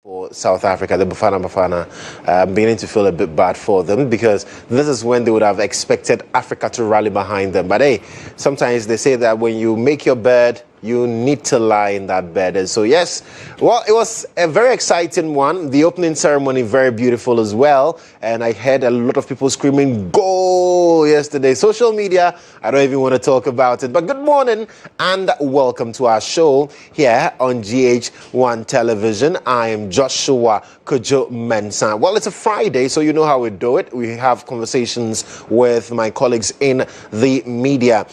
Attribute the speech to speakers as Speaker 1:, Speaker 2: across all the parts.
Speaker 1: For South Africa, the Bafana, I'm beginning to feel a bit bad for them because this is when they would have expected Africa to rally behind them. But hey, sometimes they say that when you make your bed, you need to lie in that bed. And so, yes, well, it was a very exciting one. The opening ceremony, very beautiful as well. And I heard a lot of people screaming, "Goal!" yesterday. Social media, I don't even want to talk about it. But good morning and welcome to our show here on GH1 Television. I am Joshua Kodjo Mensah. Well, it's a Friday, so you know how we do it. We have conversations with my colleagues in the media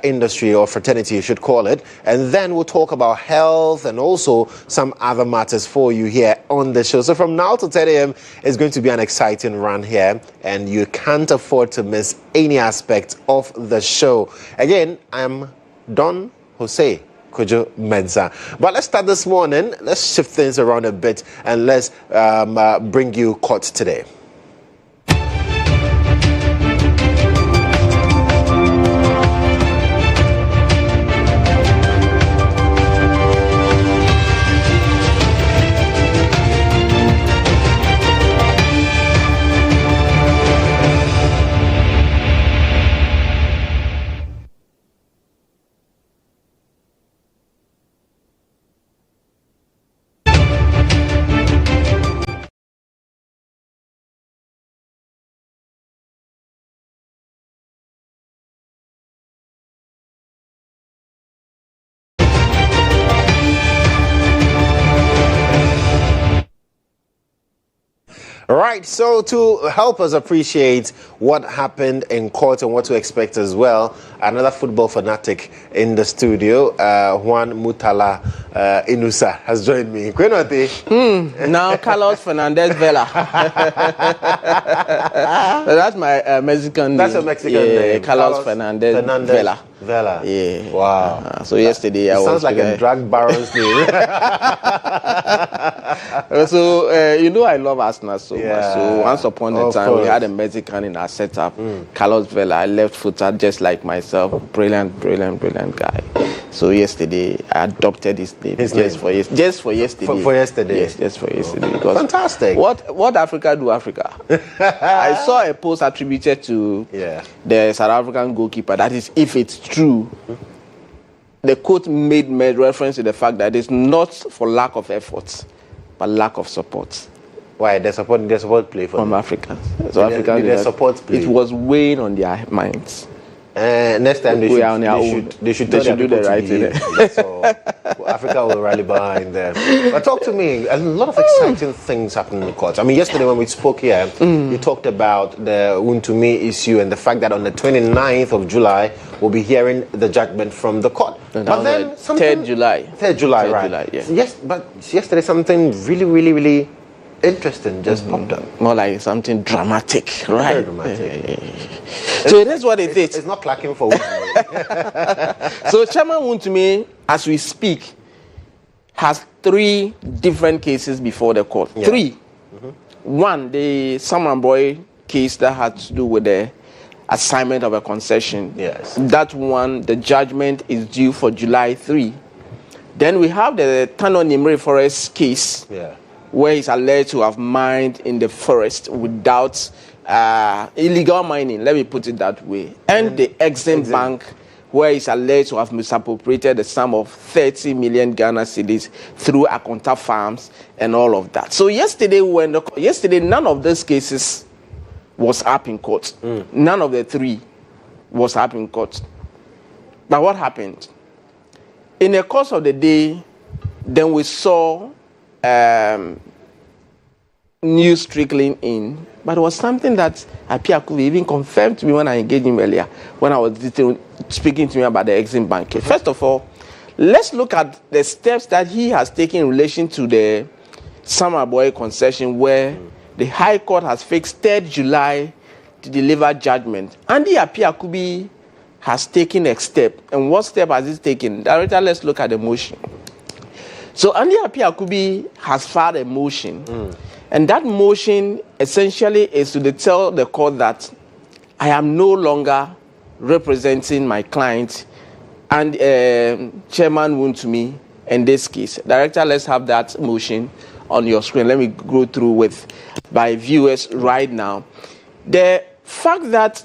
Speaker 1: industry, or fraternity, you should call it. And then we'll talk about health and also some other matters for you here on the show. So from now to 10 a.m., it's going to be an exciting run here, and you can't afford to miss any aspect of the show. Again, I'm Don Jose Kodjo Mensah. But let's start this morning. Let's shift things around a bit and let's bring you caught today. Right, so to help us appreciate what happened in court and what to expect as well, another football fanatic in the studio, Juan Mutala Inusa, has joined me.
Speaker 2: Now Carlos Fernandez Vela. That's my Mexican name.
Speaker 1: That's a Mexican name.
Speaker 2: Carlos Fernandez Vela.
Speaker 1: Vela.
Speaker 2: Yeah.
Speaker 1: Wow.
Speaker 2: So yesterday I was...
Speaker 1: Sounds like a drag baron's name.
Speaker 2: So, you know I love Arsenal so much. So once upon a time, we had a Mexican in our setup, Carlos Vela. I left footer just like myself. Brilliant guy. So yesterday, I adopted his name. Just for yesterday.
Speaker 1: For yesterday?
Speaker 2: Yes, just for yesterday. Because
Speaker 1: fantastic.
Speaker 2: What Africa do Africa? I saw a post attributed to the South African goalkeeper. That is, if it's true, the quote made reference to the fact that it's not for lack of effort, but lack of support.
Speaker 1: Why? The support play for
Speaker 2: from Africans. So
Speaker 1: the support play.
Speaker 2: It was weighing on their minds.
Speaker 1: Next time they should
Speaker 2: do the right thing.
Speaker 1: So Africa will rally behind them. But talk to me. A lot of exciting things happened in the court. I mean, yesterday when we spoke here, you talked about the Untumi issue and the fact that on the 29th of July we'll be hearing the judgment from the court.
Speaker 2: But then 3rd July.
Speaker 1: 3rd July, right?
Speaker 2: July, yeah.
Speaker 1: Yes, but yesterday something really interesting just popped up.
Speaker 2: More like something dramatic, right?
Speaker 1: Very dramatic.
Speaker 2: So it is what it is.
Speaker 1: It's not clacking for Untumi.
Speaker 2: So Chairman Untumi, as we speak, has 3 different cases before the court. 3. One, the Salmon Boy case that had to do with the assignment of a concession.
Speaker 1: Yes.
Speaker 2: That one, the judgment is due for July 3. Then we have the Tano Nimre Forest case. Where he's alleged to have mined in the forest without illegal mining, let me put it that way. And the Exim Bank, where he's alleged to have misappropriated the sum of 30 million Ghana cedis through Akonta farms and all of that. So yesterday, none of those cases was up in court. None of the 3 was up in court. But what happened? In the course of the day, then we saw news trickling in, but it was something that Apiaku even confirmed to me when I engaged him earlier, when I was speaking to him about the Exim Bank. First of all, let's look at the steps that he has taken in relation to the Summer Boy concession, where the High Court has fixed 3rd July to deliver judgment. Andy Apiakubi has taken a step. And what step has he taken? Director, let's look at the motion. So Andy Apiakubi has filed a motion, and that motion essentially is to tell the court that I am no longer representing my client and Chairman Untumi in this case. Director, let's have that motion on your screen. Let me go through with my viewers right now. The fact that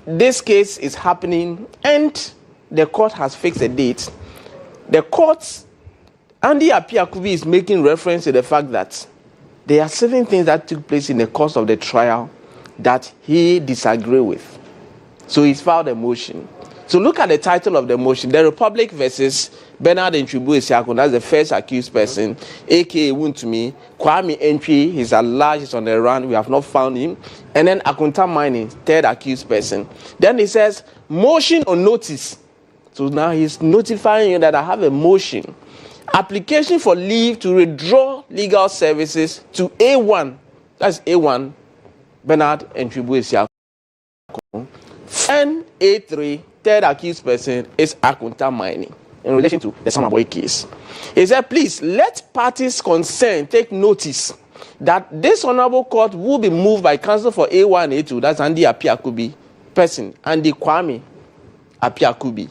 Speaker 2: this case is happening and the court has fixed a date, the court, Andy Apiakubi is making reference to the fact that there are certain things that took place in the course of the trial that he disagreed with. So he's filed a motion. So look at the title of the motion, The Republic versus Bernard Ntwibu Esiakon, that's the first accused person, a.k.a. Wuntumi, Kwame Entry, he's at large, he's on the run, we have not found him, and then Akunta Mining, third accused person. Then he says, motion on notice. So now he's notifying you that I have a motion. Application for leave to withdraw legal services to A1, that's A1, Bernard Ntwibu Esiakon, and A3, third accused person, is Akunta Mining in relation to the Samaboy case. He said, please let parties concerned take notice that this honorable court will be moved by counsel for A1 and A2, that's Andy Apiakubi person, Andy Kwame Apiakubi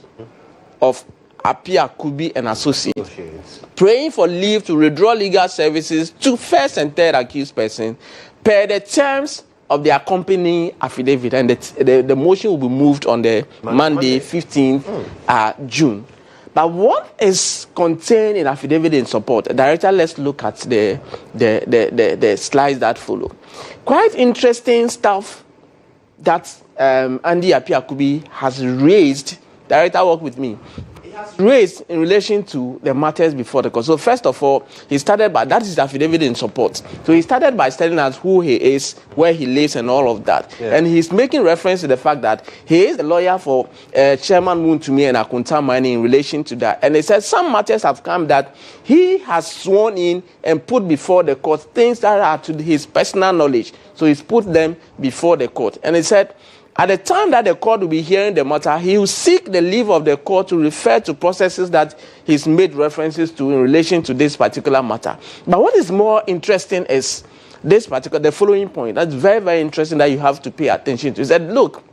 Speaker 2: of Apiakubi and Associates, praying for leave to withdraw legal services to first and third accused person per the terms of the accompanying affidavit, and the motion will be moved on the Monday 15th June. But what is contained in affidavit in support? Director, let's look at the slides that follow. Quite interesting stuff that Andy Apiakubi has raised. Director, work with me. Raised in relation to the matters before the court. So first of all, he started by, that is the affidavit in support. So he started by telling us who he is, where he lives, and all of that. Yeah. And he's making reference to the fact that he is the lawyer for Chairman Wuntumi and Akunta Mining in relation to that. And he said some matters have come that he has sworn in and put before the court, things that are to his personal knowledge. So he's put them before the court. And he said, at the time that the court will be hearing the matter, he will seek the leave of the court to refer to processes that he's made references to in relation to this particular matter. But what is more interesting is the following point. That's very, very interesting that you have to pay attention to. He said, look,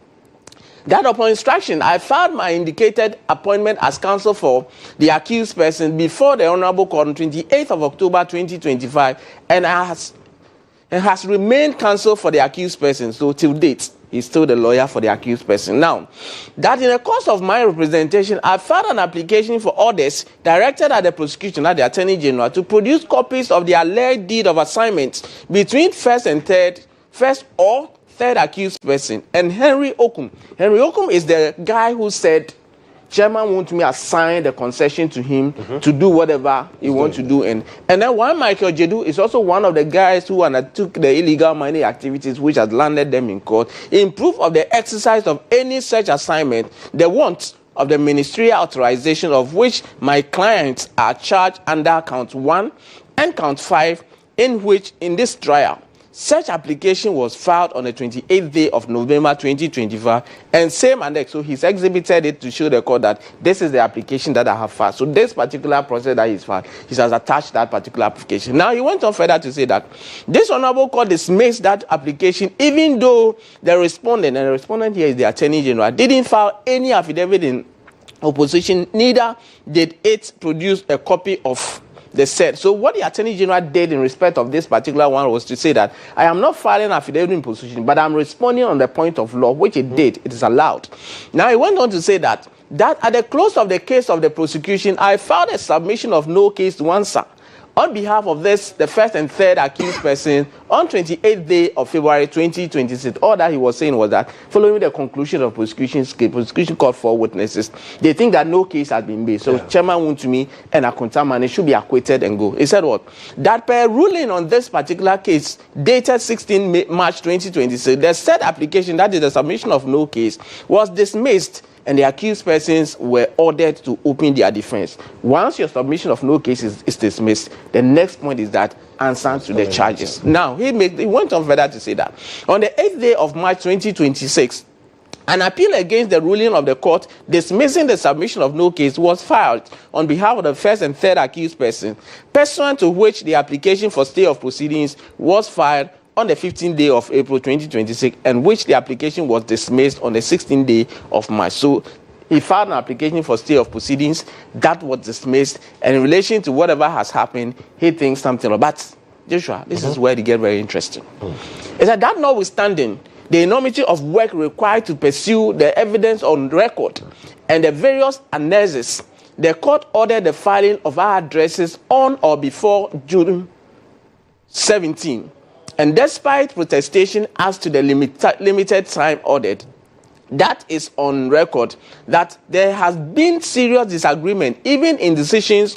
Speaker 2: that upon instruction, I filed my indicated appointment as counsel for the accused person before the Honorable Court on 28th of October 2025 and has remained counsel for the accused person. So till date, he's still the lawyer for the accused person. Now, that in the course of my representation, I filed an application for orders directed at the prosecution, at the Attorney General, to produce copies of the alleged deed of assignment between first or third accused person and Henry Okum. Henry Okum is the guy who said Chairman Wuntumi assigned the concession to him to do whatever he wants to do. And then one Michael Jedu is also one of the guys who undertook the illegal mining activities which has landed them in court. In proof of the exercise of any such assignment, the want of the ministerial authorization of which my clients are charged under count 1 and count 5, in which in this trial, such application was filed on the 28th day of November 2025 and same annex. So he's exhibited it to show the court that this is the application that I have filed. So this particular process that he's filed, he has attached that particular application. Now he went on further to say that this honorable court dismissed that application even though the respondent, and the respondent here is the Attorney General, didn't file any affidavit in opposition, neither did it produce a copy of the said. So what the Attorney General did in respect of this particular one was to say that I am not filing affidavit in position, but I'm responding on the point of law, which it did. It is allowed. Now he went on to say that at the close of the case of the prosecution, I filed a submission of no case to Mensah on behalf of the first and third accused person on 28th day of February 2026. All that he was saying was that following the conclusion of prosecution called for witnesses, they think that no case has been made. So Chairman Wuntumi and Akunta Mining should be acquitted and go. He said what? That per ruling on this particular case dated 16 March 2026, the said application, that is the submission of no case, was dismissed and the accused persons were ordered to open their defense. Once your submission of no case is dismissed, the next point is that answer to the charges. Now, he went on further to say that on the 8th day of March 2026, an appeal against the ruling of the court dismissing the submission of no case was filed on behalf of the first and third accused person, pursuant to which the application for stay of proceedings was filed on the 15th day of April 2026, and which the application was dismissed on the 16th day of March. So he filed an application for stay of proceedings that was dismissed, and in relation to whatever has happened, he thinks something. But Joshua, this is where it gets very interesting. It said that notwithstanding the enormity of work required to pursue the evidence on record and the various analyses, the court ordered the filing of our addresses on or before June 17. And despite protestation as to the limited time ordered, that is on record that there has been serious disagreement, even in decisions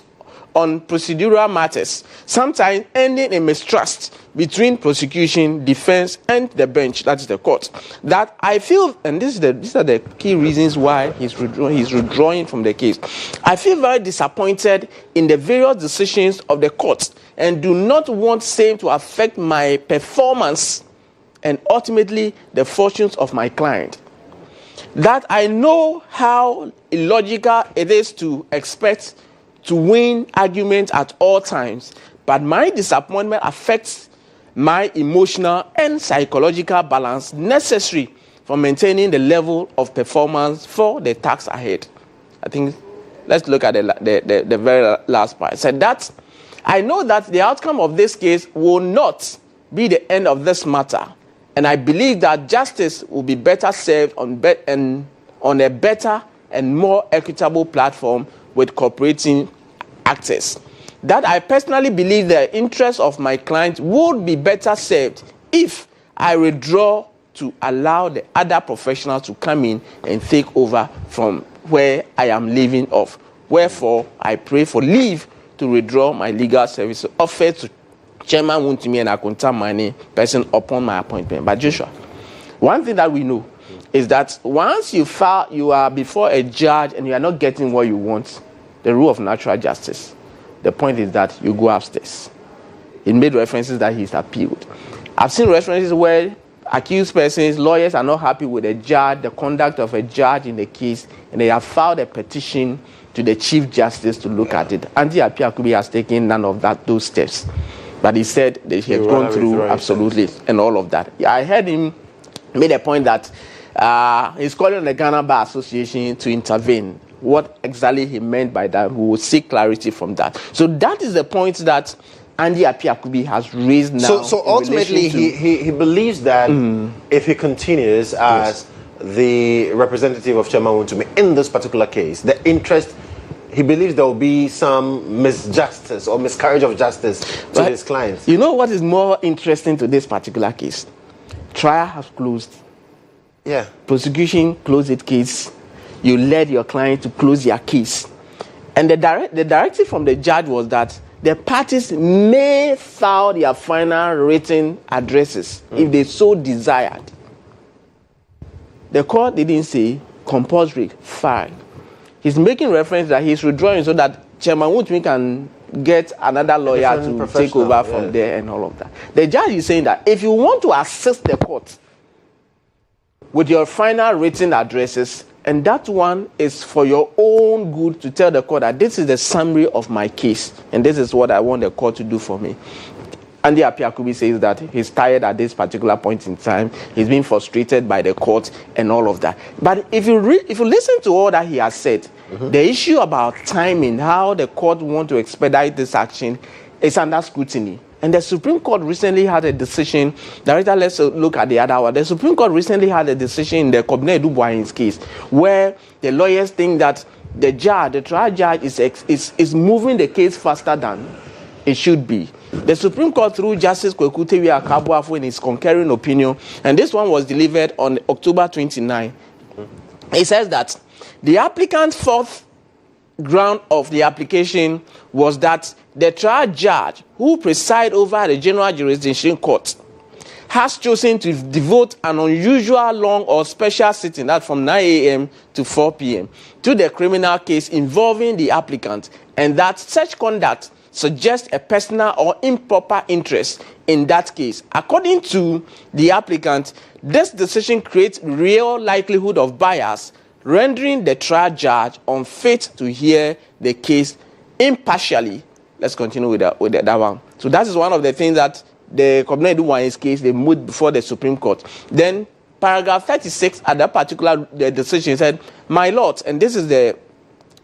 Speaker 2: on procedural matters, sometimes ending in mistrust between prosecution, defense, and the bench, that is the court. That I feel, and these are the key reasons why he's withdrawing from the case. I feel very disappointed in the various decisions of the court and do not want same to affect my performance and ultimately the fortunes of my client. That I know how illogical it is to expect to win arguments at all times, but my disappointment affects my emotional and psychological balance necessary for maintaining the level of performance for the task ahead. I think let's look at the very last part. It said that I know that the outcome of this case will not be the end of this matter, and I believe that justice will be better served on a better and more equitable platform with cooperating actors. That I personally believe the interests of my client would be better served if I withdraw to allow the other professionals to come in and take over from where I am leaving off. Wherefore, I pray for leave to withdraw my legal services offered to Chairman Wontumi and Akunta Mane person upon my appointment. But Joshua, one thing that we know is that once you are before a judge and you are not getting what you want, the rule of natural justice, the point is that you go upstairs. He made references that he's appealed. I've seen references where accused persons, lawyers are not happy with a judge, the conduct of a judge in the case, and they have filed a petition to the Chief Justice to look at it. Andy Apiakubi has taken none of those steps. But he said that he has gone through absolutely and all of that. I heard him made a point that he's calling on the Ghana Bar Association to intervene. What exactly he meant by that, we will seek clarity from that. So that is the point that Andy Apiakubi has raised now.
Speaker 1: So ultimately, he believes that if he continues as the representative of Chairman Wontumi in this particular case, the interest, he believes there will be some misjustice or miscarriage of justice to his clients.
Speaker 2: You know what is more interesting to this particular case? Trial has closed.
Speaker 1: Yeah.
Speaker 2: Prosecution closed its case. You led your client to close their case. And the directive from the judge was that the parties may file their final written addresses if they so desired. The court didn't say compulsory, fine. He's making reference that he's withdrawing so that Chairman Wontumi can get another lawyer to take over from there and all of that. The judge is saying that if you want to assist the court with your final written addresses, and that one is for your own good to tell the court that this is the summary of my case, and this is what I want the court to do for me. Andy Apiakubi says that he's tired at this particular point in time. He's been frustrated by the court and all of that. But if you listen to all that he has said, the issue about timing, how the court want to expedite this action, is under scrutiny. And the Supreme Court recently had a decision. Director, let's look at the other one. The Supreme Court recently had a decision in the Kobne Dubois case where the lawyers think that the trial judge is moving the case faster than it should be. The Supreme Court, through Justice Kweku Tewi-Akabuafo in his concurring opinion, and this one was delivered on October 29, it says that the applicant's fourth ground of the application was that the trial judge who preside over the general jurisdiction court has chosen to devote an unusual long or special sitting, that from 9 a.m. to 4 p.m., to the criminal case involving the applicant, and that such conduct suggests a personal or improper interest in that case. According to the applicant, this decision creates real likelihood of bias, rendering the trial judge unfit to hear the case impartially. Let's continue with that one. So that is one of the things that the Kobne Dubois case, they moved before the Supreme Court. Then paragraph 36 at that particular decision said, my lord, and this is the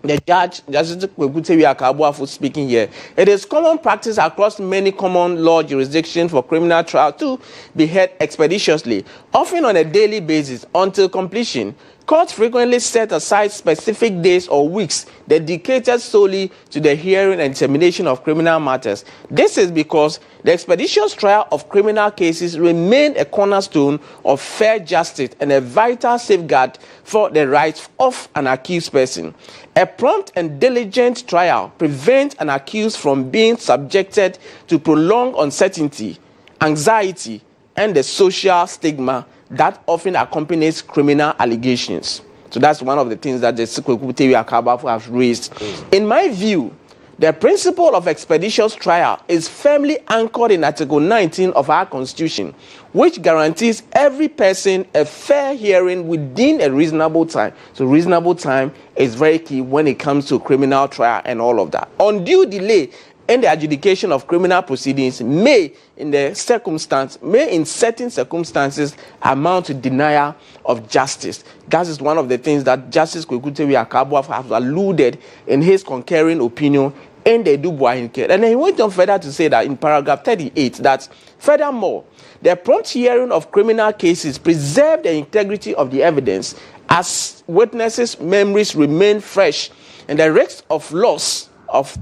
Speaker 2: the judge, Justice Kwekutewi speaking here, it is common practice across many common law jurisdictions for criminal trial to be heard expeditiously, often on a daily basis until completion. Courts frequently set aside specific days or weeks dedicated solely to the hearing and determination of criminal matters. This is because the expeditious trial of criminal cases remain a cornerstone of fair justice and a vital safeguard for the rights of an accused person. A prompt and diligent trial prevents an accused from being subjected to prolonged uncertainty, anxiety, and the social stigma that often accompanies criminal allegations. So that's one of the things that the Kwekutewi Akabuafo has raised. In my view, the principle of expeditious trial is firmly anchored in Article 19 of our Constitution, which guarantees every person a fair hearing within a reasonable time. So reasonable time is very key when it comes to criminal trial and all of that. Undue delay in the adjudication of criminal proceedings may in certain circumstances amount to denial of justice. That is one of the things that Justice Kwekutewi Akabuafo has alluded in his concurring opinion in the Dubois inquiry. And then he went on further to say that in paragraph 38 that furthermore, the prompt hearing of criminal cases preserve the integrity of the evidence as witnesses' memories remain fresh and the risk of loss of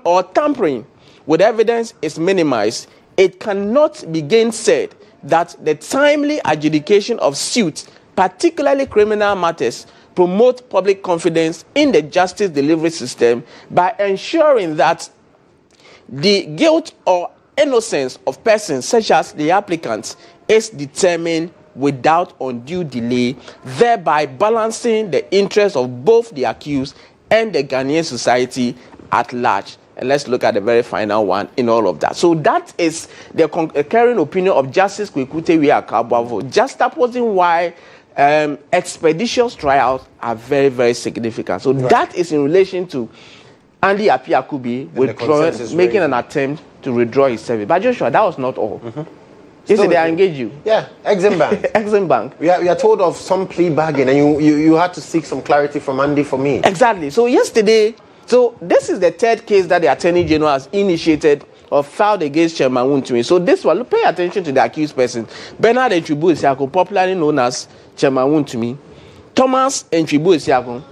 Speaker 2: or tampering with evidence is minimized. It cannot be gainsaid that the timely adjudication of suits, particularly criminal matters, promote public confidence in the justice delivery system by ensuring that the guilt or innocence of persons such as the applicants is determined without undue delay, thereby balancing the interests of both the accused and the Ghanaian society at large. And let's look at the very final one in all of that. So that is the concurring opinion of Justice Kwekutewi Akabuafo, juxtaposing why expeditious trials are very, very significant. So that is in relation to Andy Appiah-Kubi making an attempt to withdraw his service. But Joshua, that was not all. Yesterday, they engaged you.
Speaker 1: Yeah, Exim Bank.
Speaker 2: Exim Bank.
Speaker 1: We are told of some plea bargain, and you had to seek some clarity from Andy for me.
Speaker 2: Exactly. So yesterday, so this is the third case that the Attorney General has initiated or filed against Chairman Wontumi. So this one, pay attention to the accused person. Bernard Enchibu Isiakon, popularly known as Chairman Wontumi. Thomas Enchibu Isiakon.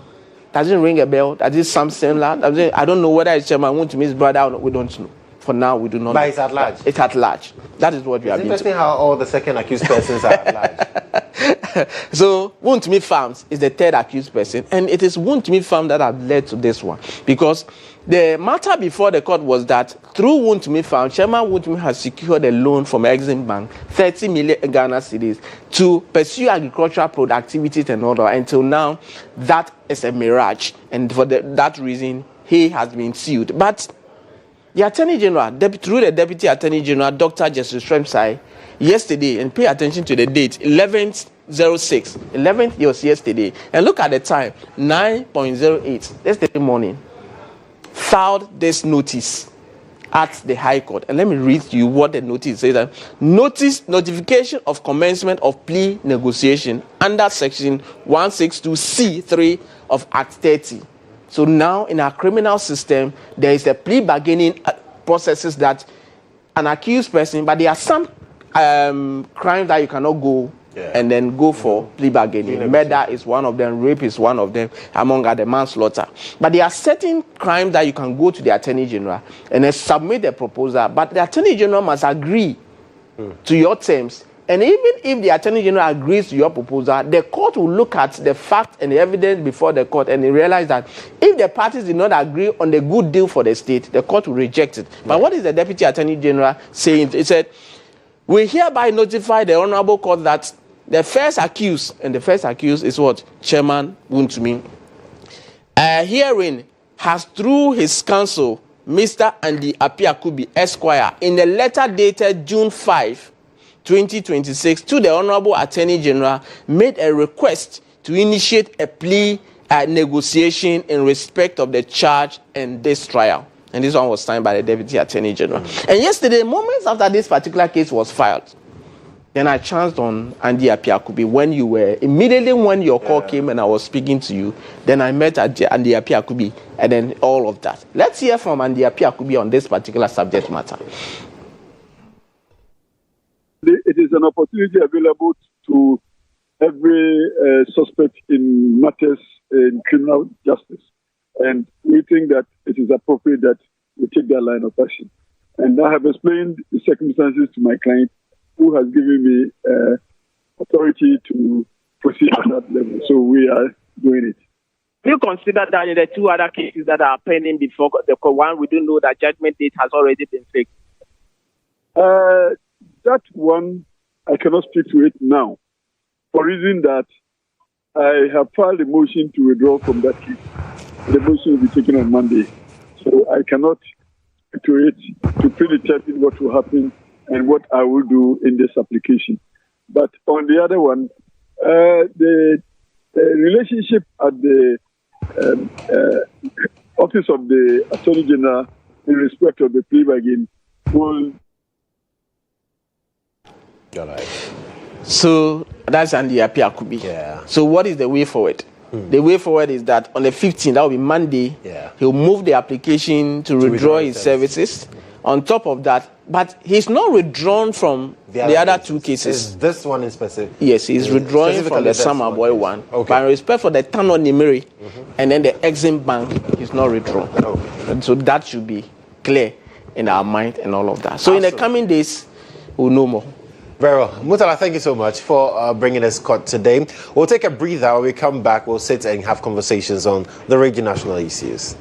Speaker 2: Does it ring a bell? Does it sound similar? I don't know whether it's Chairman Wontumi's brother or not. We don't know. For now, we do not know.
Speaker 1: But it's at large.
Speaker 2: It's at large. That is what we are being told.
Speaker 1: It's interesting how all the second accused persons are at large.
Speaker 2: So, Wontumi Farms is the third accused person, and it is Wontumi Farms that have led to this one. Because the matter before the court was that through Wontumi Farms, Chairman Wontumi has secured a loan from Exim Bank, 30 million Ghana cedis, to pursue agricultural productivity and all that. Until now, that is a mirage, and for that reason, he has been sued. But the Attorney General, through the Deputy Attorney General, Dr. Justice Mensah, yesterday, and pay attention to the date, 11th 06. 11th was yesterday. And look at the time, 9:08. Yesterday morning, filed this notice at the High Court. And let me read to you what the notice says. Notification of commencement of plea negotiation under section 162C3 of Act 30. So now in our criminal system, there is a plea bargaining processes that an accused person, but there are some crimes that you cannot go and then go for plea bargaining. Murder is one of them, rape is one of them, among other manslaughter. But there are certain crimes that you can go to the Attorney General and then submit a proposal, but the Attorney General must agree to your terms. And even if the Attorney General agrees to your proposal, the court will look at the fact and the evidence before the court and they realize that if the parties did not agree on the good deal for the state, the court will reject it. But what is the Deputy Attorney General saying? He said, we hereby notify the Honorable Court that the first accused, and the first accused is what? Chairman Wontumi, hearing has through his counsel, Mr. Andy Appiah-Kubi, Esquire, in a letter dated June 5, 2026, to the Honorable Attorney General, made a request to initiate a plea negotiation in respect of the charge in this trial. And this one was signed by the Deputy Attorney General. And yesterday, moments after this particular case was filed, Then I chanced on Andy Apiakubi when you were, immediately when your call came and I was speaking to you, then I met Andy Apiakubi and then all of that. Let's hear from Andy Apiakubi on this particular subject matter.
Speaker 3: It is an opportunity available to every suspect in matters in criminal justice. And we think that it is appropriate that we take that line of action. And I have explained the circumstances to my client, who has given me authority to proceed at that level. So we are doing it.
Speaker 4: Do you consider that in the two other cases that are pending before the court, one, we do know that judgment date has already been fixed?
Speaker 3: That one, I cannot speak to it now, for reason that I have filed a motion to withdraw from that case. The motion will be taken on Monday. So I cannot speak to it to predetermine what will happen and what I will do in this application. But on the other one, the relationship at the Office of the Attorney General in respect of the plea bargain will...
Speaker 2: So that's Andy Apiakubi.
Speaker 1: Yeah.
Speaker 2: So what is the way forward? The way forward is that on the 15th, that will be Monday, he'll move the application to withdraw his services. On top of that, but he's not withdrawn from the other two cases.
Speaker 1: Is this one in specific?
Speaker 2: Yes, he's withdrawing from the Summer Boy one. Okay. But in respect for the Tano Nimiri and then the Exim Bank, he's not withdrawn. Okay. And so that should be clear in our mind and all of that. So in the coming days, we'll know more.
Speaker 1: Very well. Mutala, thank you so much for bringing us court today. We'll take a breather. When we come back, we'll sit and have conversations on the regional national issues.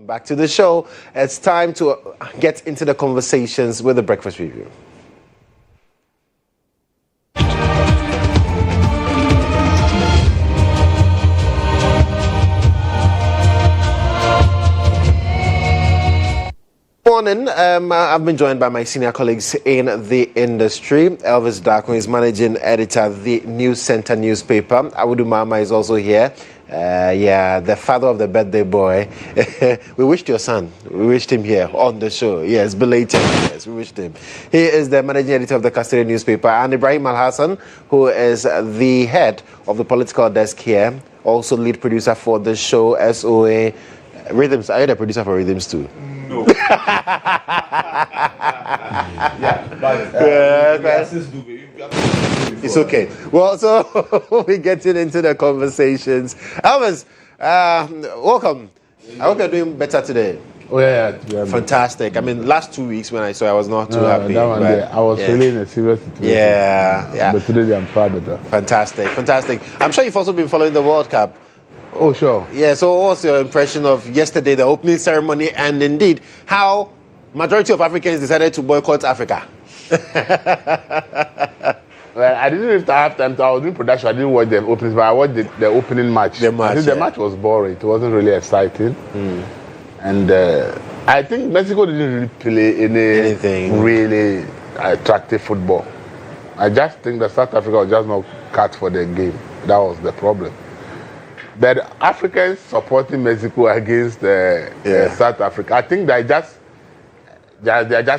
Speaker 1: Back to the show. It's time to get into the conversations with the Breakfast Review. Morning. I've been joined by my senior colleagues in the industry. Elvis Darko is managing editor of the News Center newspaper. Awudu Mama is also here. The father of the birthday boy. We wished your son. We wished him here on the show. Yes, belated. Yes, we wished him. He is the managing editor of the Custodian newspaper, and Ibrahim Al-Hassan, who is the head of the political desk here, also lead producer for the show, SOA Rhythms. Are you the producer for Rhythms too?
Speaker 5: No.
Speaker 1: It's okay. Well, so we're getting into the conversations. Elvis, welcome. I hope you're doing better today.
Speaker 5: Oh yeah.
Speaker 1: Fantastic. I mean, last 2 weeks when I saw, I was not too happy.
Speaker 5: That one day, I was really in a serious situation.
Speaker 1: Yeah.
Speaker 5: But today I'm far better.
Speaker 1: Fantastic. I'm sure you've also been following the World Cup.
Speaker 5: Oh, sure.
Speaker 1: Yeah, so what was your impression of yesterday, the opening ceremony, and indeed how majority of Africans decided to boycott Africa?
Speaker 5: Well, I didn't even have time to. I was doing production. I didn't watch the openings, but I watched the opening match.
Speaker 1: The
Speaker 5: match was boring. It wasn't really exciting. And I think Mexico didn't really play anything really attractive football. I just think that South Africa was just not cut for the game. That was the problem. But Africans supporting Mexico against South Africa, I think they're just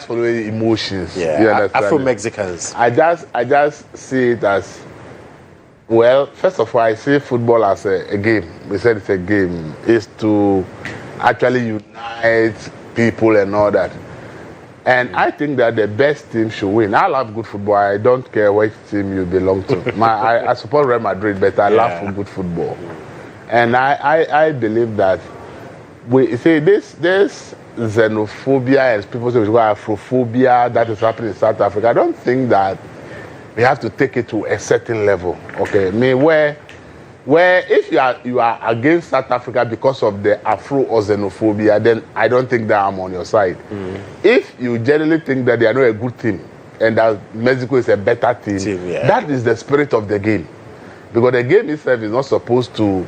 Speaker 5: following emotions.
Speaker 1: Yeah, Afro-Mexicans.
Speaker 5: I just see it as, well, first of all, I see football as a game. We said it's a game. It's to actually unite people and all that. And I think that the best team should win. I love good football. I don't care which team you belong to. I support Real Madrid, but I love good football. And I believe that we see this xenophobia and people say Afrophobia that is happening in South Africa. I don't think that we have to take it to a certain level. Okay, I mean where if you are against South Africa because of the Afro or xenophobia, then I don't think that I'm on your side. If you generally think that they are not a good team and that Mexico is a better team, that is the spirit of the game. Because the game itself is not supposed to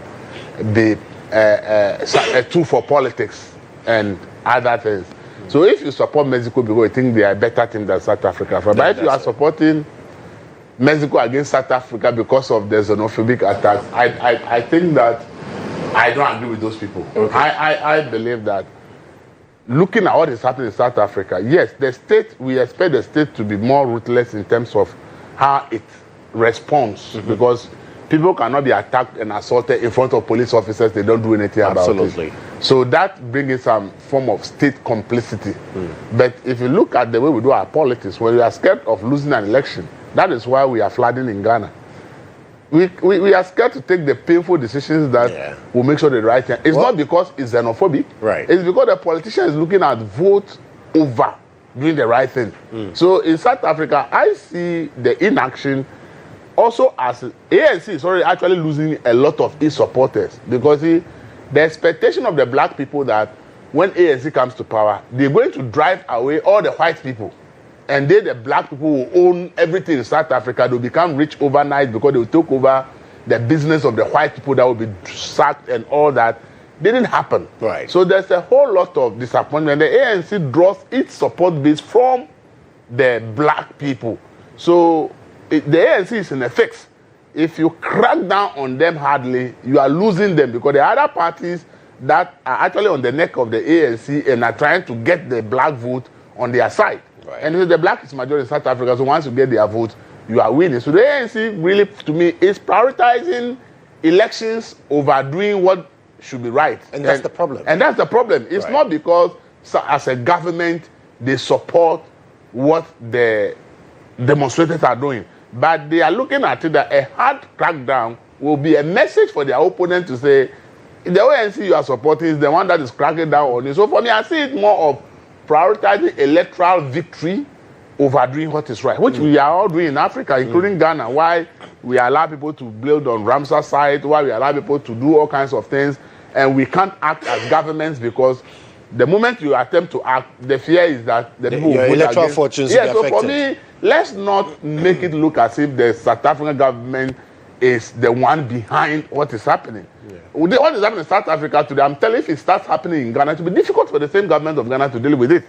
Speaker 5: be a tool for politics and other things. So if you support Mexico because you think they are a better team than South Africa, but if you are supporting Mexico against South Africa because of the xenophobic attacks, I think that I don't agree with those people. Okay. I believe that looking at what is happening in South Africa, yes, we expect the state to be more ruthless in terms of how it responds, because people cannot be attacked and assaulted in front of police officers. They don't do anything about it. So that brings some form of state complicity. But if you look at the way we do our politics, when we are scared of losing an election, that is why we are flooding in Ghana. We are scared to take the painful decisions that will make sure the right thing. It's not because it's xenophobic. Right. It's because the politician is looking at vote over doing the right thing. So in South Africa, I see the inaction also as ANC is already actually losing a lot of its supporters, because the expectation of the black people that when ANC comes to power, they're going to drive away all the white people. And the black people will own everything in South Africa. They'll become rich overnight because they will take over the business of the white people that will be sacked and all that. Didn't happen. Right. So there's a whole lot of disappointment. The ANC draws its support base from the black people. So the ANC is in a fix. If you crack down on them hardly, you are losing them, because the other parties that are actually on the neck of the ANC and are trying to get the black vote on their side. Right. And the black is majority in South Africa, so once you get their vote, you are winning. So the ANC really, to me, is prioritizing elections over doing what should be right.
Speaker 1: And that's the problem.
Speaker 5: And that's the problem. It's not because as a government they support what the demonstrators are doing, but they are looking at it that a hard crackdown will be a message for their opponent to say, the ANC you are supporting is the one that is cracking down on you. So for me, I see it more of prioritizing electoral victory over doing what is right, which we are all doing in Africa, including Ghana. Why we allow people to build on Ramsar site, why we allow people to do all kinds of things, and we can't act as governments because The moment you attempt to act, the fear is that the people
Speaker 1: your
Speaker 5: will vote
Speaker 1: electoral
Speaker 5: against.
Speaker 1: fortunes
Speaker 5: Yeah,
Speaker 1: will be
Speaker 5: so for
Speaker 1: affected.
Speaker 5: me, let's not make it look as if the South African government is the one behind what is happening. What is happening in South Africa today, I'm telling you, if it starts happening in Ghana, it will be difficult for the same government of Ghana to deal with it.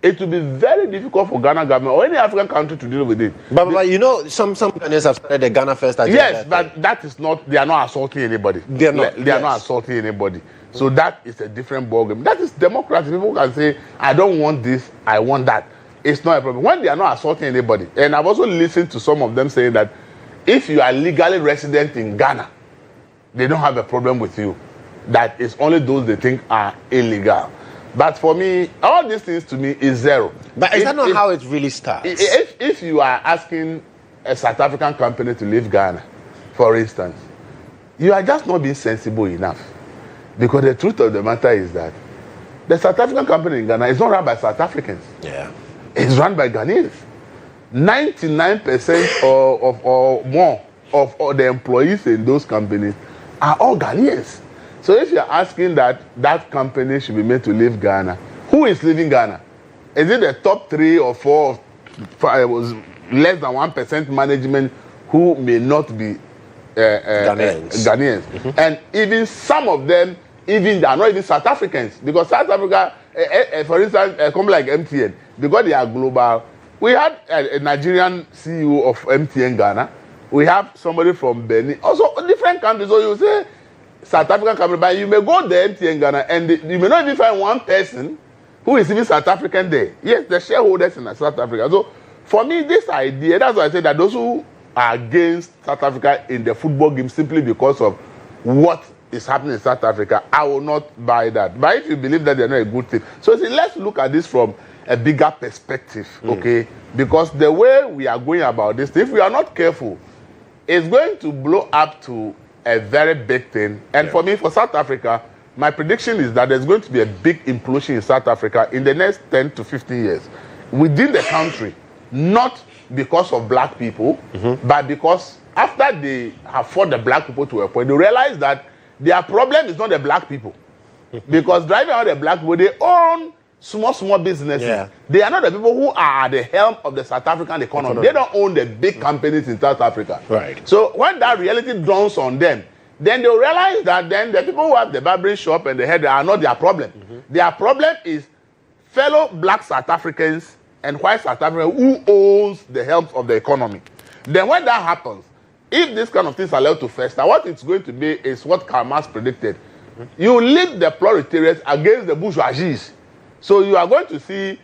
Speaker 5: It will be very difficult for Ghana government or any African country to deal with it.
Speaker 1: But you know, some Ghanaians have started the Ghana First agenda.
Speaker 5: Yes, but that is not, they are not assaulting anybody.
Speaker 1: They are not.
Speaker 5: They are not assaulting anybody. So that is a different ballgame. That is democracy. People can say, I don't want this, I want that. It's not a problem. When they are not assaulting anybody, and I've also listened to some of them saying that if you are legally resident in Ghana, they don't have a problem with you. That is only those they think are illegal. But for me, all these things to me is zero.
Speaker 1: But is that not how it really starts?
Speaker 5: If you are asking a South African company to leave Ghana, for instance, you are just not being sensible enough. Because the truth of the matter is that the South African company in Ghana is not run by South Africans.
Speaker 1: Yeah.
Speaker 5: It's run by Ghanaians. 99% or more of the employees in those companies are all Ghanaians. So if you're asking that that company should be made to leave Ghana, who is leaving Ghana? Is it the top 3 or 4 or 5, less than 1% management who may not be Ghanaians? And even some of them, even they are not even South Africans, because South Africa, for instance, a company like MTN, because they are global. We had a Nigerian CEO of MTN Ghana. We have somebody from Benin, also different countries. So you say South African company, but you may go to MTN Ghana and you may not even find one person who is even South African there. Yes, the shareholders in South Africa. So for me, this idea, that's why I say that those who are against South Africa in the football game simply because of what is happening in South Africa, I will not buy that. But if you believe that they're not a good thing, so see, let's look at this from a bigger perspective, okay? Because the way we are going about this, if we are not careful, it's going to blow up to a very big thing. And for me, for South Africa, my prediction is that there's going to be a big implosion in South Africa in the next 10 to 15 years within the country, not because of black people, but because after they have fought the black people to a point, they realize that their problem is not the black people. Because driving out the black people, they own small businesses. Yeah. They are not the people who are at the helm of the South African economy. They don't own the big companies in South Africa.
Speaker 1: Right.
Speaker 5: So when that reality dawns on them, then they'll realize that then the people who have the barbering shop and the hair are not their problem. Their problem is fellow black South Africans and white South Africans who owns the helm of the economy. Then when that happens, if this kind of things are allowed to fester, what it's going to be is what Karl Marx predicted. You lead the proletariat against the bourgeoisie. So you are going to see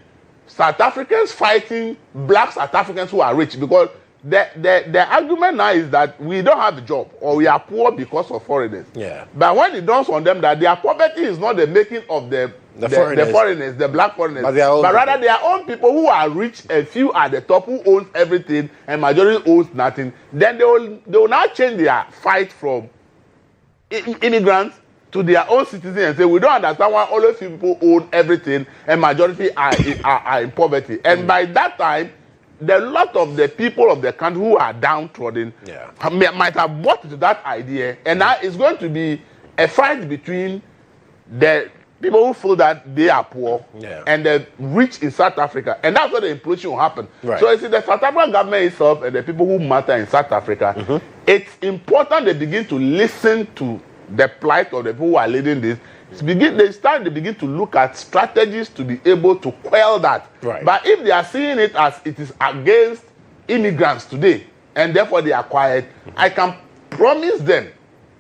Speaker 5: South Africans fighting black South Africans who are rich, because the argument now is that we don't have a job or we are poor because of foreigners. Yeah. But when it dawns on them that their poverty is not the making of the foreigners, the black foreigners, but rather their own people who are rich, a few at the top who owns everything and majority owns nothing, then they will now change their fight from immigrants to their own citizens and say, we don't understand why all those people own everything and majority are in poverty. And by that time, a lot of the people of the country who are downtrodden might have bought into that idea, and now it's going to be a fight between the people who feel that they are poor and the rich in South Africa, and that's where the implosion will happen. Right. So you see, the South African government itself and the people who matter in South Africa, it's important they begin to listen to the plight of the people who are leading this. They begin to look at strategies to be able to quell that. Right. But if they are seeing it as it is against immigrants today, and therefore they are quiet, I can promise them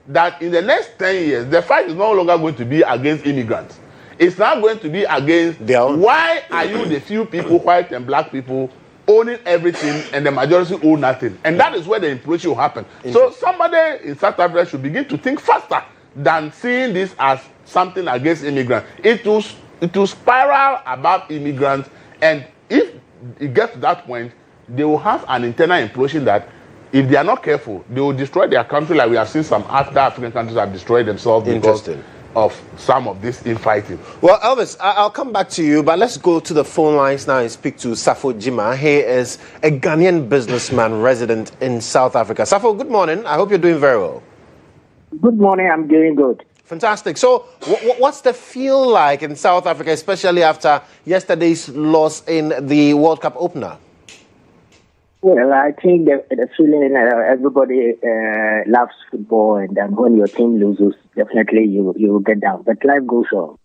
Speaker 5: that in the next 10 years, the fight is no longer going to be against immigrants. It's now going to be against why are you the few people, white and black people, owning everything and the majority own nothing. And that is where the implosion will happen. So somebody in South Africa should begin to think faster than seeing this as something against immigrants. It will spiral about immigrants, and if it gets to that point, they will have an internal implosion that if they are not careful, they will destroy their country, like we have seen some other African countries have destroyed themselves because of some of this infighting.
Speaker 1: Well, Elvis, I'll come back to you, but let's go to the phone lines now and speak to Safo Jima. He is a Ghanaian businessman resident in South Africa. Safo, good morning. I hope you're doing very well.
Speaker 6: Good morning. I'm doing good.
Speaker 1: Fantastic. So, what's the feel like in South Africa, especially after yesterday's loss in the World Cup opener?
Speaker 6: Well, I think the feeling everybody loves football, and then when your team loses, definitely you will get down. But life goes on.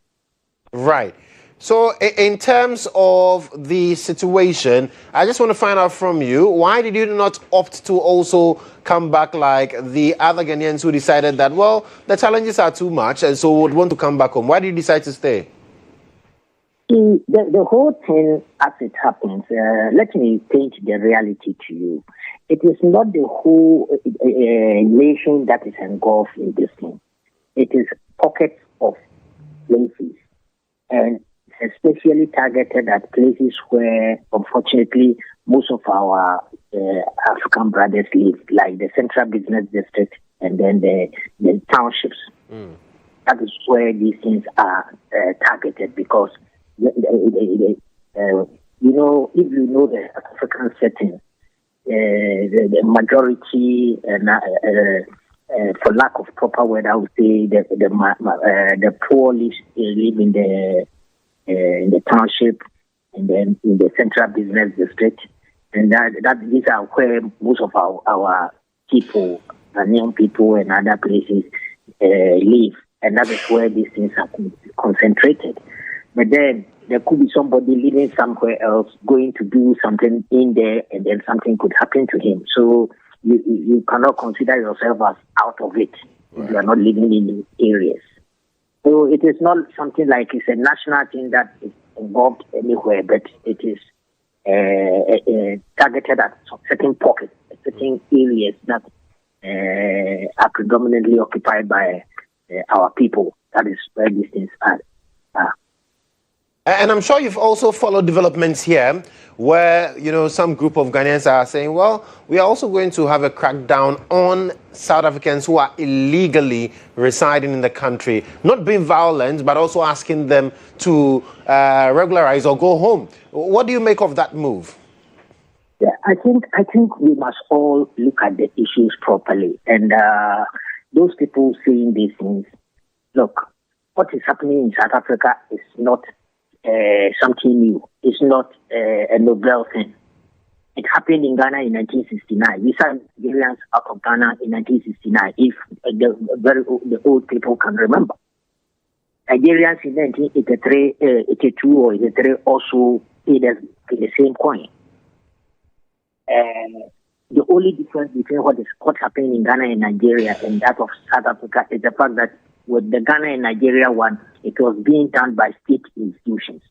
Speaker 1: Right. So, in terms of the situation, I just want to find out from you, why did you not opt to also come back like the other Ghanaians who decided that, well, the challenges are too much and so would want to come back home? Why did you decide to stay?
Speaker 6: The whole thing, as it happens, let me paint the reality to you. It is not the whole nation that is engulfed in this thing. It is pockets of places, and especially targeted at places where, unfortunately, most of our African brothers live, like the Central Business District and then the townships. That is where these things are targeted because, if you know the African setting, the majority, for lack of proper word, I would say the poor live in the township and then in the Central Business District, and that these are where most of our people, Ghanaian people, and other places live, and that is where these things are concentrated. But then there could be somebody living somewhere else, going to do something in there, and then something could happen to him. So you cannot consider yourself as out of it if you are not living in these areas. So it is not something like it's a national thing that is involved anywhere, but it is targeted at certain pockets, certain areas that are predominantly occupied by our people. That is where these things are.
Speaker 1: And I'm sure you've also followed developments here where, some group of Ghanaians are saying, well, we are also going to have a crackdown on South Africans who are illegally residing in the country, not being violent, but also asking them to regularize or go home. What do you make of that move?
Speaker 6: Yeah, I think we must all look at the issues properly. And those people saying these things, look, what is happening in South Africa is not something new. It's not a novel thing. It happened in Ghana in 1969. We saw Nigerians out of Ghana in 1969, if the old people can remember. Nigerians in 1983, 82 or 83 also paid us the same coin. The only difference between what's happening in Ghana and Nigeria and that of South Africa is the fact that with the Ghana and Nigeria one, it was being done by state institutions.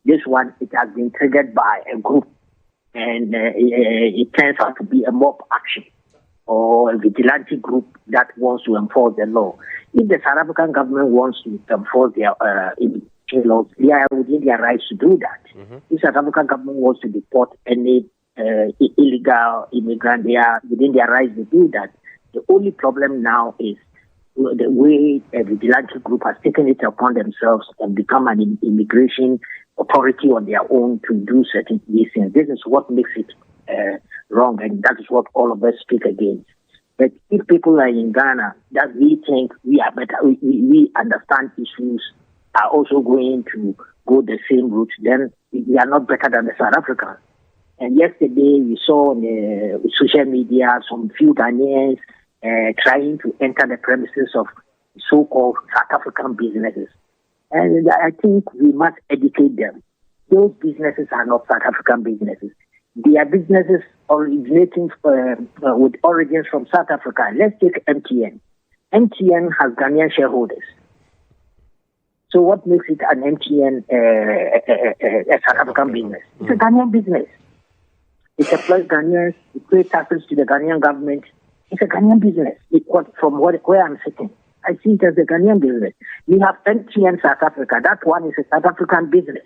Speaker 6: This one, it has been triggered by a group, and it turns out to be a mob action or a vigilante group that wants to enforce the law. If the South African government wants to enforce their immigration laws, they are within their rights to do that. If the South African government wants to deport any illegal immigrant, they are within their rights to do that. The only problem now is the way a vigilante group has taken it upon themselves and become an immigration authority on their own to do certain things. This is what makes it wrong, and that is what all of us speak against. But if people are in Ghana that we think we are better, we understand issues, are also going to go the same route, then we are not better than the South Africans. And yesterday we saw on social media some few Ghanaians trying to enter the premises of so-called South African businesses. And I think we must educate them. Those businesses are not South African businesses. They are businesses originating with origins from South Africa. Let's take MTN. MTN has Ghanaian shareholders. So what makes it an MTN a South African business? It's a Ghanaian business. It employs Ghanaians. It pays taxes to the Ghanaian government. It's a Ghanaian business. From where I'm sitting, I see it as a Ghanaian business. We have MTN South Africa. That one is a South African business.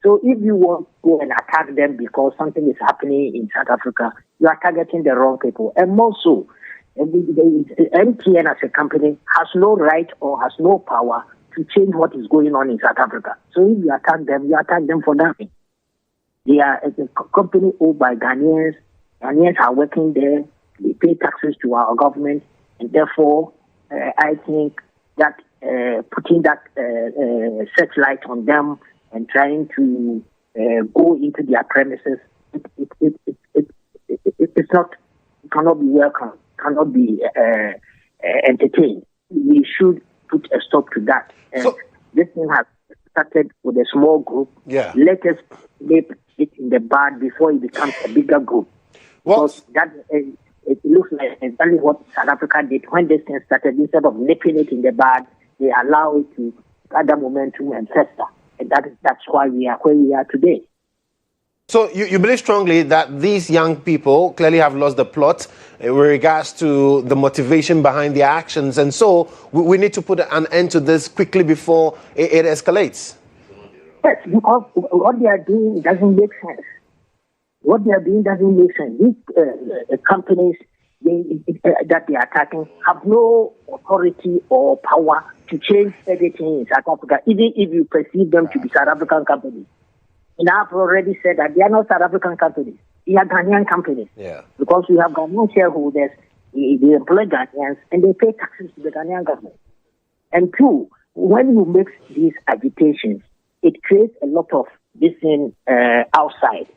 Speaker 6: So if you want to go and attack them because something is happening in South Africa, you are targeting the wrong people. And more so, MTN as a company has no right or has no power to change what is going on in South Africa. So if you attack them for nothing. They are a company owned by Ghanaians. Ghanaians are working there. They pay taxes to our government. And therefore, I think that putting that searchlight on them and trying to go into their premises, it's not, cannot be welcome, cannot be entertained. We should put a stop to that. And this thing has started with a small group.
Speaker 1: Yeah.
Speaker 6: Let us nip it in the bud before it becomes a bigger group. Because that it looks like exactly what South Africa did when this thing started. Instead of nipping it in the bud, they allow it to gather momentum and fester. And that's why we are where we are today.
Speaker 1: So you believe strongly that these young people clearly have lost the plot with regards to the motivation behind their actions, and so we need to put an end to this quickly before it escalates?
Speaker 6: Yes, because what they are doing doesn't make sense. What they are doing doesn't make sense. These companies that they are attacking have no authority or power to change everything in South Africa, even if you perceive them to be South African companies. And I've already said that they are not South African companies. They are Ghanaian companies. Yeah. Because we have Ghanaian shareholders, they employ Ghanaians, and they pay taxes to the Ghanaian government. And two, when you mix these agitations, it creates a lot of this thing outside.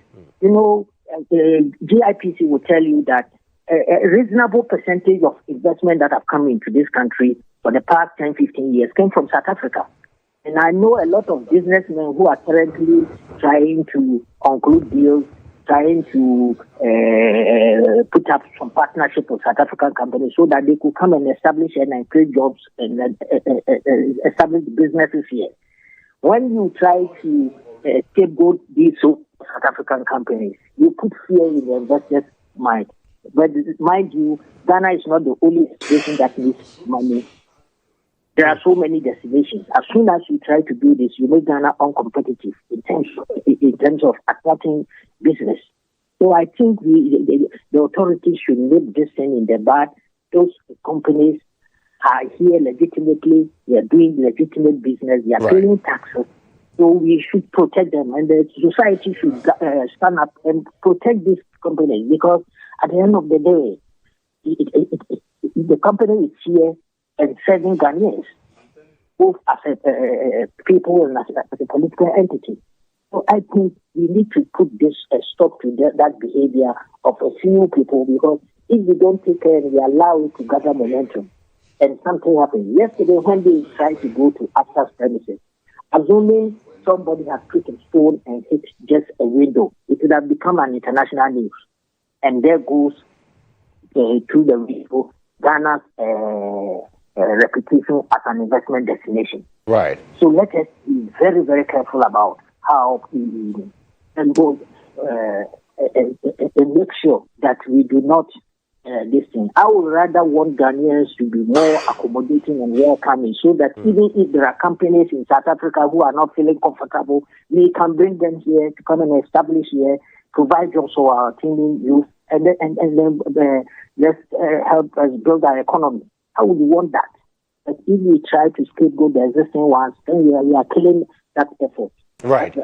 Speaker 6: You know, the GIPC will tell you that a reasonable percentage of investment that have come into this country for the past 10, 15 years came from South Africa. And I know a lot of businessmen who are currently trying to conclude deals, trying to put up some partnership with South African companies so that they could come and establish and create jobs and establish businesses here. When you try to scapegoat these South African companies, you put fear in the investors' mind. But mind you, Ghana is not the only situation that needs money. There are so many destinations. As soon as you try to do this, you make Ghana uncompetitive in terms of attracting business. So I think the authorities should nip this thing in the bud. Those companies are here legitimately. They are doing legitimate business. They are paying taxes. So we should protect them, and the society should stand up and protect these companies, because at the end of the day, the company is here and serving Ghanaians, both as a people and as a political entity. So I think we need to put this stop to that behavior of a few people, because if we don't take care and we allow it to gather momentum, and something happened. Yesterday, when they tried to go to AFTA's premises, assuming somebody has put a stone and hit just a window, it would have become an international news. And there goes to the window Ghana's reputation as an investment destination. Right. So let us be very, very careful about how we and make sure that we do not this thing. I would rather want Ghanaians to be more accommodating and welcoming, so that even if there are companies in South Africa who are not feeling comfortable, we can bring them here to come and establish here, provide jobs for our teeming youth, and then let's help us build our economy. How would you want that? But if we try to scapegoat the existing ones, then we are killing that effort.
Speaker 1: Right.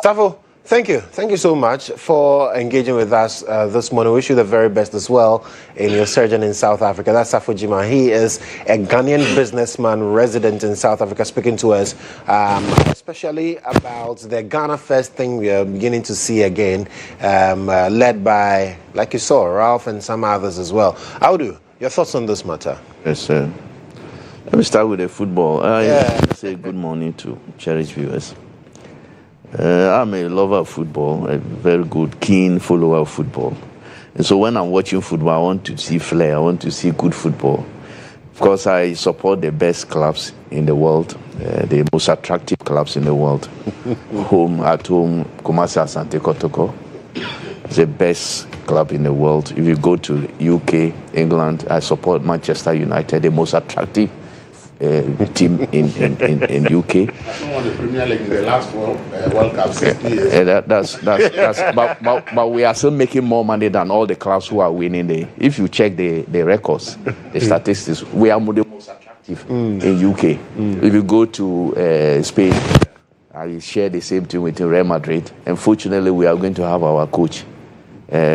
Speaker 1: Safo, thank you. Thank you so much for engaging with us this morning. Wish you the very best as well in your surgeon in South Africa. That's Safo Jima. He is a Ghanaian businessman resident in South Africa, speaking to us especially about the Ghana First thing we are beginning to see again, led by, like you saw, Ralph and some others as well. Audu, your thoughts on this matter?
Speaker 7: Yes, sir. Let me start with the football. I say good morning to cherished viewers. I'm a lover of football, a very good, keen follower of football. And so when I'm watching football, I want to see flair, I want to see good football. Of course, I support the best clubs in the world, the most attractive clubs in the world. At home, Kumasi Asante Kotoko is the best club in the world. If you go to UK, England, I support Manchester United, the most attractive team in UK.
Speaker 5: I won the Premier League in the last World Cup 60 years.
Speaker 7: But we are still making more money than all the clubs who are winning. If you check the records, the statistics, we are the most attractive in UK. If you go to Spain, I share the same thing with Real Madrid. Unfortunately, we are going to have our coach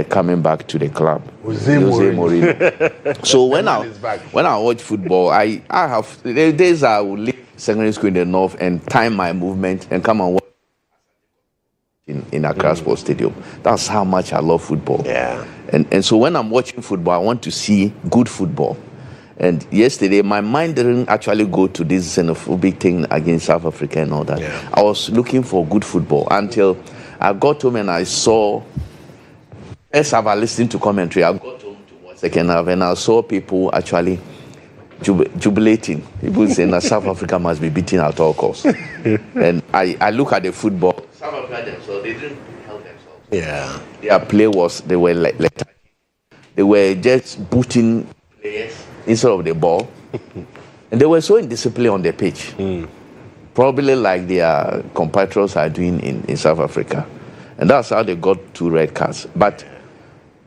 Speaker 7: coming back to the club.
Speaker 5: Jose Mourinho.
Speaker 7: So when I watch football, I have the days I would leave secondary school in the north and time my movement and come and watch in Accra Sports Stadium. That's how much I love football.
Speaker 1: Yeah.
Speaker 7: And so when I'm watching football, I want to see good football. And yesterday, my mind didn't actually go to this xenophobic thing against South Africa and all that.
Speaker 1: Yeah.
Speaker 7: I was looking for good football until I got home and I saw, as I was listening to commentary, I got home to watch second half and I saw people actually jubilating. People saying that South Africa must be beaten at all costs. And I look at the football. South Africa themselves, they didn't help themselves.
Speaker 1: Yeah.
Speaker 7: Their play was, they were like they were just booting players instead of the ball. And they were so indisciplined on the pitch. Probably like their compatriots are doing in South Africa. And that's how they got 2 red cards. But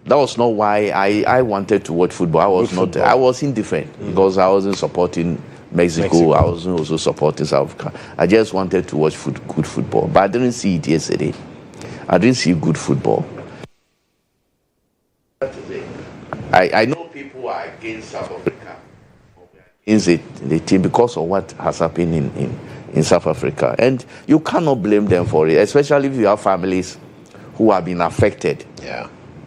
Speaker 7: that was not why I wanted to watch football. I was indifferent because I wasn't supporting Mexico. I wasn't also supporting South Africa. I just wanted to watch good football. But I didn't see it yesterday. I didn't see good football. I know people are against South Africa, against the team because of what has happened in South Africa. And you cannot blame them for it, especially if you have families who have been affected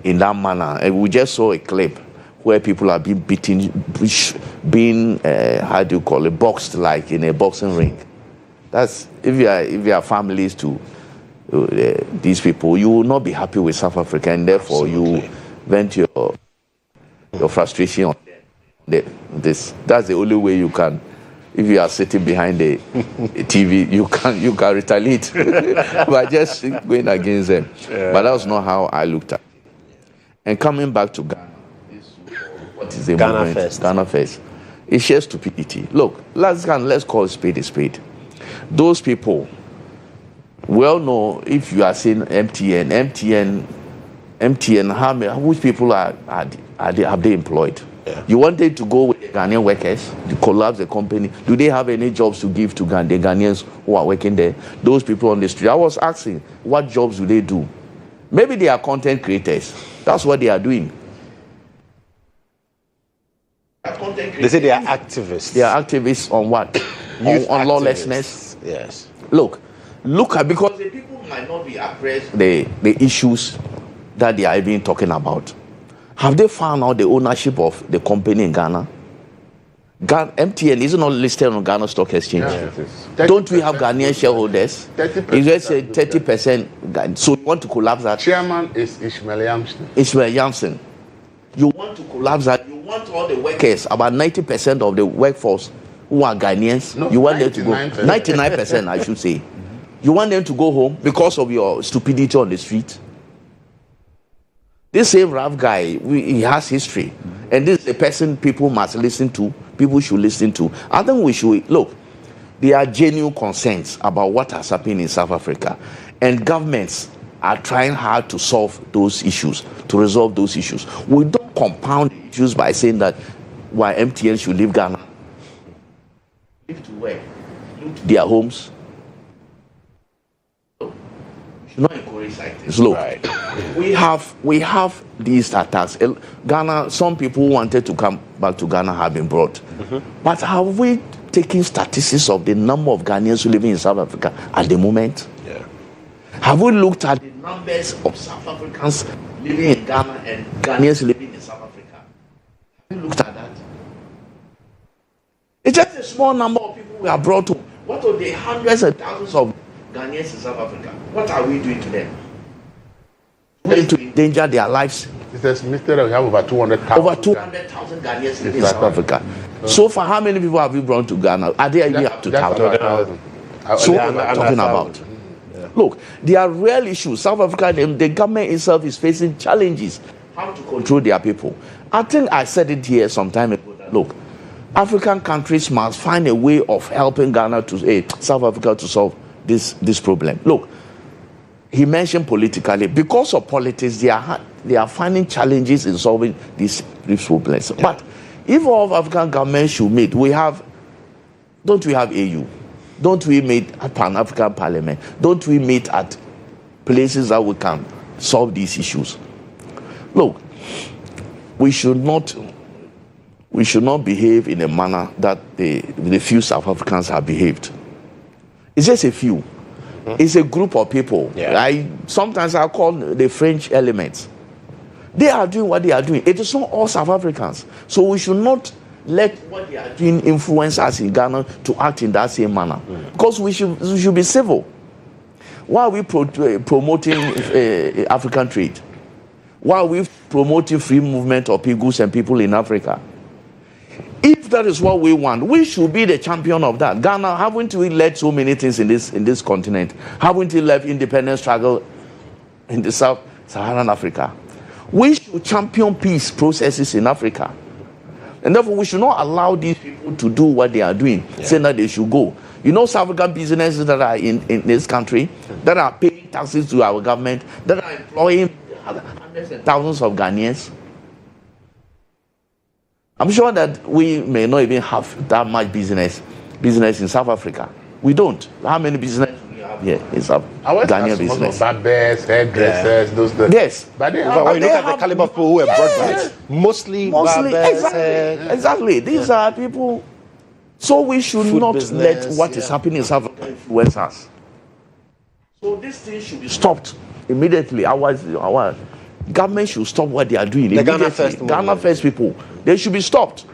Speaker 7: in that manner. And we just saw a clip where people are being beaten, being, boxed like in a boxing ring. That's, if you are families to these people, you will not be happy with South Africa, and therefore you vent your frustration on them. That's the only way you can. If you are sitting behind a TV, you can retaliate by just going against them. But that was not how I looked at it. And coming back to Ghana, what is the
Speaker 1: Ghana
Speaker 7: movement?
Speaker 1: first.
Speaker 7: Ghana first. It's just stupidity. Look, let's call a spade a spade. Those people, well know if you are saying MTN, which people have they employed? Yeah. You wanted to go with the Ghanaian workers, to collapse the company. Do they have any jobs to give to the Ghanaians who are working there? Those people on the street. I was asking, what jobs do they do? Maybe they are content creators. That's what they are doing.
Speaker 1: They say they are activists.
Speaker 7: They are activists on what? on lawlessness.
Speaker 1: Yes.
Speaker 7: Look at, because the people might not be abreast the issues that they are even talking about. Have they found out the ownership of the company in Ghana? MTN is not listed on Ghana Stock Exchange. Yeah. Don't we have Ghanaian shareholders? 30%. You just say 30%. So you want to collapse that?
Speaker 5: Chairman is Ishmael Yamson.
Speaker 7: Ishmael Yamson. You want to collapse that? You want all the workers, about 90% of the workforce who are Ghanaians,
Speaker 5: no,
Speaker 7: you want them to go 99%, I should say. You want them to go home because of your stupidity on the street? This same Rav guy, he has history. And this is the person people must listen to, people should listen to. I think we should, look, there are genuine concerns about what has happened in South Africa. And governments are trying hard to solve those issues, to resolve those issues. We don't compound issues by saying that why MTN should leave Ghana. Leave to where? Leave to their homes. Should not encourage like this. Look, we have these attacks. Ghana, some people wanted to come back to Ghana have been brought. But have we taken statistics of the number of Ghanaians who live in South Africa at the moment?
Speaker 1: Yeah.
Speaker 7: Have we looked at the numbers of South Africans living in Ghana and Ghanaians living in South Africa? Have we looked at that? It's just a small number of people we are brought to. What are the hundreds and thousands of Ghanaians in South Africa? What are we doing to them? We're to endanger their lives.
Speaker 5: It's estimated that we have over 200,000.
Speaker 7: Over 200,000 Ghanaians living in South Africa. So far, how many people have we brought to Ghana? Are they even up to 1,000? So what are we talking about? Yeah. Look, there are real issues. South Africa, the government itself is facing challenges. How to control their people. I think I said it here some time ago. Look, African countries must find a way of helping South Africa to solve this problem. Look, he mentioned politically, because of politics, they are finding challenges in solving these problems. Yeah. But if all African governments should meet, don't we have AU? Don't we meet at Pan-African Parliament? Don't we meet at places that we can solve these issues? Look, we should not behave in a manner that the few South Africans have behaved. It's just a few. It's a group of people. Yeah. Sometimes I call the French elements. They are doing what they are doing. It is not all South Africans. So we should not let what they are doing influence us in Ghana to act in that same manner. Because we should be civil. Why are we promoting African trade? Why are we promoting free movement of goods and people in Africa? If that is what we want, we should be the champion of that. Ghana, haven't we led so many things in this continent? Haven't we led independence struggle in the Sub-Saharan Africa? We should champion peace processes in Africa. And therefore, we should not allow these people to do what they are doing, saying that they should go. You know, South African businesses that are in this country, that are paying taxes to our government, that are employing hundreds and thousands of Ghanaians. I'm sure that we may not even have that much business in South Africa. We don't. How many businesses do we have here in South Ghanaian business?
Speaker 5: Barbers, hairdressers, those things.
Speaker 7: Yes.
Speaker 5: But
Speaker 1: when you look at the caliber of people who are brought back, mostly barbers.
Speaker 7: Exactly. These are people. So we should not let what is happening in South Africa influence us. So this thing should be stopped immediately. Our government should stop what they are doing.
Speaker 1: The Ghana First
Speaker 7: people. They should be stopped.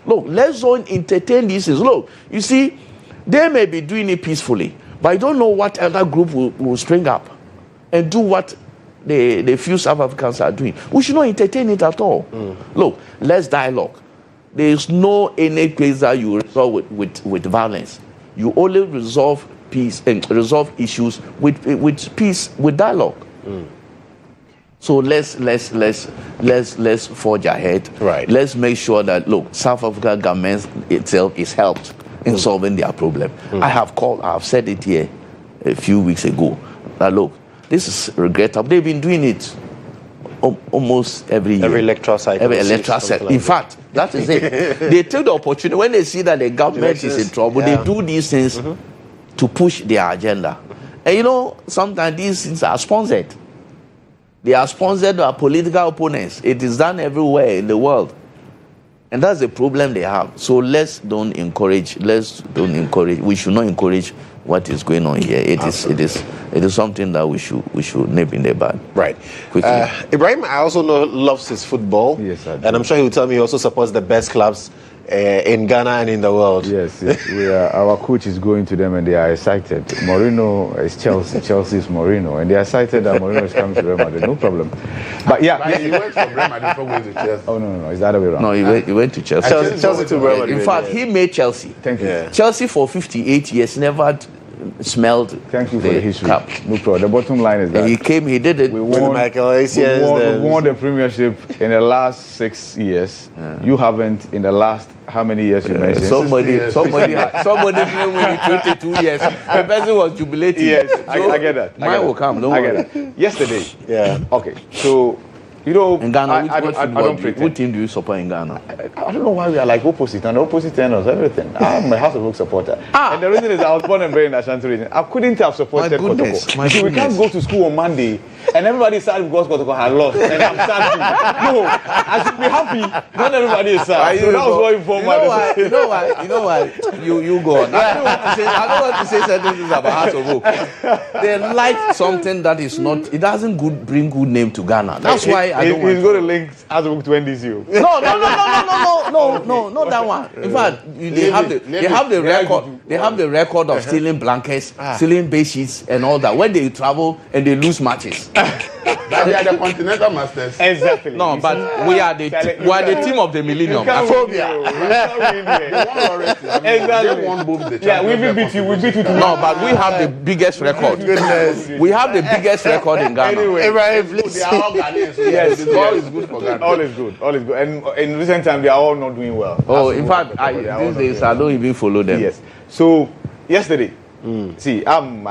Speaker 7: Look, let's don't entertain these things. Look, you see, they may be doing it peacefully, but I don't know what other group will spring up and do what the few South Africans are doing. We should not entertain it at all. Look, let's dialogue. There is no any case that you resolve with violence. You only resolve peace and resolve issues with peace, with dialogue. So let's forge ahead.
Speaker 1: Right.
Speaker 7: Let's make sure that South Africa government itself is helped in solving their problem. I have said it here a few weeks ago. That this is regrettable. They've been doing it almost every year.
Speaker 1: Every electoral cycle.
Speaker 7: In fact, that is it. They take the opportunity when they see that the government is in trouble. They do these things to push their agenda. And sometimes these things are sponsored. They are sponsored by political opponents. It is done everywhere in the world. And that's the problem they have. So let's don't encourage. We should not encourage what is going on here. It is something that we should nip in the bud.
Speaker 1: Right. Ibrahim, I also know loves his football.
Speaker 8: Yes, I do.
Speaker 1: And I'm sure he will tell me he also supports the best clubs in Ghana and in the world.
Speaker 8: Yes. Our coach is going to them and they are excited. Mourinho is Chelsea. Chelsea is Mourinho. And they are excited that Mourinho is coming to Real Madrid. No problem. But
Speaker 5: he went from Real Madrid before going to Chelsea.
Speaker 8: Oh, no. It's the other way around.
Speaker 7: No, he went to Chelsea.
Speaker 1: Chelsea to Real Madrid.
Speaker 7: In fact, he made Chelsea.
Speaker 8: Thank you.
Speaker 1: Yeah.
Speaker 7: Chelsea for 58 years never smelled.
Speaker 8: Thank you for the history.
Speaker 7: Cup.
Speaker 8: No problem. The bottom line is that
Speaker 7: he did it.
Speaker 8: We
Speaker 1: won
Speaker 8: the Premiership in the last 6 years. You haven't in the last how many years you mentioned?
Speaker 7: Somebody didn't win in 22 years. The person was jubilating.
Speaker 8: Yes, I get that.
Speaker 7: Mine will come. Don't worry.
Speaker 8: Get that. Yesterday.
Speaker 1: Yeah.
Speaker 8: Okay. So, in Ghana, I don't pretend.
Speaker 7: What team do you support in Ghana?
Speaker 8: I don't know why we are like opposite and opposite enders, everything. I'm a House of Oak supporter. And the reason is I was born and bred in Ashanti region. I couldn't have supported Kodjo. We can't go to school on Monday and everybody is sad because Kodjo had lost. And I'm sad too. No, I should be happy. Not everybody is sad. So that was what informed my
Speaker 7: decision. You know why? You go on. I don't want to say certain things about House of Oak. They like something that is not, it doesn't bring good name to Ghana. That's why I don't want
Speaker 8: he's going to link House of Oak to NDCU.
Speaker 7: No, not that one. In fact, they have the record. They have the record of stealing blankets, stealing bed sheets, and all that. When they travel and they lose matches.
Speaker 5: But they are the continental masters.
Speaker 8: Exactly.
Speaker 7: No, but we are the team of the millennium.
Speaker 8: Aphobia.
Speaker 5: They won both the
Speaker 8: Yeah, we beat you. We beat you.
Speaker 7: No, but we have the biggest record. We have the biggest record in Ghana.
Speaker 5: Anyway, they are all Ghanaians.
Speaker 8: Yes,
Speaker 5: all is good for Ghana.
Speaker 8: All is good. And in recent time, they are all not doing well.
Speaker 7: Oh, in fact, these days I don't even follow them.
Speaker 8: Yes. So yesterday, see, I'm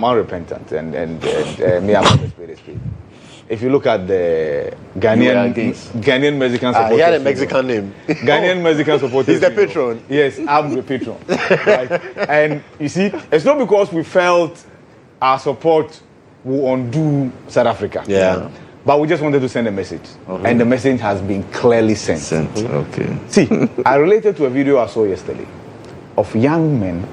Speaker 8: unrepentant, and me, I'm not a spade. If you look at the Ghanaian Mexican supporters,
Speaker 1: he had a Mexican name.
Speaker 8: Ghanaian Mexican supporters.
Speaker 1: He's the patron.
Speaker 8: Yes, I'm the patron. Right? And you see, it's not because we felt our support will undo South Africa.
Speaker 1: Yeah.
Speaker 8: But we just wanted to send a message. Okay. And the message has been clearly sent.
Speaker 7: Okay.
Speaker 8: See, I related to a video I saw yesterday of young men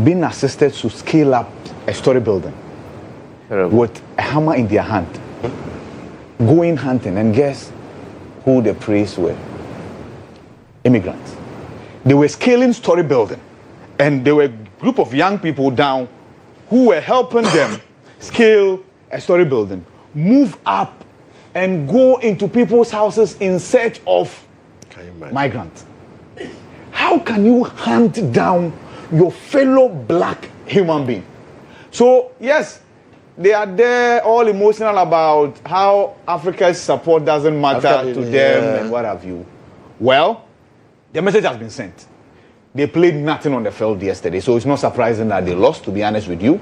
Speaker 8: being assisted to scale up a story building with a hammer in their hand, going hunting, and guess who the prey were? Immigrants. They were scaling story building, and there were a group of young people down who were helping them scale a story building, move up, and go into people's houses in search of migrants. How can you hunt down your fellow black human being? So, yes, they are there all emotional about how Africa's support doesn't matter to them and what have you. Well, the message has been sent. They played nothing on the field yesterday, so it's not surprising that they lost, to be honest with you.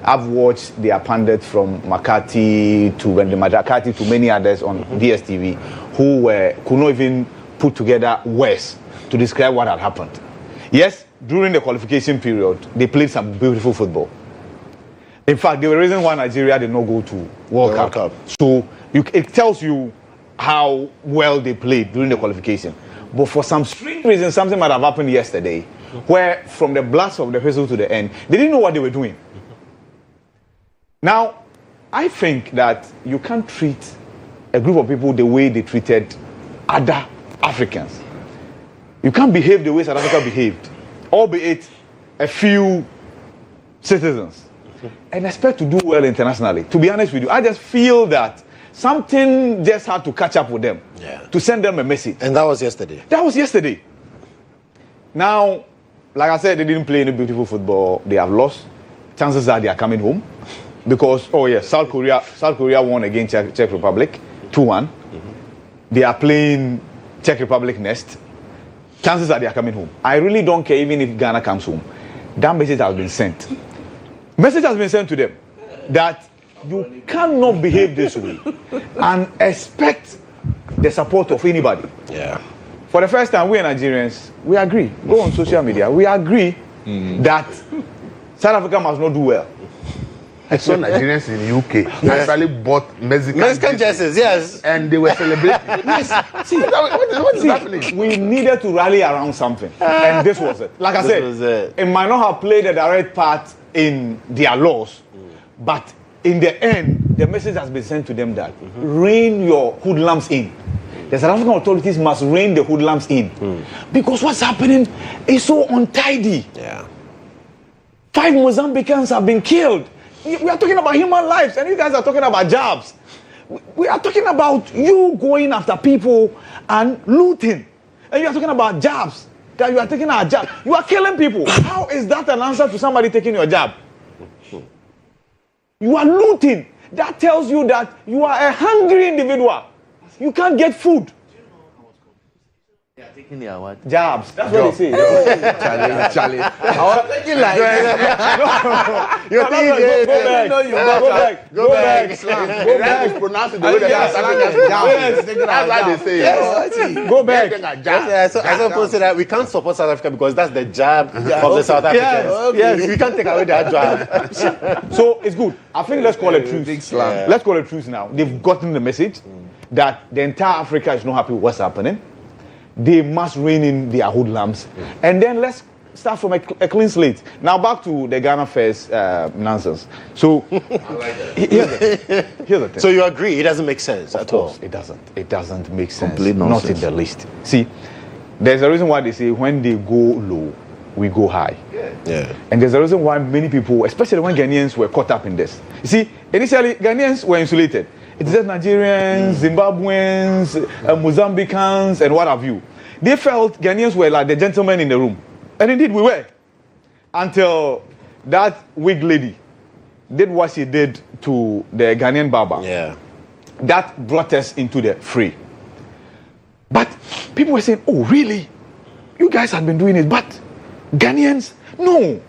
Speaker 8: I've watched their pundits from McCarthy to many others on DSTV who could not even put together words to describe what had happened. Yes, during the qualification period, they played some beautiful football. In fact, they were the reason why Nigeria did not go to World Cup. So it tells you how well they played during the qualification. But for some strange reason, something might have happened yesterday, where from the blast of the whistle to the end, they didn't know what they were doing. Now, I think that you can't treat a group of people the way they treated other Africans. You can't behave the way South Africa behaved, albeit a few citizens, and expect to do well internationally. To be honest with you, I just feel that something just had to catch up with them to send them a message.
Speaker 1: And that was yesterday.
Speaker 8: That was yesterday. Now, like I said, they didn't play any beautiful football. They have lost. Chances are they are coming home. Because, South Korea won against Czech Republic, 2-1. They are playing Czech Republic next. Chances are they are coming home. I really don't care even if Ghana comes home. That message has been sent. Message has been sent to them that you cannot behave this way and expect the support of anybody.
Speaker 1: Yeah.
Speaker 8: For the first time, we Nigerians, we agree. Go on social media. We agree that South Africa must not do well.
Speaker 5: I saw Nigerians in the UK actually bought Mexican
Speaker 1: jerseys, yes.
Speaker 5: And they were celebrating.
Speaker 8: Yes. See, what is happening? We needed to rally around something. And this was it. Like I said, it might not have played a direct part in their laws, but in the end, the message has been sent to them that rein your hoodlums in. The South African authorities must rein the hoodlums in. Because what's happening is so untidy.
Speaker 1: Yeah.
Speaker 8: 5 Mozambicans have been killed. We are talking about human lives, and you guys are talking about jobs. We are talking about you going after people and looting. And you are talking about jobs. That you are taking our job. You are killing people. How is that an answer to somebody taking your job? You are looting. That tells you that you are a hungry individual. You can't get food.
Speaker 7: They are taking their what?
Speaker 8: Jobs. That's what they say.
Speaker 5: Charlie.
Speaker 8: I was thinking like you're thinking go back.
Speaker 5: Pronounce it the way that South Africans do. That's why they say
Speaker 8: go back.
Speaker 1: I suppose that we can't support South Africa because that's the job of the South Africans.
Speaker 8: Yes.
Speaker 1: We can't take away that job.
Speaker 8: So it's good. I think let's call it truth. Let's call it truth now. They've gotten the message that the entire Africa is not happy with what's happening. They must rein in their hoodlums. And then let's start from a clean slate. Now back to the Ghana First nonsense. So here's the thing.
Speaker 1: So you agree it doesn't make sense at all?
Speaker 8: It doesn't. It doesn't make sense.
Speaker 7: Complete nonsense.
Speaker 8: Not in the least. See, there's a reason why they say when they go low, we go high.
Speaker 1: Yeah.
Speaker 8: And there's a reason why many people, especially when Ghanaians were caught up in this. You see, initially Ghanaians were insulated. It's just Nigerians, Zimbabweans, Mozambicans, and what have you. They felt Ghanaians were like the gentlemen in the room. And indeed we were. Until that wig lady did what she did to the Ghanaian barber.
Speaker 1: Yeah.
Speaker 8: That brought us into the fray. But people were saying, oh, really? You guys had been doing it, but Ghanaians, no.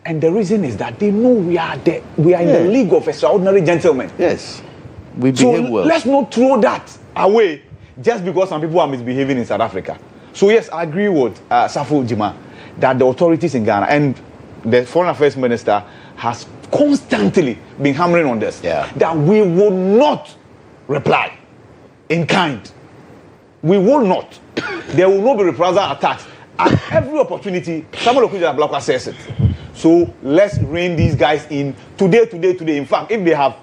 Speaker 8: And the reason is that they know we are in the league of extraordinary gentlemen.
Speaker 7: Yes. We behave well.
Speaker 8: Let's not throw that away just because some people are misbehaving in South Africa. So yes, I agree with Safo Jima that the authorities in Ghana and the Foreign Affairs Minister has constantly been hammering on this.
Speaker 1: Yeah.
Speaker 8: That we will not reply in kind. We will not. There will not be reprisal attacks. At every opportunity, Samuel Okudja Ablakwa says it. So let's rein these guys in today. In fact, if they have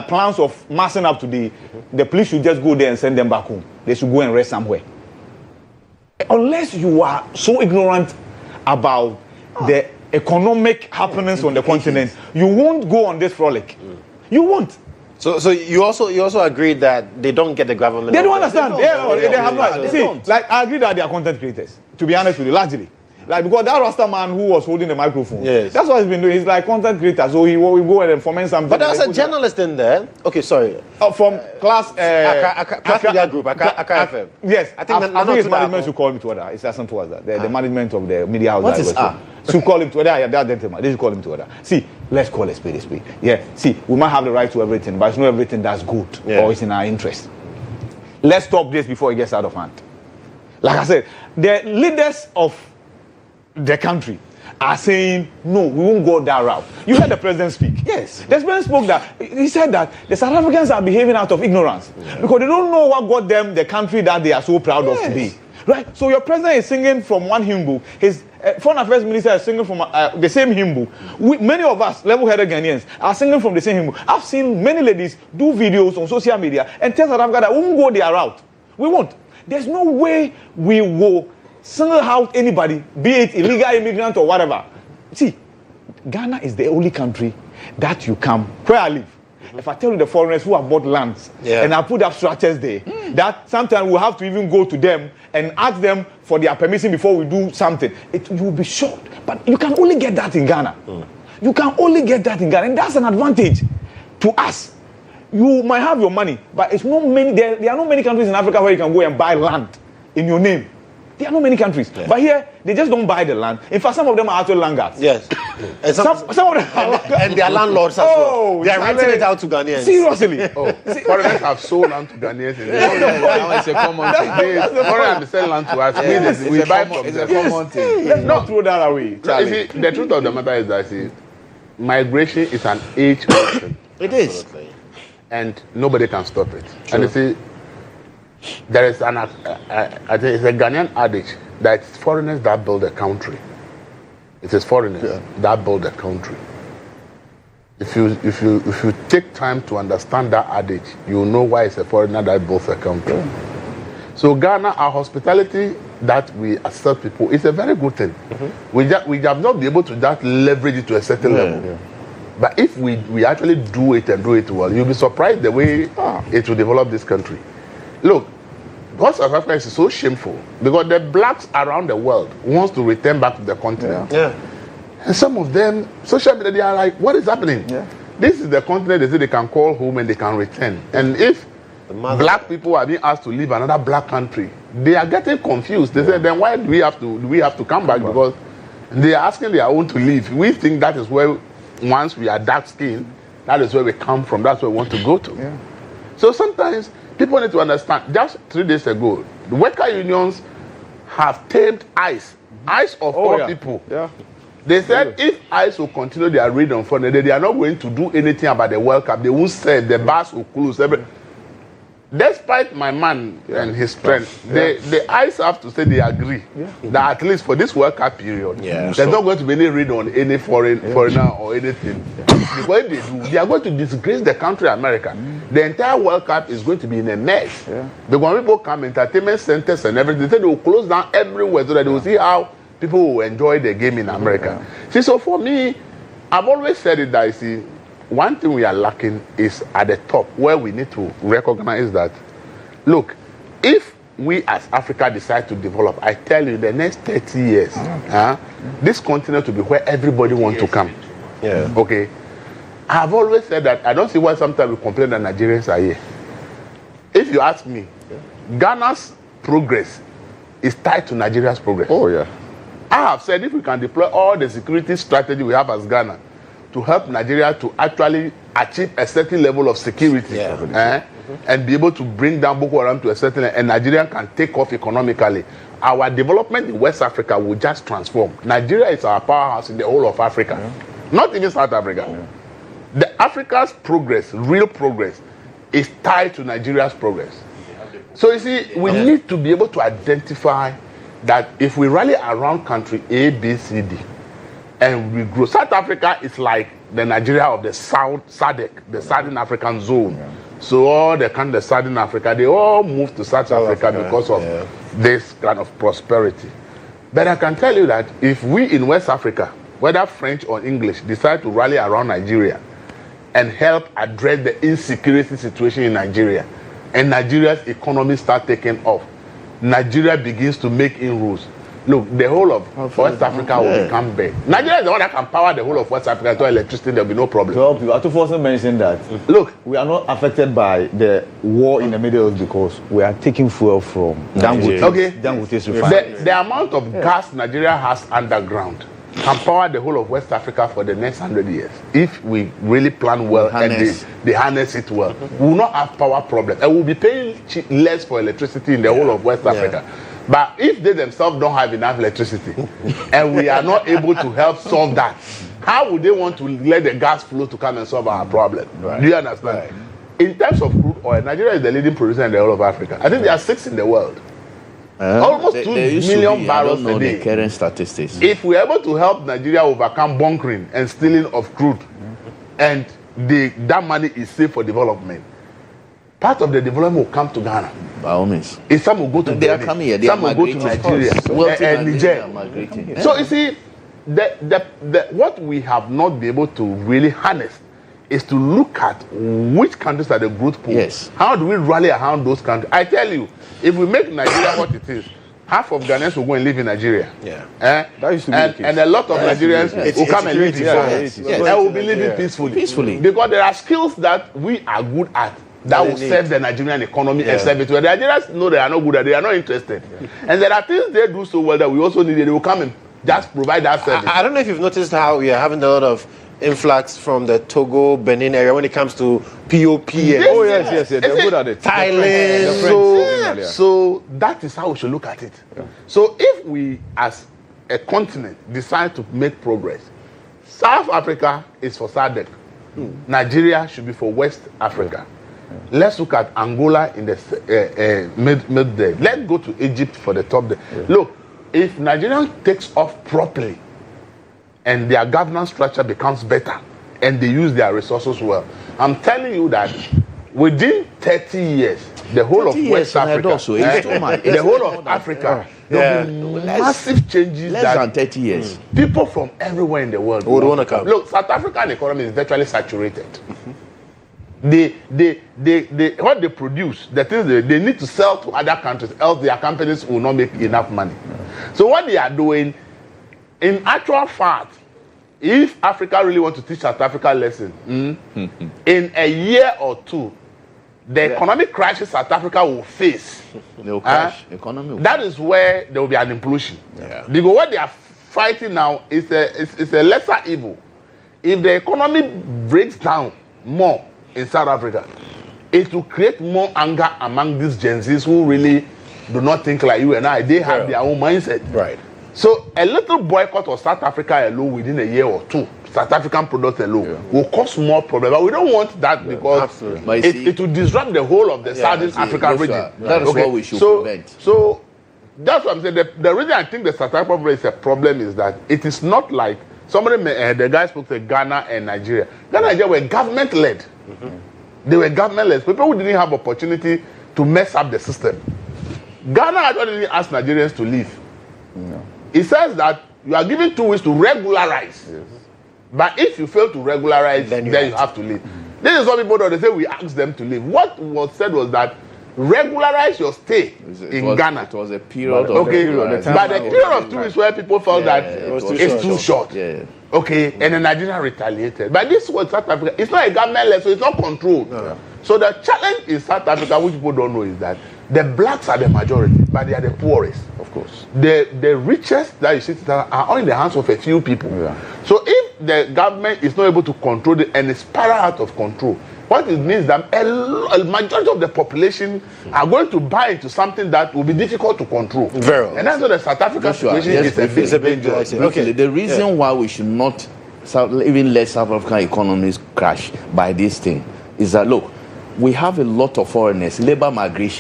Speaker 8: plans of massing up today, the police should just go there and send them back home. They should go and rest somewhere. Unless you are so ignorant about the economic happenings on the continent, you won't go on this frolic. You won't.
Speaker 1: So you also agree that they don't get the government.
Speaker 8: They don't understand. They have not. See, like I agree that they are content creators. To be honest with you, largely. Like because that Rasta man who was holding the microphone, that's what he's been doing. He's like content creator, so he will go and foment something.
Speaker 1: But there's a journalist in there. Okay, sorry.
Speaker 8: From class
Speaker 1: Media Group, Accra FM.
Speaker 8: Yes, I think his management should call me to order. It's as simple as that. The management of the media house.
Speaker 1: What is
Speaker 8: should call him to order. That gentleman, they should call him to order. See, let's call a spade a spade. Yeah. See, we might have the right to everything, but it's not everything that's good or it's in our interest. Let's stop this before it gets out of hand. Like I said, the leaders of the country are saying, no, we won't go that route. You heard the president speak. Yes. The president spoke that. He said that the South Africans are behaving out of ignorance because they don't know what got them the country that they are so proud of today. Right? So your president is singing from one hymn book. His foreign affairs minister is singing from the same hymn book. Many of us, level-headed Ghanaians, are singing from the same hymn book. I've seen many ladies do videos on social media and tell South Africa that we won't go their route. We won't. There's no way we will single out anybody, be it illegal immigrant or whatever. See, Ghana is the only country that you come where I live. If I tell you the foreigners who have bought lands and I put up structures there, that sometimes we'll have to even go to them and ask them for their permission before we do something. You will be shocked. But you can only get that in Ghana. You can only get that in Ghana. And that's an advantage to us. You might have your money, but it's not many. There are not many countries in Africa where you can go and buy land in your name. There are not many countries. But here, they just don't buy the land. In fact, some of them are actually landlords.
Speaker 1: Yes. And some of them and they are landlords as well. They are renting it out to Ghanaians.
Speaker 8: Seriously.
Speaker 5: Foreigners have sold land to Ghanaians.
Speaker 7: It's a common thing.
Speaker 5: Foreigners sell land to us. We buy from them.
Speaker 7: It's a common thing.
Speaker 8: Let's not throw that away.
Speaker 5: You see, the truth of the matter is that migration is an age question.
Speaker 1: It is.
Speaker 5: And nobody can stop it. Sure. And you see, there is I think it's a Ghanaian adage that it's foreigners that build a country. It is foreigners that build a country. If you take time to understand that adage, you know why it's a foreigner that builds a country. Yeah. So Ghana, our hospitality that we accept people is a very good thing. We have not been able to just leverage it to a certain level. Yeah. But if we actually do it and do it well, you'll be surprised the way it will develop this country. Look, what South Africa is so shameful because the blacks around the world wants to return back to the continent. Yeah. And some of them, social media, they are like, what is happening? Yeah. This is the continent they say they can call home and they can return. And if black people are being asked to leave another black country, they are getting confused. They say, then why do we have to come back? Because they are asking their own to leave. We think that is where, once we are dark skinned, that is where we come from. That's where we want to go to. Yeah. So sometimes people need to understand. Just 3 days ago, the worker unions have tamed ICE. ICE of all people. Yeah. They said if ICE will continue their raid on Friday, they are not going to do anything about the World Cup. They won't say the bars will close. Despite my man and his strength, the ICE have to say they agree that at least for this World Cup period, there's not going to be any raid on any foreigner or anything. Because if they do, they are going to disgrace the country America. The entire World Cup is going to be in a mess. Because when people come, entertainment centers and everything, they say they will close down everywhere so that they will see how people will enjoy the game in America. See, so for me, I've always said it that, see, one thing we are lacking is at the top, where we need to recognize that, look, if we as Africa decide to develop, I tell you, the next 30 years, this continent will be where everybody wants to come. Yeah. Okay? I've always said that I don't see why sometimes we complain that Nigerians are here. If you ask me, Ghana's progress is tied to Nigeria's progress. Oh, yeah. I have said if we can deploy all the security strategy we have as Ghana to help Nigeria to actually achieve a certain level of security and be able to bring down Boko Haram to a certain level, and Nigeria can take off economically, our development in West Africa will just transform. Nigeria is our powerhouse in the whole of Africa, not even South Africa. The Africa's progress, real progress, is tied to Nigeria's progress. So you see, we need to be able to identify that if we rally around country A, B, C, D, and we grow. South Africa is like the Nigeria of the South SADC, the Southern African Zone. Yeah. So all the countries of Southern Africa, they all moved to South Africa because of this kind of prosperity. But I can tell you that if we in West Africa, whether French or English, decide to rally around Nigeria and help address the insecurity situation in Nigeria, and Nigeria's economy start taking off, Nigeria begins to make inroads. Look, the whole of West Africa will become big. Nigeria is the one that can power the whole of West Africa to electricity. There will be no problem.
Speaker 8: So, I to also mention that.
Speaker 5: Look,
Speaker 8: we are not affected by the war in the Middle East because we are taking fuel from Dangote.
Speaker 5: Okay.
Speaker 8: Dangote's refinery.
Speaker 5: The amount of gas Nigeria has underground can power the whole of West Africa for the next 100 years. If we really plan well and they harness it well, we will not have power problem. And we'll be paying less for electricity in the whole of West Africa. But if they themselves don't have enough electricity and we are not able to help solve that, how would they want to let the gas flow to come and solve our problem? Right. Do you understand? Right. In terms of crude oil, Nigeria is the leading producer in the whole of Africa. I think there are 6 in the world. Almost 2 million barrels a day.
Speaker 7: The current statistics.
Speaker 5: If we're able to help Nigeria overcome bunkering and stealing of crude, and that money is saved for development, part of the development will come to Ghana.
Speaker 7: By all means.
Speaker 5: Some will go to
Speaker 7: They are coming here. They
Speaker 5: some
Speaker 7: are
Speaker 5: will go to Nigeria and Niger. So you see, what we have not been able to really harness is to look at which countries are the growth pools.
Speaker 7: Yes.
Speaker 5: How do we rally around those countries? I tell you, if we make Nigeria what it is, half of Ghanaians will go and live in Nigeria.
Speaker 8: Yeah. That used to be the case.
Speaker 5: And a lot of Nigerians will come and live in and will be living peacefully. Because there are skills that we are good at that will serve the Nigerian economy and serve it well. The Nigerians know they are not good at it, they are not interested. And there are things they do so well that we also need. They will come and just provide that service.
Speaker 1: I don't know if you've noticed how we are having a lot of influx from the Togo, Benin area when it comes to POP.
Speaker 8: Yes, they're good at it.
Speaker 1: Thailand.
Speaker 5: So that is how we should look at it. Yeah. So if we, as a continent, decide to make progress, South Africa is for SADC. Nigeria should be for West Africa. Let's look at Angola in the mid there. Let's go to Egypt for the top there. Look, if Nigeria takes off properly and their governance structure becomes better and they use their resources well, I'm telling you that within 30 years, the whole of West Africa, the whole of Africa, there will be massive changes.
Speaker 7: Less than 30 years.
Speaker 5: People from everywhere in the world
Speaker 1: would want to come.
Speaker 5: Look, South African economy is virtually saturated. What they produce, the things they need to sell to other countries, else their companies will not make enough money. So what they are doing, in actual fact, if Africa really want to teach South Africa a lesson, in a year or two, the economic crisis South Africa will face,
Speaker 7: they will crash. Economy will
Speaker 5: that is where there will be an implosion. Because what they are fighting now is a lesser evil. If the economy breaks down more in South Africa, it will create more anger among these Gen Zs who really do not think like you and I. They have their own mindset.
Speaker 1: Right.
Speaker 5: So a little boycott of South Africa alone within a year or two, South African products alone, will cause more problems. But we don't want that because it will disrupt the whole of the Southern African region.
Speaker 7: That is what we should prevent.
Speaker 5: So that's what I'm saying. The reason I think the South African problem is a problem is that it is not like somebody, the guy spoke to Ghana and Nigeria. Ghana and Nigeria were government-led. They were government-led. People who didn't have opportunity to mess up the system. Ghana actually didn't ask Nigerians to leave. No. It says that you are given 2 weeks to regularize. Yes. But if you fail to regularize, then you have to leave. This is what people do. They say we asked them to leave. What was said was that regularize your stay in Ghana.
Speaker 7: It was a period
Speaker 5: of but the period of 2 weeks where people felt that it's too short.
Speaker 7: Yeah.
Speaker 5: Okay, and then Nigeria retaliated. But this was South Africa. It's not a government-led, so it's not controlled. No. So the challenge in South Africa, which people don't know, is that the blacks are the majority, but they are the poorest.
Speaker 8: Of course.
Speaker 5: The richest that you see are all in the hands of a few people. Yeah. So if the government is not able to control it and it's spiral out of control, what it means that a majority of the population are going to buy into something that will be difficult to control. And that's what the South African situation is a big deal.
Speaker 7: Okay. The reason why we should not even let South African economies crash by this thing is that, look, we have a lot of foreigners, labor migrants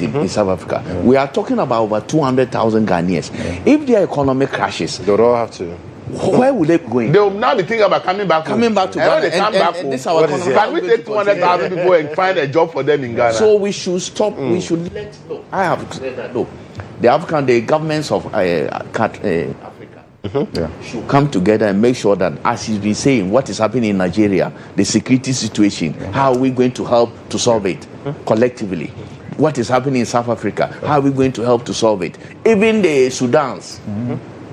Speaker 7: in South Africa. Yeah. We are talking about over 200,000 Ghanaians. Yeah. If their economy crashes,
Speaker 1: they don't have to.
Speaker 7: Where would they be going?
Speaker 5: They will now be thinking about coming back to Ghana.
Speaker 7: And this our economy.
Speaker 5: Can we take 200,000 people and find a job for them in Ghana?
Speaker 7: So we should stop. We should let. Look, I have said that. Look, the governments of Africa should come together and make sure that, as you've been saying, what is happening in Nigeria, the security situation, how are we going to help to solve it collectively? What is happening in South Africa, how are we going to help to solve it? Even the Sudans.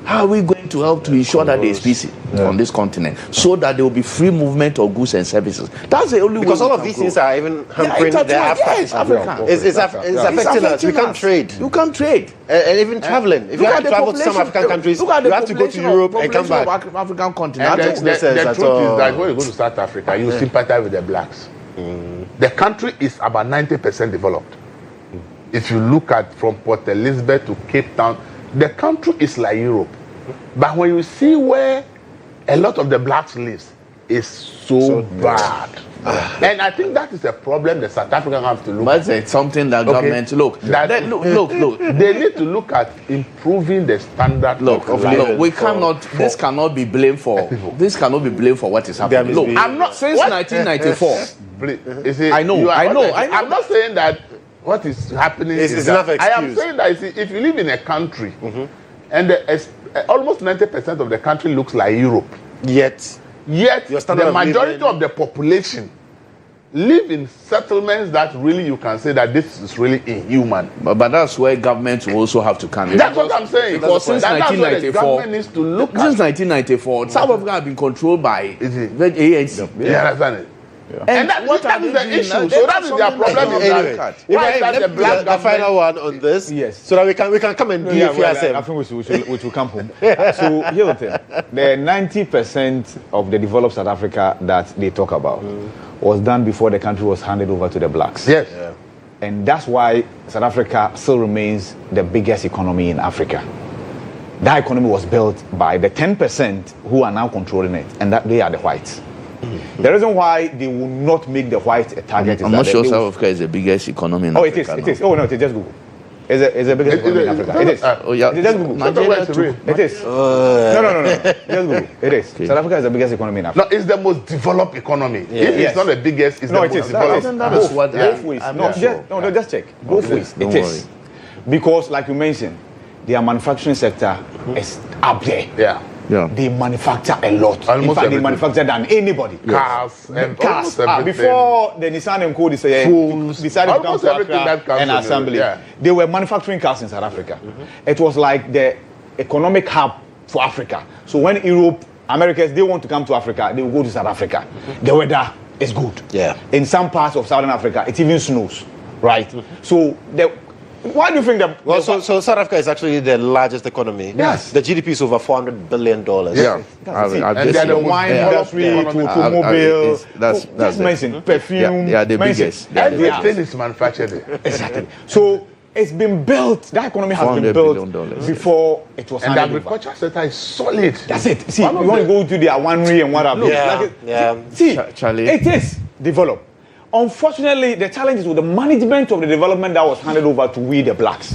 Speaker 7: How are we going to help to ensure that there is peace on this continent, so that there will be free movement of goods and services? That's the only way.
Speaker 1: Because all of these things are even hampering the Africa. It's affecting us. We can't trade.
Speaker 7: You can't trade.
Speaker 1: And even traveling. If you have to travel to some African countries, you have to go to Europe and come back.
Speaker 7: African continent.
Speaker 5: And the truth is that when you go to South Africa, you sympathize with the blacks. The country is about 90% developed. If you look at from Port Elizabeth to Cape Town, the country is like Europe. But when you see where a lot of the blacks live, it's so bad. And I think that is a problem the South Africans have to look at.
Speaker 7: But it's something that government look.
Speaker 5: They need to look at improving the standard of life.
Speaker 7: Look, we cannot. This cannot be blamed for. This cannot be blamed for what is happening. Look, I'm not since 1994.
Speaker 5: I know. I'm not saying that what is happening is
Speaker 1: enough excuse.
Speaker 5: I am saying that if you live in a country and almost 90% of the country looks like Europe,
Speaker 1: yet
Speaker 5: the majority of the population live in settlements that really you can say that this is really inhuman.
Speaker 7: But that's where governments will also have to come in.
Speaker 5: That's what I'm saying.
Speaker 7: Because since
Speaker 5: 1994, needs to look
Speaker 7: since 1994, South Africa has been controlled by the ANC.
Speaker 5: Yeah, understand it. Yeah. And that is the issue. So that is their problem.
Speaker 1: Anyway, the final one on this, so that we can come and do
Speaker 8: I think we should come home. So here's the thing: the 90% of the developed South Africa that they talk about was done before the country was handed over to the blacks.
Speaker 5: Yes,
Speaker 8: and that's why South Africa still remains the biggest economy in Africa. That economy was built by the 10% who are now controlling it, and that they are the whites. The reason why they will not make the white a target is
Speaker 7: I'm not sure South Africa is the biggest economy in Africa.
Speaker 8: It is. Oh, no, it is. Just Google. It's the biggest economy in Africa. It is. Just Google.
Speaker 7: Nigeria too.
Speaker 8: It is. No. Just Google. It is. Okay. South Africa is the biggest economy in Africa.
Speaker 5: No, it's the most developed economy. If it's not the biggest, it's the most developed.
Speaker 8: Both ways. No, just check. Both ways. It is. Because, like you mentioned, their manufacturing sector is up there.
Speaker 5: Yeah.
Speaker 8: They manufacture a lot. In fact, they manufacture than anybody.
Speaker 5: Cars.
Speaker 8: Before the Nissan and Co decided to come to Accra and assembly, they were manufacturing cars in South Africa. It was like the economic hub for Africa. So when Europe, Americans, they want to come to Africa, they will go to South Africa. The weather is good. In some parts of Southern Africa, it even snows, right? So why do you think that?
Speaker 1: Well, so South Africa is actually the largest economy.
Speaker 8: Yes.
Speaker 1: The GDP is over $400 billion.
Speaker 8: Yeah. And they're the wine industry, automobile. That's mentioned perfume.
Speaker 7: They are the biggest.
Speaker 5: Everything is manufactured there.
Speaker 8: Exactly. So it's been built. That economy has been built before it was.
Speaker 5: And the agricultural sector is solid.
Speaker 8: That's it. See, you want to go to their winery and what have you. See, Charlie, it is developed. Unfortunately, the challenge is with the management of the development that was handed over to we the blacks.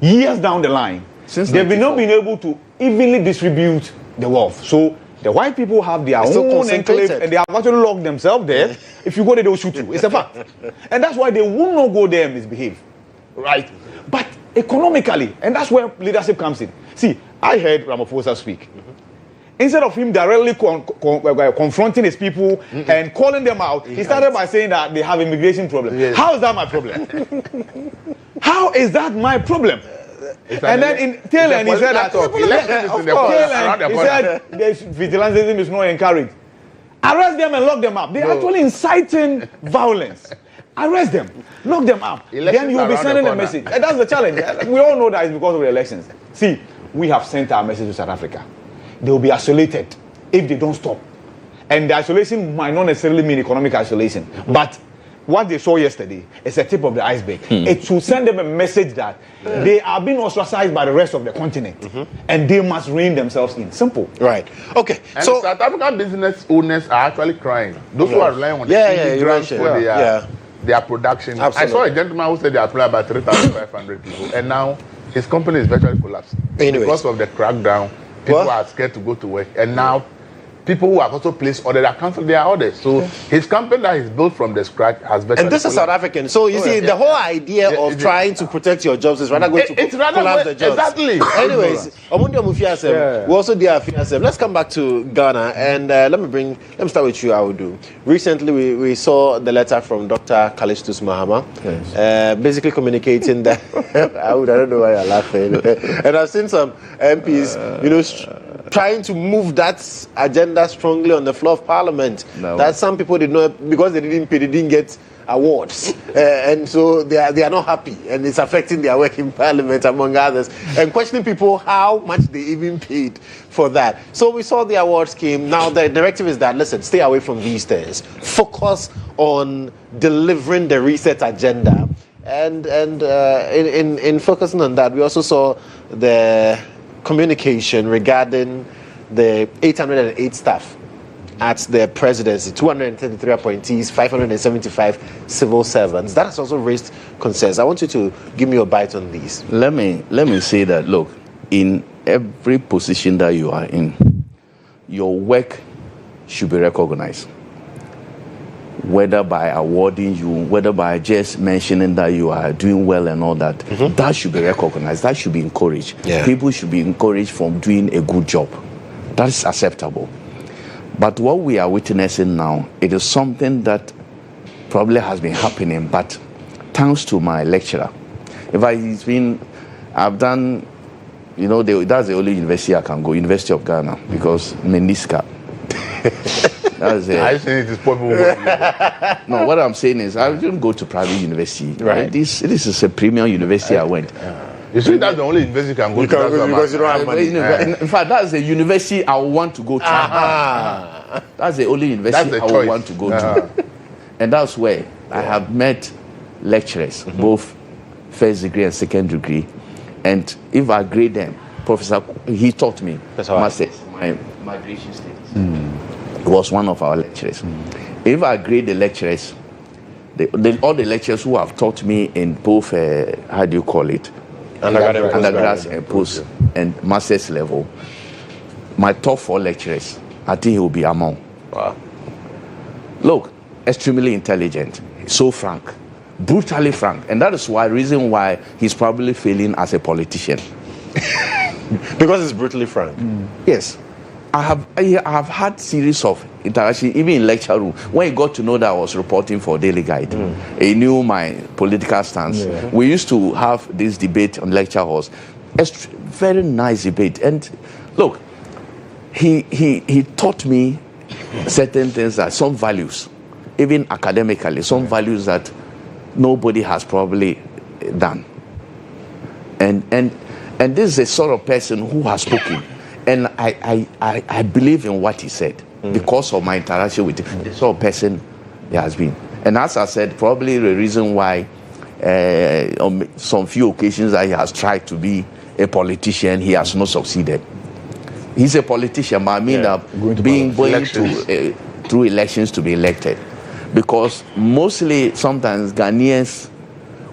Speaker 8: Years down the line, they've not been able to evenly distribute the wealth. So the white people have their own enclave and they have actually locked themselves there. If you go there, they will shoot you. It's a fact. And that's why they will not go there and misbehave. Right? But economically, and that's where leadership comes in. See, I heard Ramaphosa speak. Instead of him directly confronting his people and calling them out, he started by saying that they have immigration problem. How is that my problem? How is that my problem? And then in tail end, he said that vigilantism is not encouraged. Arrest them and lock them up. They're actually inciting violence. Arrest them, lock them up. Then you will be sending a message. And that's the challenge. We all know that it's because of the elections. See, we have sent our message to South Africa. They will be isolated if they don't stop. And the isolation might not necessarily mean economic isolation, but what they saw yesterday is a tip of the iceberg. It will send them a message that they are being ostracized by the rest of the continent, and they must rein themselves in. Simple.
Speaker 1: Right. Okay.
Speaker 5: And
Speaker 1: so
Speaker 5: South African business owners are actually crying. Those who are relying on the immigrants for their production.
Speaker 1: Absolutely.
Speaker 5: I saw a gentleman who said they employ about 3,500 people, and now his company is virtually collapsed because of the crackdown. People are scared to go to work, and now people who have also placed orders are canceled their orders. So his company that is built from the scratch has virtually
Speaker 1: and this is South African. So you see, the whole idea of trying to protect your jobs is rather going to collapse the jobs.
Speaker 5: Exactly.
Speaker 1: Anyways, we also did our let's come back to Ghana, and let me start with you, Audu. Recently, we saw the letter from Dr. Callistus Mahama, basically communicating that I don't know why you're laughing. And I've seen some MPs, trying to move that agenda strongly on the floor of Parliament. No. That some people did not, because they didn't get awards, and so they are not happy, and it's affecting their work in Parliament, among others, and questioning people how much they even paid for that. So we saw the awards came. Now the directive is that, listen, stay away from these things. Focus on delivering the reset agenda, and in focusing on that, we also saw the communication regarding the 808 staff at the presidency, 233 appointees, 575 civil servants. That has also raised concerns. I want you to give me a bite on these.
Speaker 7: Let me say that, look, in every position that you are in, your work should be recognized. Whether by awarding you, whether by just mentioning that you are doing well and all that, that should be recognized. That should be encouraged. Yeah. People should be encouraged from doing a good job. That is acceptable. But what we are witnessing now, it is something that probably has been happening, but thanks to my lecturer. I've done, that's the only university I can go, University of Ghana, because Mensah.
Speaker 5: I say it is possible.
Speaker 7: No, what I'm saying is I didn't go to private university. Right. This is a premium university I went.
Speaker 5: You see, that's the only university you can go to.
Speaker 1: Because you don't have money.
Speaker 7: In fact, that's the university I want to go to. That's the only university I would want to go to. And that's where I have met lecturers, both first degree and second degree. And if I grade them, Professor, he taught me masters, my graduation studies. He was one of our lecturers. If I grade the lecturers, all the lecturers who have taught me in both, undergrads and post and master's level, my top 4 lecturers, I think he will be among. Wow. Look, extremely intelligent, so frank, brutally frank, and that is reason why he's probably failing as a politician.
Speaker 1: Because he's brutally frank.
Speaker 7: Yes. I have had series of interaction, even in lecture room. When he got to know that I was reporting for Daily Guide, he knew my political stance. Yeah. We used to have this debate on lecture halls. Very nice debate. And look, he taught me certain things, that some values, even academically, some values that nobody has probably done. And this is a sort of person who has spoken. And I believe in what he said because of my interaction with him. The sort of person he has been. And as I said, probably the reason why on some few occasions that he has tried to be a politician, he has not succeeded. He's a politician, but I mean going through elections to be elected. Because mostly, sometimes Ghanaians,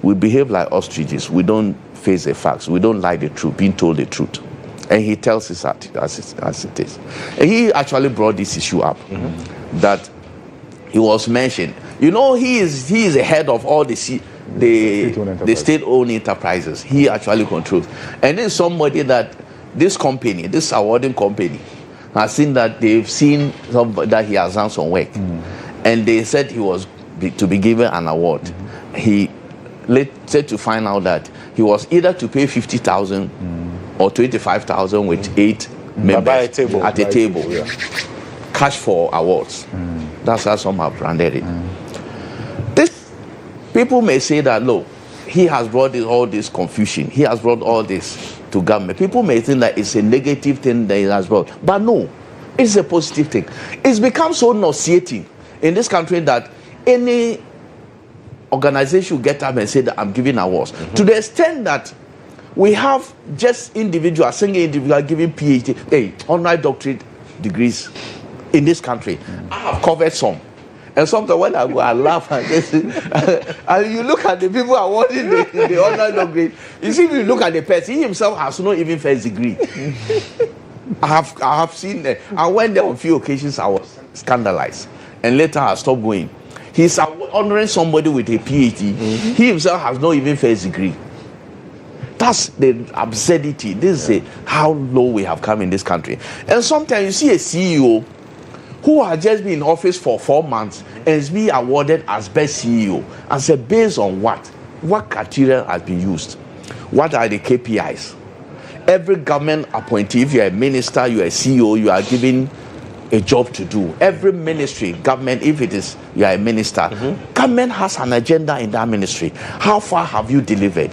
Speaker 7: we behave like ostriches. We don't face the facts. We don't like the truth, being told the truth. And he tells us as it is. And he actually brought this issue up, that he was mentioned. He is the head of all the state-owned enterprises. He actually controls. And then somebody that this awarding company, has seen that they've seen that he has done some work. And they said he was to be given an award. He said to find out that he was either to pay 50,000 or 25,000 with 8 members at a table. Cash for awards. That's how some have branded it. People may say that, look, he has brought all this confusion. He has brought all this to government. People may think that it's a negative thing that he has brought. But no, it's a positive thing. It's become so nauseating in this country that any organization will get up and say that I'm giving awards. To the extent that we have just individuals, single individuals giving PhD, honorary doctorate degrees in this country. I have covered some. And sometimes when I go, I laugh and you look at the people awarding the honorary doctorate, you see, if you look at the person, he himself has not even first degree. I have seen that. I went there on a few occasions, I was scandalized. And later I stopped going. He's honoring somebody with a PhD. He himself has not even first degree. That's the absurdity. This is how low we have come in this country. And sometimes you see a CEO who has just been in office for 4 months and is being awarded as best CEO. And say, based on what? What criteria has been used? What are the KPIs? Every government appointee, if you're a minister, you're a CEO, you are given a job to do. Every ministry, government, if it is you are a minister, government has an agenda in that ministry. How far have you delivered?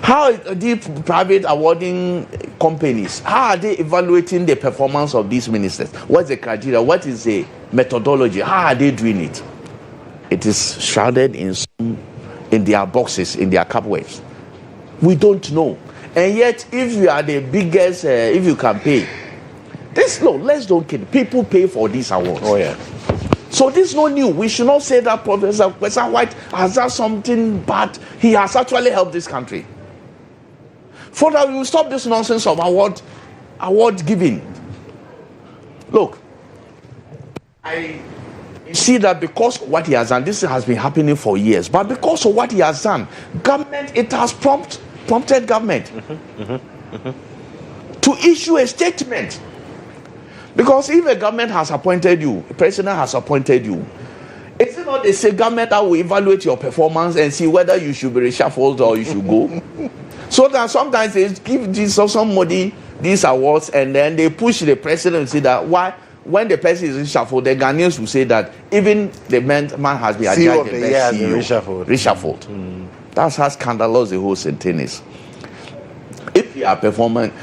Speaker 7: How are the private awarding companies, how are they evaluating the performance of these ministers? What's the criteria? What is the methodology? How are they doing it? It is shrouded in their boxes, in their cupboards. We don't know. And yet, if you are the biggest, if you can pay, let's don't kid. People pay for these awards.
Speaker 1: Oh, yeah.
Speaker 7: So this is not new. We should not say that Professor White has done something bad. He has actually helped this country. For that, we will stop this nonsense of award giving. Look, I see that because of what he has done, this has been happening for years. But because of what he has done, government, it has prompted government to issue a statement. Because if a government has appointed you, a president has appointed you, is it not the same government that will evaluate your performance and see whether you should be reshuffled or you should go? So that sometimes they give somebody these awards and then they push the president and say that when the person is reshuffled, the Ghanaians will say that even the man has been adjudged the best CEO, reshuffled. That's how scandalous the whole thing is. If you are performing,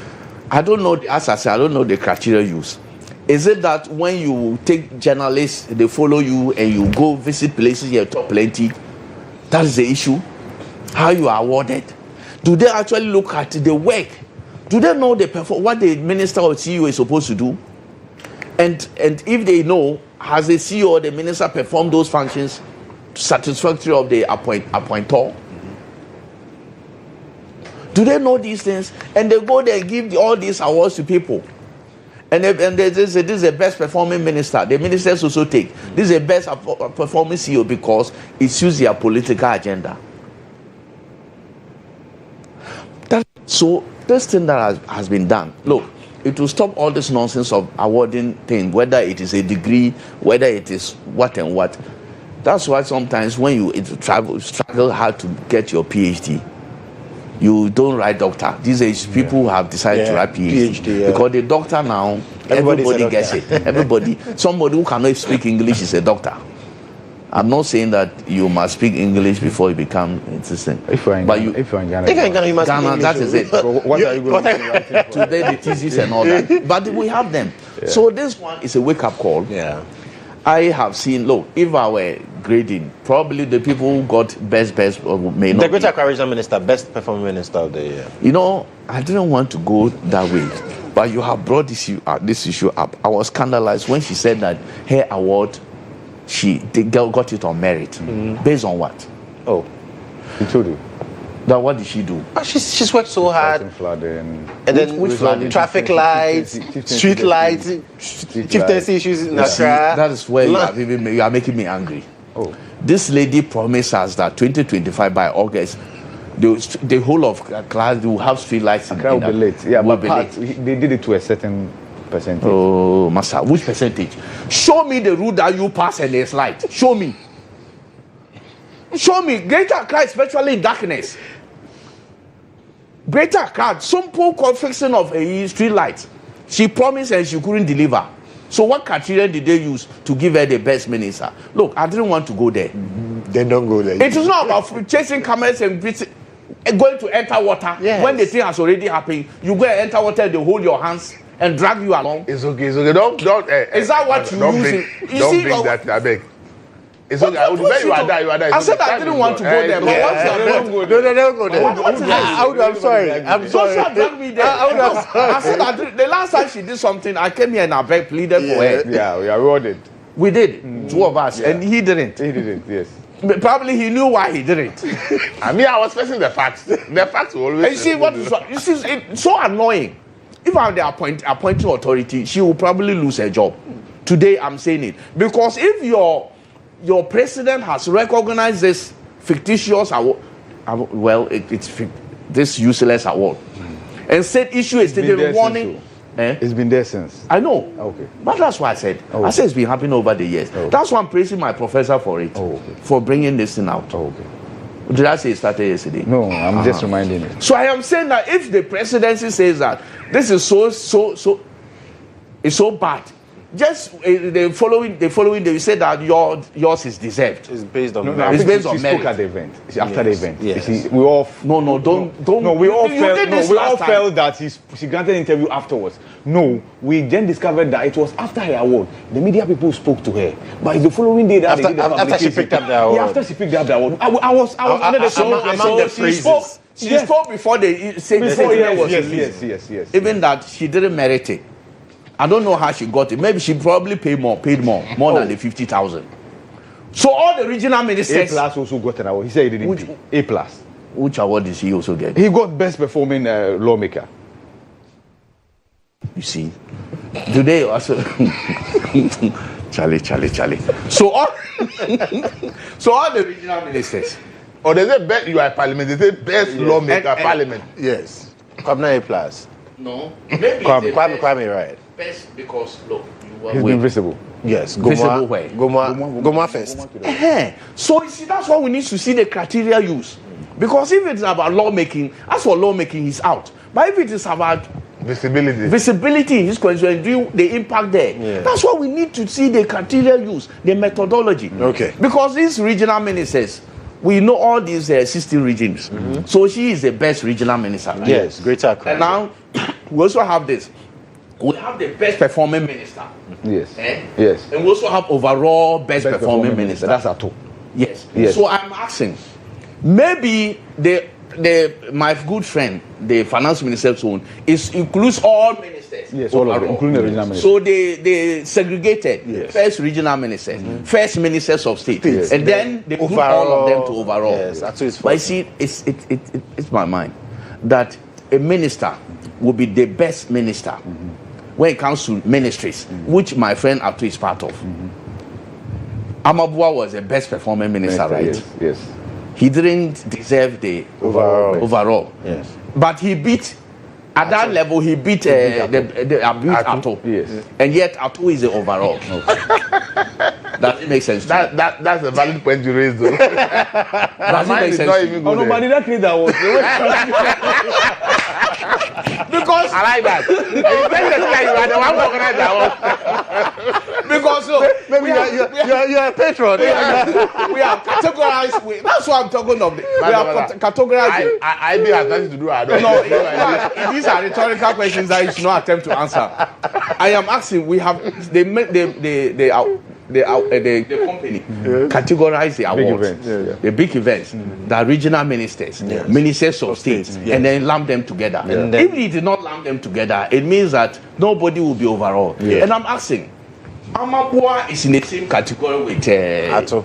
Speaker 7: I don't know, as I said, I don't know the criteria used. Is it that when you take journalists, they follow you and you go visit places, you talk plenty? That is the issue. How you are awarded. Do they actually look at the work? Do they know what the minister or CEO is supposed to do? And if they know, has the CEO or the minister performed those functions satisfactory of the appointor? Do they know these things? And they go there and give all these awards to people. And they say, this is the best performing minister. The ministers also take. This is the best performing CEO because it suits their political agenda. So this thing that has been done, look, it will stop all this nonsense of awarding things, whether it is a degree, whether it is what and what. That's why sometimes when you struggle hard to get your PhD, you don't write doctor. These are people who have decided to write PhD. Because the doctor now, everybody gets it. Everybody, somebody who cannot speak English is a doctor. I'm not saying that you must speak English before you become insistent.
Speaker 8: If you're in Ghana,
Speaker 7: you must Ghana, that is it.
Speaker 8: What are you going to do?
Speaker 7: Today, the thesis and all that. But we have them. Yeah. So this one is a wake-up call.
Speaker 1: Yeah.
Speaker 7: I have seen, look, if I were grading, probably the people who got best may not.
Speaker 1: The Greater Accra Regional Minister, best performing minister of the year.
Speaker 7: You know, I didn't want to go that way, but you have brought this issue up. I was scandalized when she said that her award, the girl got it on merit. Based on what?
Speaker 8: Oh, he told you.
Speaker 7: That what did she do?
Speaker 1: She's worked so hard.
Speaker 8: Flooding.
Speaker 1: And then traffic lights, street lights, chieftaincy issues in Accra.
Speaker 7: That is where you are making me angry.
Speaker 8: Oh.
Speaker 7: This lady promised us that 2025 by August, the whole of class will have street lights.
Speaker 8: Accra will be late. Yeah, but they did it to a certain percentage.
Speaker 7: Oh, Mensah, which percentage? Show me the route that you pass and there's light. Show me. Show me. Greater Accra is virtually in darkness. Greater Accra, simple fixing of a street light. She promised and she couldn't deliver. So what criteria did they use to give her the best minister? Look, I didn't want to go there.
Speaker 1: Then don't go there.
Speaker 7: It is not about chasing cameras and going to enter water.
Speaker 1: Yes.
Speaker 7: When the thing has already happened, you go and enter water, they hold your hands and drag you along.
Speaker 5: It's okay. Don't.
Speaker 7: Is that what you use?
Speaker 5: Don't bring that, I beg. It's okay. I would bet you are there. You are there.
Speaker 2: I said I didn't want to go there, but once you are
Speaker 1: No, never go there. I'm sorry. I'm sorry.
Speaker 2: Joshua dragged me there. I said the last time she did something, I came here and I begged, pleaded for her.
Speaker 8: Yeah, we are rewarded.
Speaker 2: We did, two of us, and he didn't.
Speaker 8: He didn't, yes.
Speaker 2: But probably he knew why he didn't.
Speaker 5: I mean, I was facing the facts. The facts will always.
Speaker 2: And you see, it's so annoying. If I'm the appointing authority, she will probably lose her job. Today, I'm saying it because if your president has recognized this fictitious award, this useless award, and said issue a statement warning.
Speaker 8: It's been there since.
Speaker 2: I know.
Speaker 8: Okay.
Speaker 2: But that's why I said. I said it's been happening over the years. That's why I'm praising my professor for it. For bringing this thing out. Did I say it started yesterday?
Speaker 8: No, I'm just reminding you.
Speaker 2: So I am saying that if the presidency says that this is it's so bad, just the following day, you say that yours is deserved.
Speaker 1: It's based on
Speaker 2: it's based on merit.
Speaker 8: Spoke at the event. After the event.
Speaker 1: Yes.
Speaker 8: You see, we all we all felt that she granted an interview afterwards. No, we then discovered that it was after her award. The media people spoke to her, but the following day that
Speaker 1: after she picked up the award.
Speaker 8: Yeah, after she picked up the award. I was under the
Speaker 2: She spoke before they said
Speaker 8: yes.
Speaker 2: Even that she didn't merit it. I don't know how she got it. Maybe she probably paid more than the 50,000. So all the regional ministers.
Speaker 8: A+ also got an award. He said he didn't pay. A+.
Speaker 2: Which award did she also get?
Speaker 8: He got best performing lawmaker.
Speaker 2: You see, today also. Charlie. So all the regional ministers.
Speaker 5: Or they say best, you are parliament. They say best lawmaker parliament.
Speaker 1: Yes. Kwame A+.
Speaker 2: No. Maybe
Speaker 1: Kwame, right.
Speaker 2: Best because look,
Speaker 8: he's been visible.
Speaker 1: Yes.
Speaker 2: Visible where?
Speaker 1: Goma first.
Speaker 2: So you see, that's why we need to see the criteria used. Because if it's about lawmaking, as for lawmaking, he's out. But if it is about visibility in his constituency, the impact there, that's why we need to see the criteria used, the methodology.
Speaker 1: Okay.
Speaker 2: Because these regional ministers, we know all these 16 regions. Mm-hmm. So she is the best regional minister. Right?
Speaker 1: Yes, Greater Accra.
Speaker 2: And now, we also have this. We have the best performing minister.
Speaker 8: Yes. Yes.
Speaker 2: And we also have overall best performing minister.
Speaker 8: That's Ato.
Speaker 2: Yes. So I'm asking, maybe my good friend, the finance minister's own, includes all ministers.
Speaker 8: Yes, all of them, including the regional ministers.
Speaker 2: So they segregated first regional ministers, first ministers of state, and then they put all of them to overall.
Speaker 1: Yes, that's what
Speaker 2: but you see, it's my mind that a minister will be the best minister when it comes to ministries, which my friend Ato is part of. Amabua was the best performing minister, right?
Speaker 8: Yes.
Speaker 2: He didn't deserve the overall.
Speaker 1: Yes.
Speaker 2: But he beat, at that level, he beat Ato.
Speaker 8: Yes.
Speaker 2: And yet Ato is the overall. Does it make sense?
Speaker 5: That's a valid point you raised, though.
Speaker 2: Does it make sense?
Speaker 8: Oh, no, but did I create that one?
Speaker 2: Because
Speaker 5: I like that. You are the one who organized that one.
Speaker 2: Because
Speaker 1: maybe you're a patron.
Speaker 2: We are categorized. That's what I'm talking of. We are categorized.
Speaker 5: I think has nothing to do. I don't know.
Speaker 2: These are rhetorical questions that you should not attempt to answer. I am asking. We have the company categorize the awards, the big events, the regional ministers, ministers of states, and then lump them together. If he did not lump them together, it means that nobody will be overall. And I'm asking, Amabua is in the same category with Ato.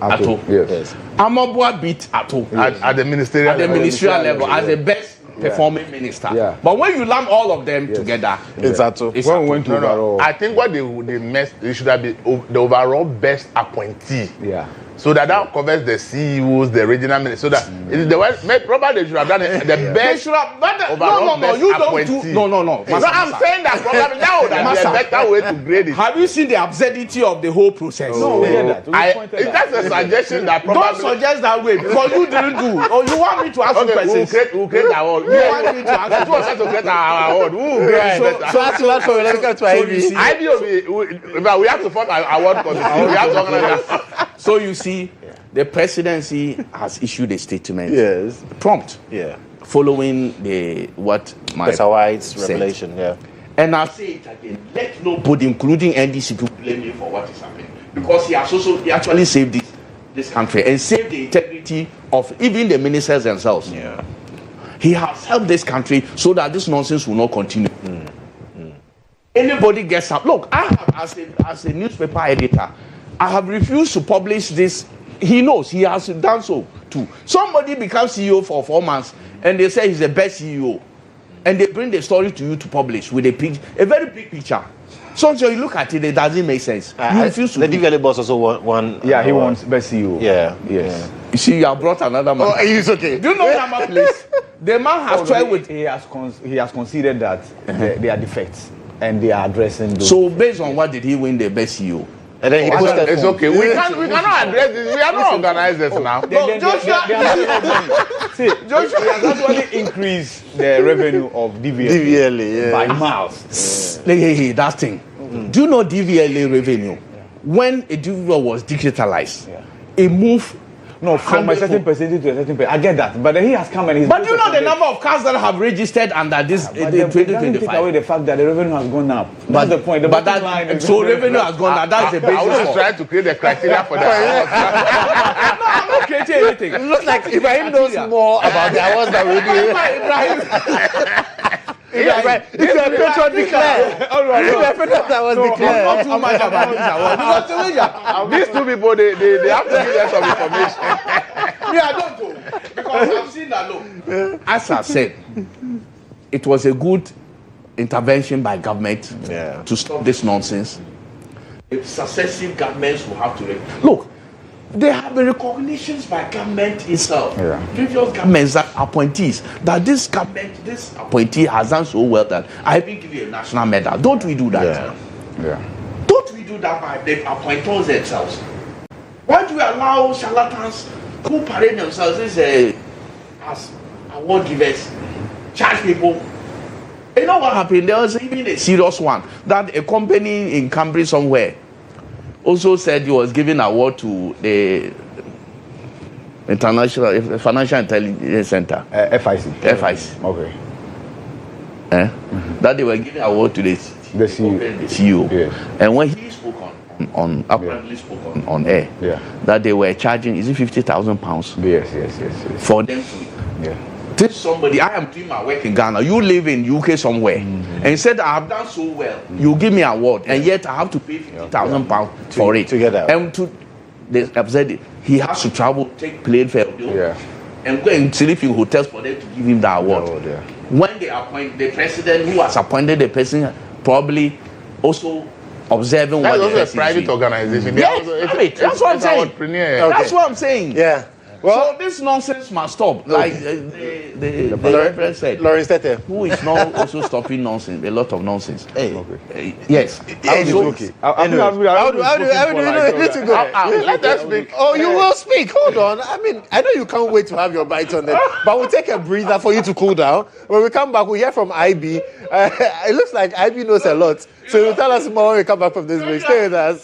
Speaker 1: Yes.
Speaker 2: Amabua beat Ato
Speaker 5: at the ministerial
Speaker 2: level as the best performing minister. But when you lump all of them together,
Speaker 1: it's Ato.
Speaker 8: When we went to overall,
Speaker 5: I think what they should have been the overall best appointee.
Speaker 8: Yeah.
Speaker 5: So that covers the CEOs, the regional ministers. So that it is the way, probably they should have done it, the best.
Speaker 2: They should have, you don't do. No.
Speaker 5: So I'm saying that probably that would have been a better way to grade it.
Speaker 2: Have you seen the absurdity of the whole process?
Speaker 8: No, we get that.
Speaker 5: That's a suggestion that probably.
Speaker 2: Don't suggest that way because you didn't do. Or you want me to ask you questions?
Speaker 5: We'll create our award.
Speaker 2: You want me to ask
Speaker 5: Let's to create our award.
Speaker 1: So ask you for let's go to IB.
Speaker 5: We have to form an award committee. We have to organize that.
Speaker 2: So you see, the presidency has issued a statement.
Speaker 1: Yes.
Speaker 2: Prompt.
Speaker 1: Yeah.
Speaker 2: Following what my
Speaker 1: Professor White's revelation. Yeah.
Speaker 2: And I'll say it again. Let nobody, including NDC, to blame me for what is happening. Because he actually saved
Speaker 7: this country and saved the integrity of even the ministers themselves.
Speaker 1: Yeah.
Speaker 7: He has helped this country so that this nonsense will not continue. Anybody gets up. Look, I have, as a newspaper editor, I have refused to publish this. He knows he has done so too. Somebody becomes CEO for 4 months and they say he's the best CEO. And they bring the story to you to publish with a very big picture. So you look at it, it doesn't make sense. You refuse to.
Speaker 1: The DVLA boss also won.
Speaker 8: Yeah, he wants best CEO.
Speaker 1: Yeah.
Speaker 8: Yes.
Speaker 7: You see, you have brought another man.
Speaker 1: Oh, he's okay.
Speaker 7: Do you know number please? The man has tried with.
Speaker 8: He has conceded that there are defects and they are addressing those.
Speaker 7: So based on what did he win the best CEO?
Speaker 1: And then he posted.
Speaker 5: It's okay. We cannot address this. We are not organizers now.
Speaker 8: See, Joshua has actually increased the revenue of DVLA by miles.
Speaker 7: Hey, that thing. Do you know DVLA revenue? When a DVLA was digitalized, it moved.
Speaker 8: No, from a certain percentage to a certain percentage. I get that, but then he has come and he's.
Speaker 7: But do you know the number of cars that have registered under this in 2025?
Speaker 8: Take away the fact that the revenue has gone up. That's the point.
Speaker 7: So revenue has gone up. That's the basis.
Speaker 5: I was trying to create the criteria for that.
Speaker 7: No, I'm not creating anything.
Speaker 1: It looks like Ibrahim knows more about the awards that we do. Right. It's a patron declared.
Speaker 8: All right.
Speaker 1: It's a patron that was declared.
Speaker 7: Not too much about this award.
Speaker 5: These two people, they have to give us some information.
Speaker 7: Me, I don't go. Because I've seen that, look. As I said, it was a good intervention by government to stop this nonsense. The successive governments will have to... Look, there have been recognitions by government itself. Previous governments that appointees, that this government, this appointee has done so well that I even give you a national medal. Don't we do that? Don't we do that by the appointors themselves? Why do we allow charlatans who parade themselves as award givers, charge people? You know what happened? There was even a serious one that a company in Cambridge somewhere also said he was giving award to the International Financial Intelligence Center. FIC.
Speaker 8: Okay.
Speaker 7: That they were giving award to the CEO.
Speaker 8: Yeah.
Speaker 7: And when he spoke apparently spoke on air, that they were charging, is it £50,000?
Speaker 8: Yes.
Speaker 7: For them to this somebody, I am doing my work in Ghana, you live in UK somewhere, and he said I have done so well, you give me an award, and yet I have to pay £50,000 for it.
Speaker 1: Together.
Speaker 7: And they have said he has to travel, take plane fare, and go and sleep in hotels for them to give him the award. When they appoint the president who has appointed the person, probably also observing
Speaker 5: That's
Speaker 7: what the
Speaker 5: also a
Speaker 7: person
Speaker 5: private
Speaker 7: is doing.
Speaker 5: organization.
Speaker 7: That's what I'm saying. That's what I'm saying.
Speaker 1: Yeah. Well,
Speaker 7: so this nonsense must stop. Like the reference said.
Speaker 1: Lawrence Tete.
Speaker 7: Who is now also stopping nonsense, a lot of nonsense.
Speaker 1: Yes.
Speaker 8: Okay.
Speaker 1: How do we need to go?
Speaker 5: Let us speak.
Speaker 1: Oh, you will speak. Hold on. I mean, I know you can't wait to have your bite on it, but we'll take a breather for you to cool down. When we come back, we'll hear from IB. It looks like IB knows a lot, so he'll tell us more when we come back from this break. Stay with us.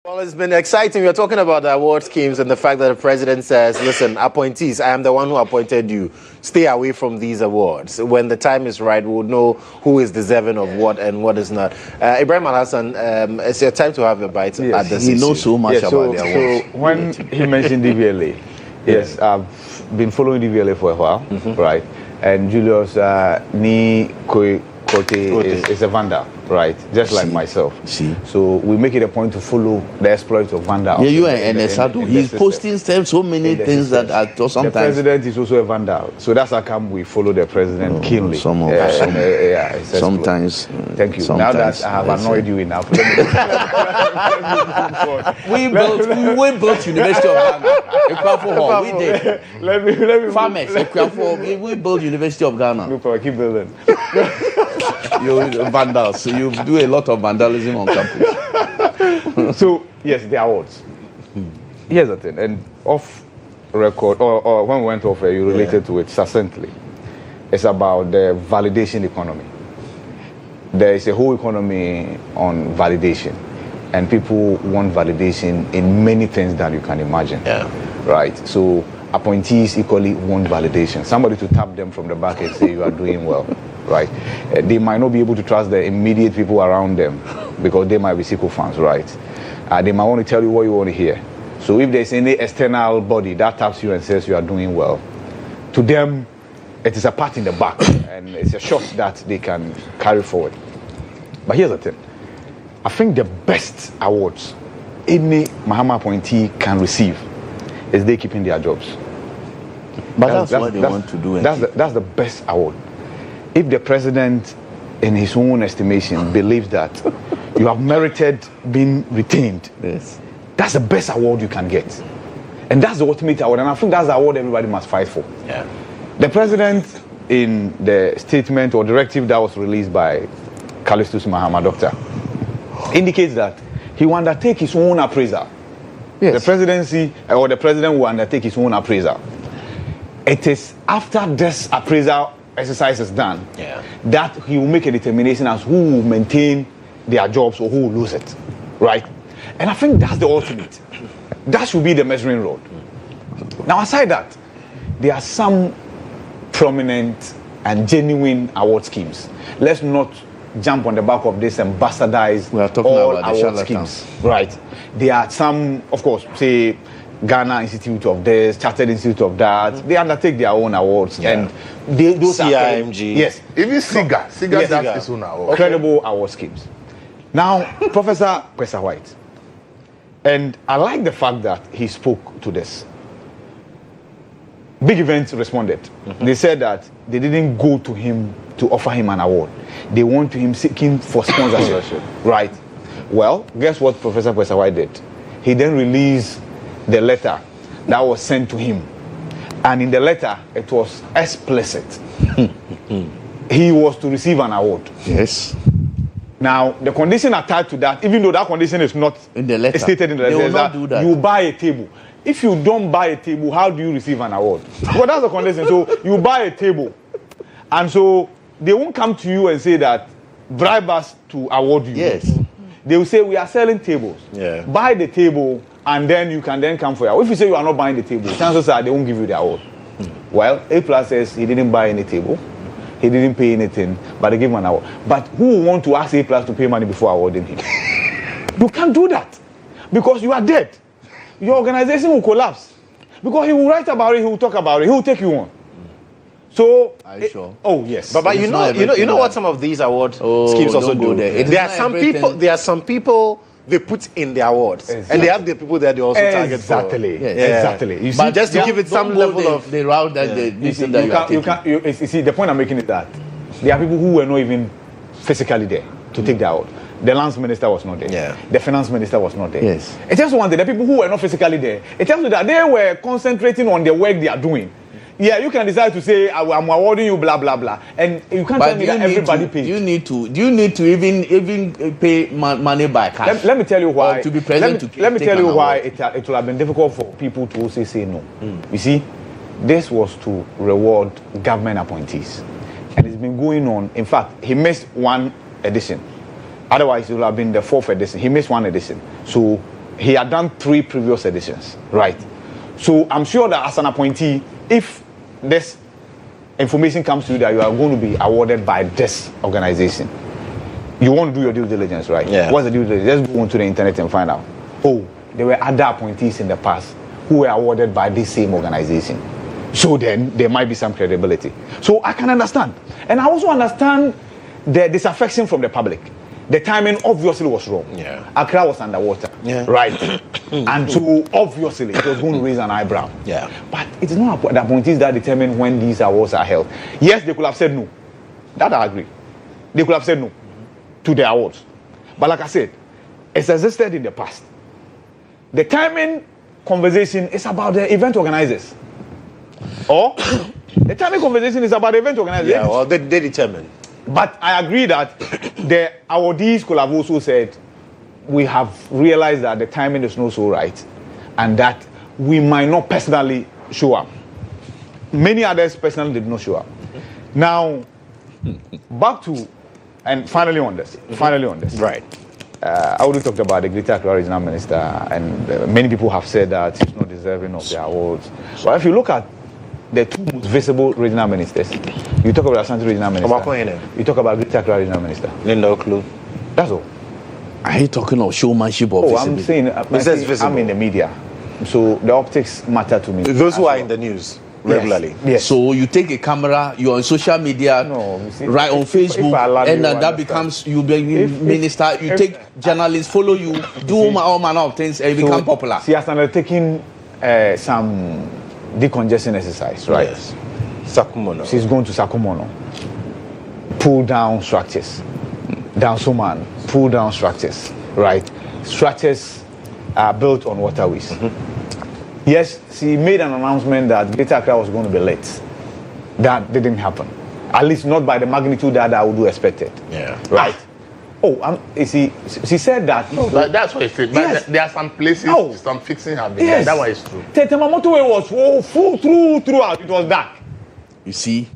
Speaker 1: Well, it's been exciting. We're talking about the award schemes and the fact that the president says, listen, appointees, I am the one who appointed you. Stay away from these awards. When the time is right, we'll know who is deserving of what and what is not. Ibrahim Al-Hassan, it's your time to have a bite at this
Speaker 7: He knows so much about the awards.
Speaker 8: So when he mentioned DVLA, yes, I've been following DVLA for a while, right? And Julius Kote is a vandal, right? Just like myself. So we make it a point to follow the exploits of vandal.
Speaker 7: Yeah, you and Esado. He's posting so many things that are sometimes.
Speaker 8: The president is also a vandal. So that's how come we follow the president keenly.
Speaker 7: Sometimes.
Speaker 8: Thank you. Now that I have annoyed you enough,
Speaker 7: we built University of Ghana. We did.
Speaker 8: Let me
Speaker 7: Farmers, we built University of Ghana.
Speaker 8: No, keep building.
Speaker 7: You're vandals, so you do a lot of vandalism on campus.
Speaker 8: So yes, the awards. Here's the thing, and off record, or when we went off, you related to it succinctly. It's about the validation economy. There is a whole economy on validation, and people want validation in many things that you can imagine. Right. So appointees equally want validation. Somebody to tap them from the back and say you are doing well. Right, they might not be able to trust the immediate people around them because they might be sycophants, right? They might want to tell you what you want to hear. So if there's any external body that taps you and says you are doing well, to them, it is a pat in the back and it's a shot that they can carry forward. But here's the thing. I think the best awards any Mahama appointee can receive is they keeping their jobs.
Speaker 7: But that's what they want to do.
Speaker 8: That's the best award. If the president, in his own estimation, believes that you have merited being retained, that's the best award you can get. And that's the ultimate award. And I think that's the award everybody must fight for. The president, in the statement or directive that was released by Callistus Mahama, Doctor, indicates that he will undertake his own appraisal. The presidency, or the president will undertake his own appraisal. It is after this appraisal exercise is done that he will make a determination as who will maintain their jobs or who will lose it, right? And I think that's the ultimate. That should be the measuring rod. Now, aside that, there are some prominent and genuine award schemes. Let's not jump on the back of this and bastardize all award schemes, right? There are some, of course, say Ghana Institute of this, Chartered Institute of that. They undertake their own awards, and those
Speaker 1: CIMG.
Speaker 8: are yes,
Speaker 5: even SIGA. SIGA does its own award.
Speaker 8: Credible award schemes. Now, Professor Kwesa White, and I like the fact that he spoke to this. Big Events responded. They said that they didn't go to him to offer him an award. They went to him seeking for sponsorship. Right. Well, guess what Professor Kwesa White did? He then released the letter that was sent to him. And in the letter, it was explicit. He was to receive an award.
Speaker 7: Yes.
Speaker 8: Now, the condition attached to that, even though that condition is not
Speaker 7: in the letter,
Speaker 8: stated in the letter, is that you buy a table. If you don't buy a table, how do you receive an award? Well, that's the condition. So you buy a table. And so they won't come to you and say that bribe us to award you.
Speaker 7: Yes.
Speaker 8: They will say, we are selling tables. Buy the table, and then you can then come for your award. If you say you are not buying the table, chances are they won't give you the award. Well, A+ says he didn't buy any table. He didn't pay anything, but they gave him an award. But who will want to ask A+ to pay money before awarding him? You can't do that because you are dead. Your organization will collapse because he will write about it, he will talk about it, he will take you on. So,
Speaker 7: are you sure?
Speaker 8: Oh yes,
Speaker 1: but you know what some of these award schemes also do. There are some people they put in their awards, and they have the people that they also target for.
Speaker 8: Exactly.
Speaker 1: You see, but just to give it some level of
Speaker 7: the route that
Speaker 8: you see, the point I'm making is that there are people who were not even physically there to take the award. The lands minister was not there. The finance minister was not there.
Speaker 7: Yes.
Speaker 8: It tells you one thing, the people who were not physically there, it tells you that they were concentrating on the work they are doing. Yeah, you can decide to say I'm awarding you blah blah blah, and you can't tell me that everybody pays.
Speaker 7: Do you need to even pay money by cash?
Speaker 8: Let me tell you why.
Speaker 7: To be present
Speaker 8: let me tell you why it will have been difficult for people to also say no. You see, this was to reward government appointees, and it's been going on. In fact, he missed one edition. Otherwise, it would have been the 4th edition. He missed one edition, so He had done 3 previous editions, right? So I'm sure that as an appointee, if this information comes to you that you are going to be awarded by this organization, you want to do your due diligence, right?
Speaker 1: Yeah.
Speaker 8: What's the due diligence? Just go onto the internet and find out. Oh, there were other appointees in the past who were awarded by this same organization. So then there might be some credibility. So I can understand. And I also understand the disaffection from the public. The timing obviously was wrong.
Speaker 1: Yeah.
Speaker 8: Accra was underwater.
Speaker 1: Yeah.
Speaker 8: Right? And so obviously it was going to raise an eyebrow.
Speaker 1: Yeah.
Speaker 8: But it's not the appointees that determine when these awards are held. Yes, they could have said no. That I agree. They could have said no to the awards. But like I said, it's existed in the past. The timing conversation is about the event organizers. Or the timing conversation is about the event organizers.
Speaker 1: Yeah, well, they determine.
Speaker 8: But I agree that the awardees could have also said, we have realized that the timing is not so right and that we might not personally show up. Many others personally did not show up. Now, back to, and finally on this.
Speaker 1: Right.
Speaker 8: I already talked about the Greater Accra Regional Minister, and many people have said that he's not deserving of the awards. But if you look at the 2 most visible regional ministers, you talk about Ashanti Regional Minister, you talk about Greater Accra Regional Minister.
Speaker 1: No clue.
Speaker 8: That's all.
Speaker 7: Are you talking of showmanship or
Speaker 8: I'm saying, I'm in the media, so the optics matter to me.
Speaker 1: Those who are in the news regularly.
Speaker 8: Yes.
Speaker 7: So you take a camera, you're on social media, right on Facebook, and then that becomes you be minister. You take journalists, follow you, do all manner of things, and you become popular.
Speaker 8: She has undertaken some decongestion exercise, right?
Speaker 1: Yes. Sakumono.
Speaker 8: She's going to Sakumono. Pull down structures. Down Suman. Pull down structures, right? Structures are built on waterways. Yes, she made an announcement that Greater Accra was going to be late. That didn't happen. At least not by the magnitude that I would have expected.
Speaker 1: Yeah.
Speaker 8: Right. She said that.
Speaker 5: No, that's what I said. But
Speaker 8: Yes.
Speaker 5: there are some places, some fixing have been
Speaker 8: Yes.
Speaker 5: done. That one is true.
Speaker 8: Tetema motorway was full throughout. It was dark.
Speaker 7: You see,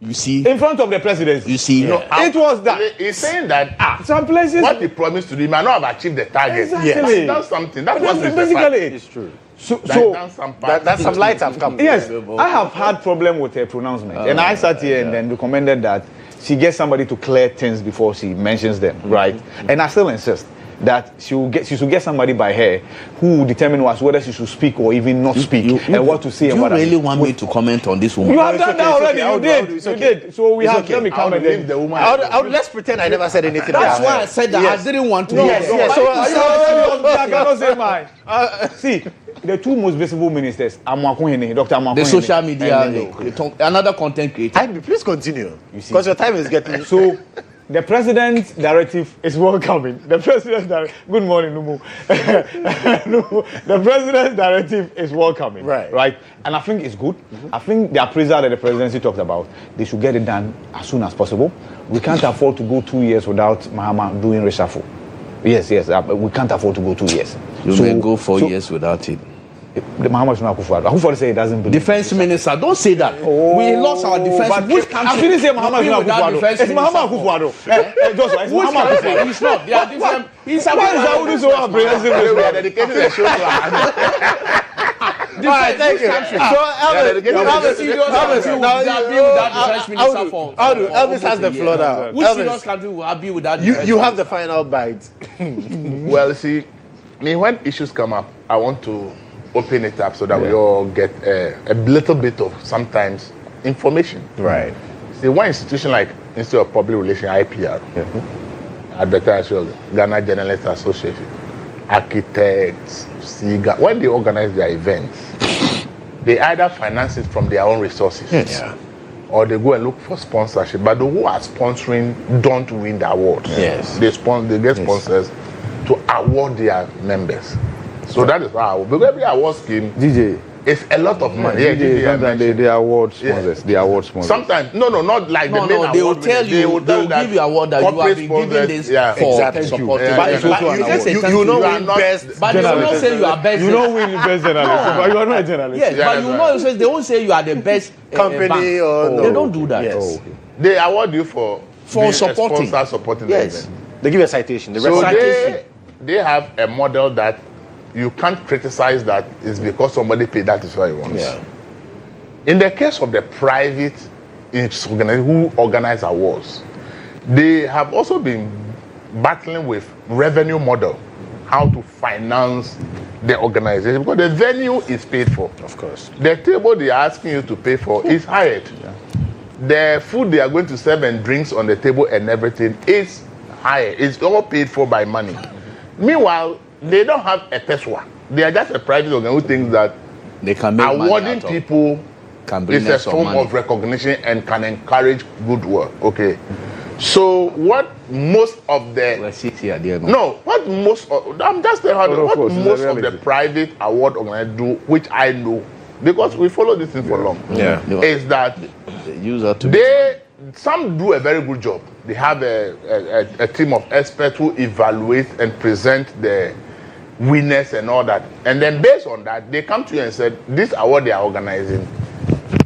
Speaker 8: In front of the presidency.
Speaker 7: you see.
Speaker 8: It was dark.
Speaker 5: He's saying that
Speaker 8: Some places.
Speaker 5: what he promised to do, he might not have achieved the target.
Speaker 8: Exactly.
Speaker 5: But he's done something. That's what
Speaker 8: That's
Speaker 5: he's
Speaker 8: basically it.
Speaker 1: It's true.
Speaker 8: So
Speaker 1: That's some lights have come.
Speaker 8: yes, I have had problem with her pronouncement, and I sat here and then recommended that she gets somebody to clear things before she mentions them, right? And I still insist that she should get somebody by her who will determine whether she should speak or even not speak and what to say.
Speaker 7: Do
Speaker 8: and
Speaker 7: you
Speaker 8: what
Speaker 7: really want me to comment on this woman?
Speaker 8: You have done that already.
Speaker 1: It's
Speaker 8: You
Speaker 1: okay.
Speaker 8: did. So we have. Let me
Speaker 5: I'll
Speaker 8: comment.
Speaker 5: leave the woman.
Speaker 1: Let's pretend I never said anything.
Speaker 7: That's
Speaker 1: about
Speaker 7: why
Speaker 1: her.
Speaker 7: I said that I didn't want to.
Speaker 1: Yes.
Speaker 8: I cannot say mine. See, the 2 most visible ministers, Amwakuhene, Dr. Amwakuhene.
Speaker 7: The social media,
Speaker 8: and
Speaker 7: another content creator.
Speaker 1: Please continue. Because your time is getting.
Speaker 8: So, the president's directive is welcoming. The president's good morning, Numu. The president's directive is welcoming. Right. And I think it's good. I think the appraisal that the presidency talked about, they should get it done as soon as possible. We can't afford to go 2 years without Mahama doing reshuffle. Yes. We can't afford to go 2 years.
Speaker 7: You may go 4 years without it.
Speaker 8: The Mahama is not Akufo-Addo. Akufo-Addo say he doesn't believe.
Speaker 7: Defense minister, don't say that. We lost our defense. Which country?
Speaker 8: I didn't say Mahama is not Akufo-Addo. It's Mahama Akufo-Addo. It's
Speaker 7: Which
Speaker 8: Mahama
Speaker 7: country?
Speaker 8: Akufo-Addo.
Speaker 7: He's not. They are different. He's a
Speaker 8: Why is that so apprehensive?
Speaker 5: We are dedicating the show to her.
Speaker 1: All right, thank you. Elvis has the floor now.
Speaker 7: Which serious country will be without
Speaker 1: You have the final bite.
Speaker 5: Well, see, when issues come up, I want to open it up so that we all get a little bit of sometimes information.
Speaker 1: Right.
Speaker 5: See, one institution like Institute of Public Relations, IPR, Advertising, Ghana Journalists Association, architects, SIGA, when they organize their events, they either finance it from their own resources, or they go and look for sponsorship. But the who are sponsoring don't win the award.
Speaker 1: Yes.
Speaker 5: They get sponsors to award their members. So that is how, because every award scheme,
Speaker 8: DJ,
Speaker 5: it's a lot of money.
Speaker 8: Sometimes they award sponsors. They award sponsors.
Speaker 5: Sometimes, not like the main award.
Speaker 7: They will tell you, they will give you award that you have been given this for supporting.
Speaker 1: But you know win best.
Speaker 7: But they will not say you are best.
Speaker 8: You don't win best journalist. But you are not a journalist.
Speaker 7: Yes, but you know, they won't say you are the best
Speaker 1: company or no.
Speaker 7: They don't do that.
Speaker 1: Yes.
Speaker 5: They award you for
Speaker 7: supporting.
Speaker 5: Supporting
Speaker 7: yes.
Speaker 5: the event.
Speaker 1: They give you a citation.
Speaker 5: So they have a model that you can't criticize that it's because somebody paid, that is what he wants.
Speaker 1: Yeah.
Speaker 5: In the case of the private who organize awards, they have also been battling with revenue model, how to finance the organization, because the venue is paid for.
Speaker 1: Of course.
Speaker 5: The table they are asking you to pay for is hired. Yeah. The food they are going to serve and drinks on the table and everything is hired. It's all paid for by money. Mm-hmm. Meanwhile, they don't have a peswa. They are just a private organization who thinks that
Speaker 7: they can make
Speaker 5: awarding people is a form of recognition and can encourage good work. Okay. Mm-hmm. So what most of the I'm just telling you what most of the private award organizers do, which I know because we follow this thing for long.
Speaker 1: Yeah.
Speaker 5: Is that some do a very good job. They have a team of experts who evaluate and present the winners and all that. And then based on that, they come to you and said, this award they are organizing,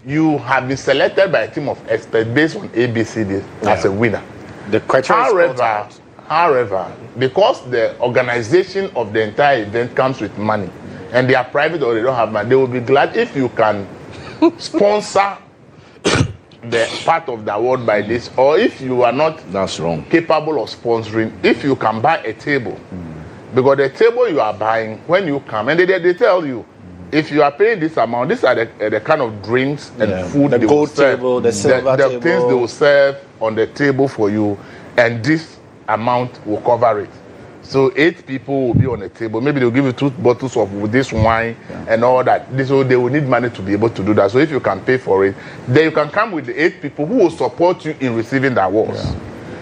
Speaker 5: you have been selected by a team of experts based on ABCD as a winner.
Speaker 1: The criteria
Speaker 5: however, because the organization of the entire event comes with money, and they are private or they don't have money, they will be glad if you can sponsor the part of the award by this, or if you are not capable of sponsoring, if you can buy a table. Because the table you are buying, when you come, and they tell you, if you are paying this amount, these are the kind of drinks and food
Speaker 1: the
Speaker 5: they
Speaker 1: gold
Speaker 5: will serve,
Speaker 1: table, the silver
Speaker 5: the
Speaker 1: table.
Speaker 5: things they will serve on the table for you, and this amount will cover it. So 8 people will be on the table. Maybe they'll give you 2 bottles of this wine and all that. So they will need money to be able to do that. So if you can pay for it, then you can come with the 8 people who will support you in receiving the awards. Yeah.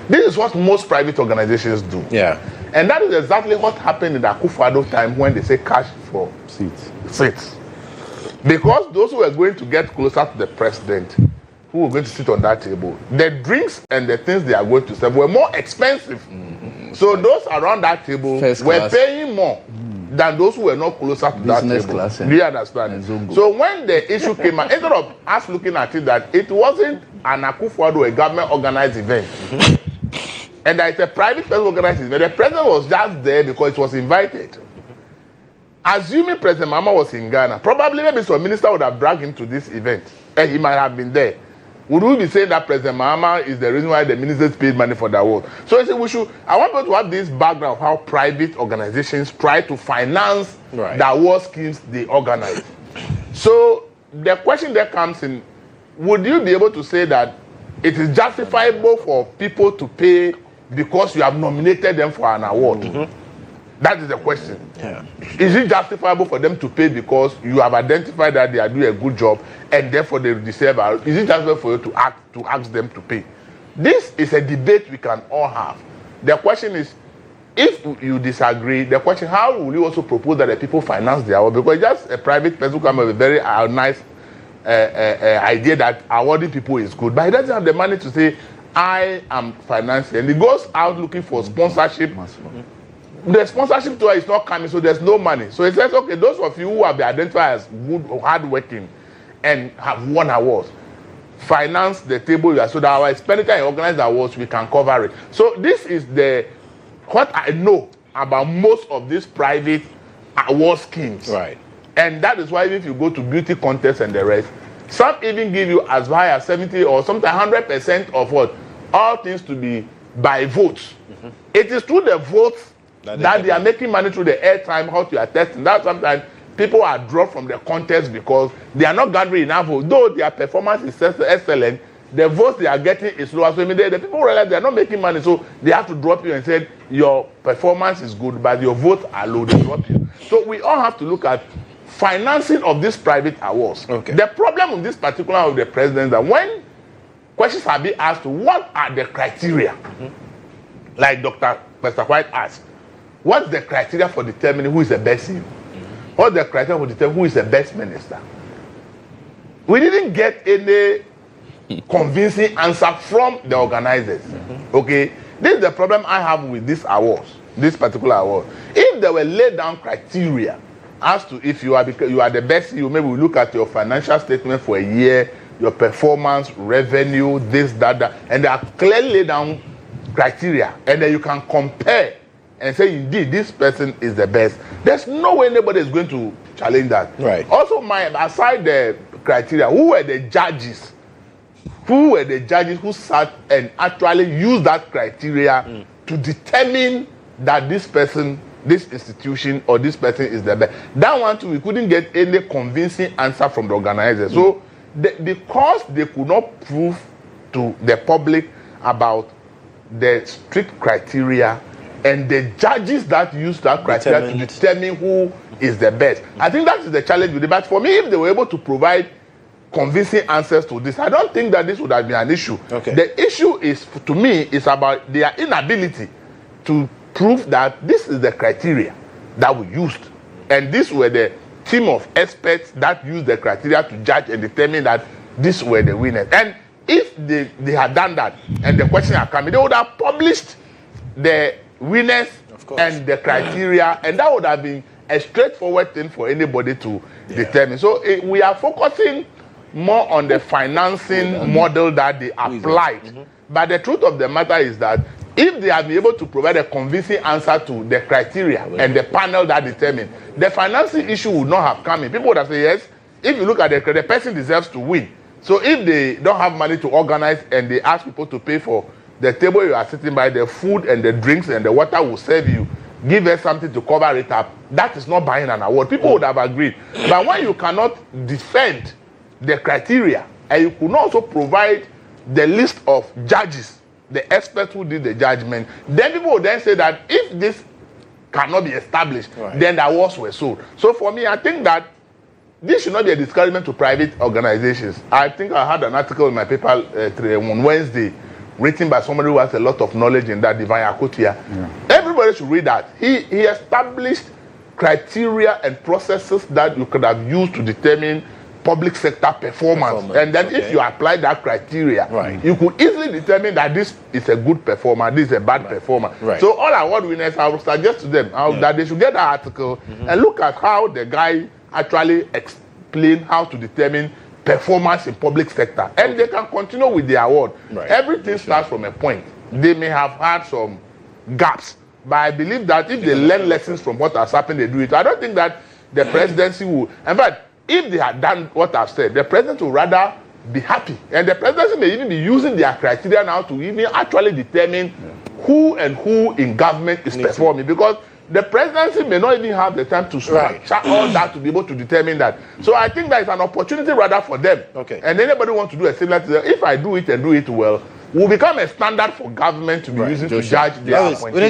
Speaker 5: This is what most private organizations do.
Speaker 1: Yeah.
Speaker 5: And that is exactly what happened in the Akufo-Addo time when they say cash for seats. Because those who were going to get closer to the president, who were going to sit on that table, the drinks and the things they are going to serve were more expensive. Mm-hmm. So those around that table were paying more than those who were not closer to that table. Do you understand? So when the issue came out, instead of us looking at it that it wasn't an Akufo-Addo, a government organized event, and that it's a private person organized event, the president was just there because it was invited. Assuming President Mahama was in Ghana, probably maybe some minister would have dragged him to this event, and he might have been there. Would we be saying that President Mahama is the reason why the ministers paid money for the award? So I said I want people to have this background of how private organizations try to finance the award schemes they organize. So the question that comes in, would you be able to say that it is justifiable for people to pay because you have nominated them for an award? Mm-hmm. That is the question. Yeah. Is it justifiable for them to pay because you have identified that they are doing a good job and therefore they deserve it? Is it justifiable for you to ask them to pay? This is a debate we can all have. The question is, if you disagree, the question, how will you also propose that the people finance their award? Because just a private person come with a very nice idea that awarding people is good, but he doesn't have the money to say, I am financing. And he goes out looking for sponsorship. The sponsorship tour is not coming, so there's no money. So he says, okay, those of you who have been identified as good, hardworking, and have won awards, finance the table so that our expenditure in organized awards, we can cover it. So this is what I know about most of these private award schemes.
Speaker 1: Right.
Speaker 5: And that is why if you go to beauty contests and the rest, some even give you as high as 70 or sometimes 100% of what? All things to be by votes. Mm-hmm. It is through the votes that they are making money through the airtime, how you are testing. That sometimes people are dropped from the contest because they are not gathering enough votes. Though their performance is excellent, the votes they are getting is lower. So the people realize they are not making money, so they have to drop you and say your performance is good, but your votes are low. They drop you. So we all have to look at financing of these private awards. Okay. The problem with this particular of the president is that when questions are being asked, what are the criteria? Mm-hmm. Like Dr. White asked, what's the criteria for determining who is the best CEO? Mm-hmm. What's the criteria for determining who is the best minister? We didn't get any convincing answer from the organizers. Mm-hmm. Okay, this is the problem I have with this awards, this particular award. If there were laid down criteria as to if you are the best CEO, maybe we look at your financial statement for a year, your performance, revenue, this, that, and there are clearly laid down criteria, and then you can compare and say, indeed, this person is the best, there's no way anybody is going to challenge that.
Speaker 1: Right.
Speaker 5: Also, aside the criteria, who were the judges? Who were the judges who sat and actually used that criteria to determine that this person, this institution, or this person is the best? That one too, we couldn't get any convincing answer from the organizers. So, because they could not prove to the public about the strict criteria and the judges that use that criteria to determine who is the best, I think that is the challenge with it. But for me, if they were able to provide convincing answers to this, I don't think that this would have been an issue.
Speaker 1: Okay.
Speaker 5: The issue is, to me, is about their inability to prove that this is the criteria that we used, and these were the team of experts that used the criteria to judge and determine that these were the winners. And if they had done that and the question had come, they would have published the winners and the criteria, and that would have been a straightforward thing for anybody to determine. So we are focusing more on the financing model that they applied. But the truth of the matter is that if they have been able to provide a convincing answer to the criteria and the panel that determined, the financing issue would not have come in. People would have said, yes, if you look at the person deserves to win. So if they don't have money to organize and they ask people to pay for the table you are sitting by, the food and the drinks and the water will serve you, give us something to cover it up, that is not buying an award. People would have agreed. But when you cannot defend the criteria and you could also provide the list of judges, the experts who did the judgment, then people would then say that if this cannot be established, then the awards were sold. So for me, I think that this should not be a discouragement to private organizations. I think I had an article in my paper on Wednesday written by somebody who has a lot of knowledge in that, Divine Akotia. Everybody should read that. He established criteria and processes that you could have used to determine public sector performance. And then if you apply that criteria, you could easily determine that this is a good performer, this is a bad performer. So all award winners, I would suggest to them that they should get that article and look at how the guy actually explained how to determine performance in public sector. And they can continue with the award. Everything starts from a point. They may have had some gaps, but I believe that if they learn lessons from what has happened, they do it. I don't think that the presidency will. In fact, if they had done what I've said, the president will rather be happy. And the presidency may even be using their criteria now to even actually determine who and who in government is performing. Because the presidency may not even have the time to structure all that to be able to determine that. So I think that is an opportunity rather for them. And anybody wants to do a similar thing, if I do it and do it well, will become a standard for government to be using to judge their appointees.
Speaker 7: We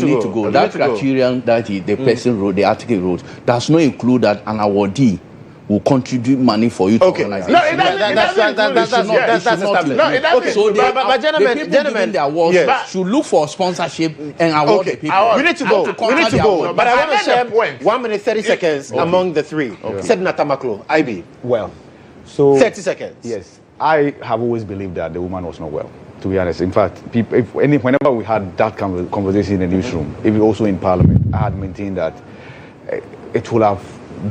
Speaker 7: need to go. That criterion that the person wrote, the article wrote, does not include that an awardee will contribute money for you to organize.
Speaker 1: No, it doesn't. No, it doesn't.
Speaker 7: So
Speaker 1: but
Speaker 7: gentlemen, the awards should look for sponsorship and award the people.
Speaker 1: We need to go. But I want to share 1 minute 30 seconds among the three. Sedna Tamaklo, IB.
Speaker 8: Well, so
Speaker 1: 30 seconds.
Speaker 8: Yes, I have always believed that the woman was not well. To be honest, in fact, whenever we had that conversation in the newsroom, even also in Parliament, I had maintained that it would have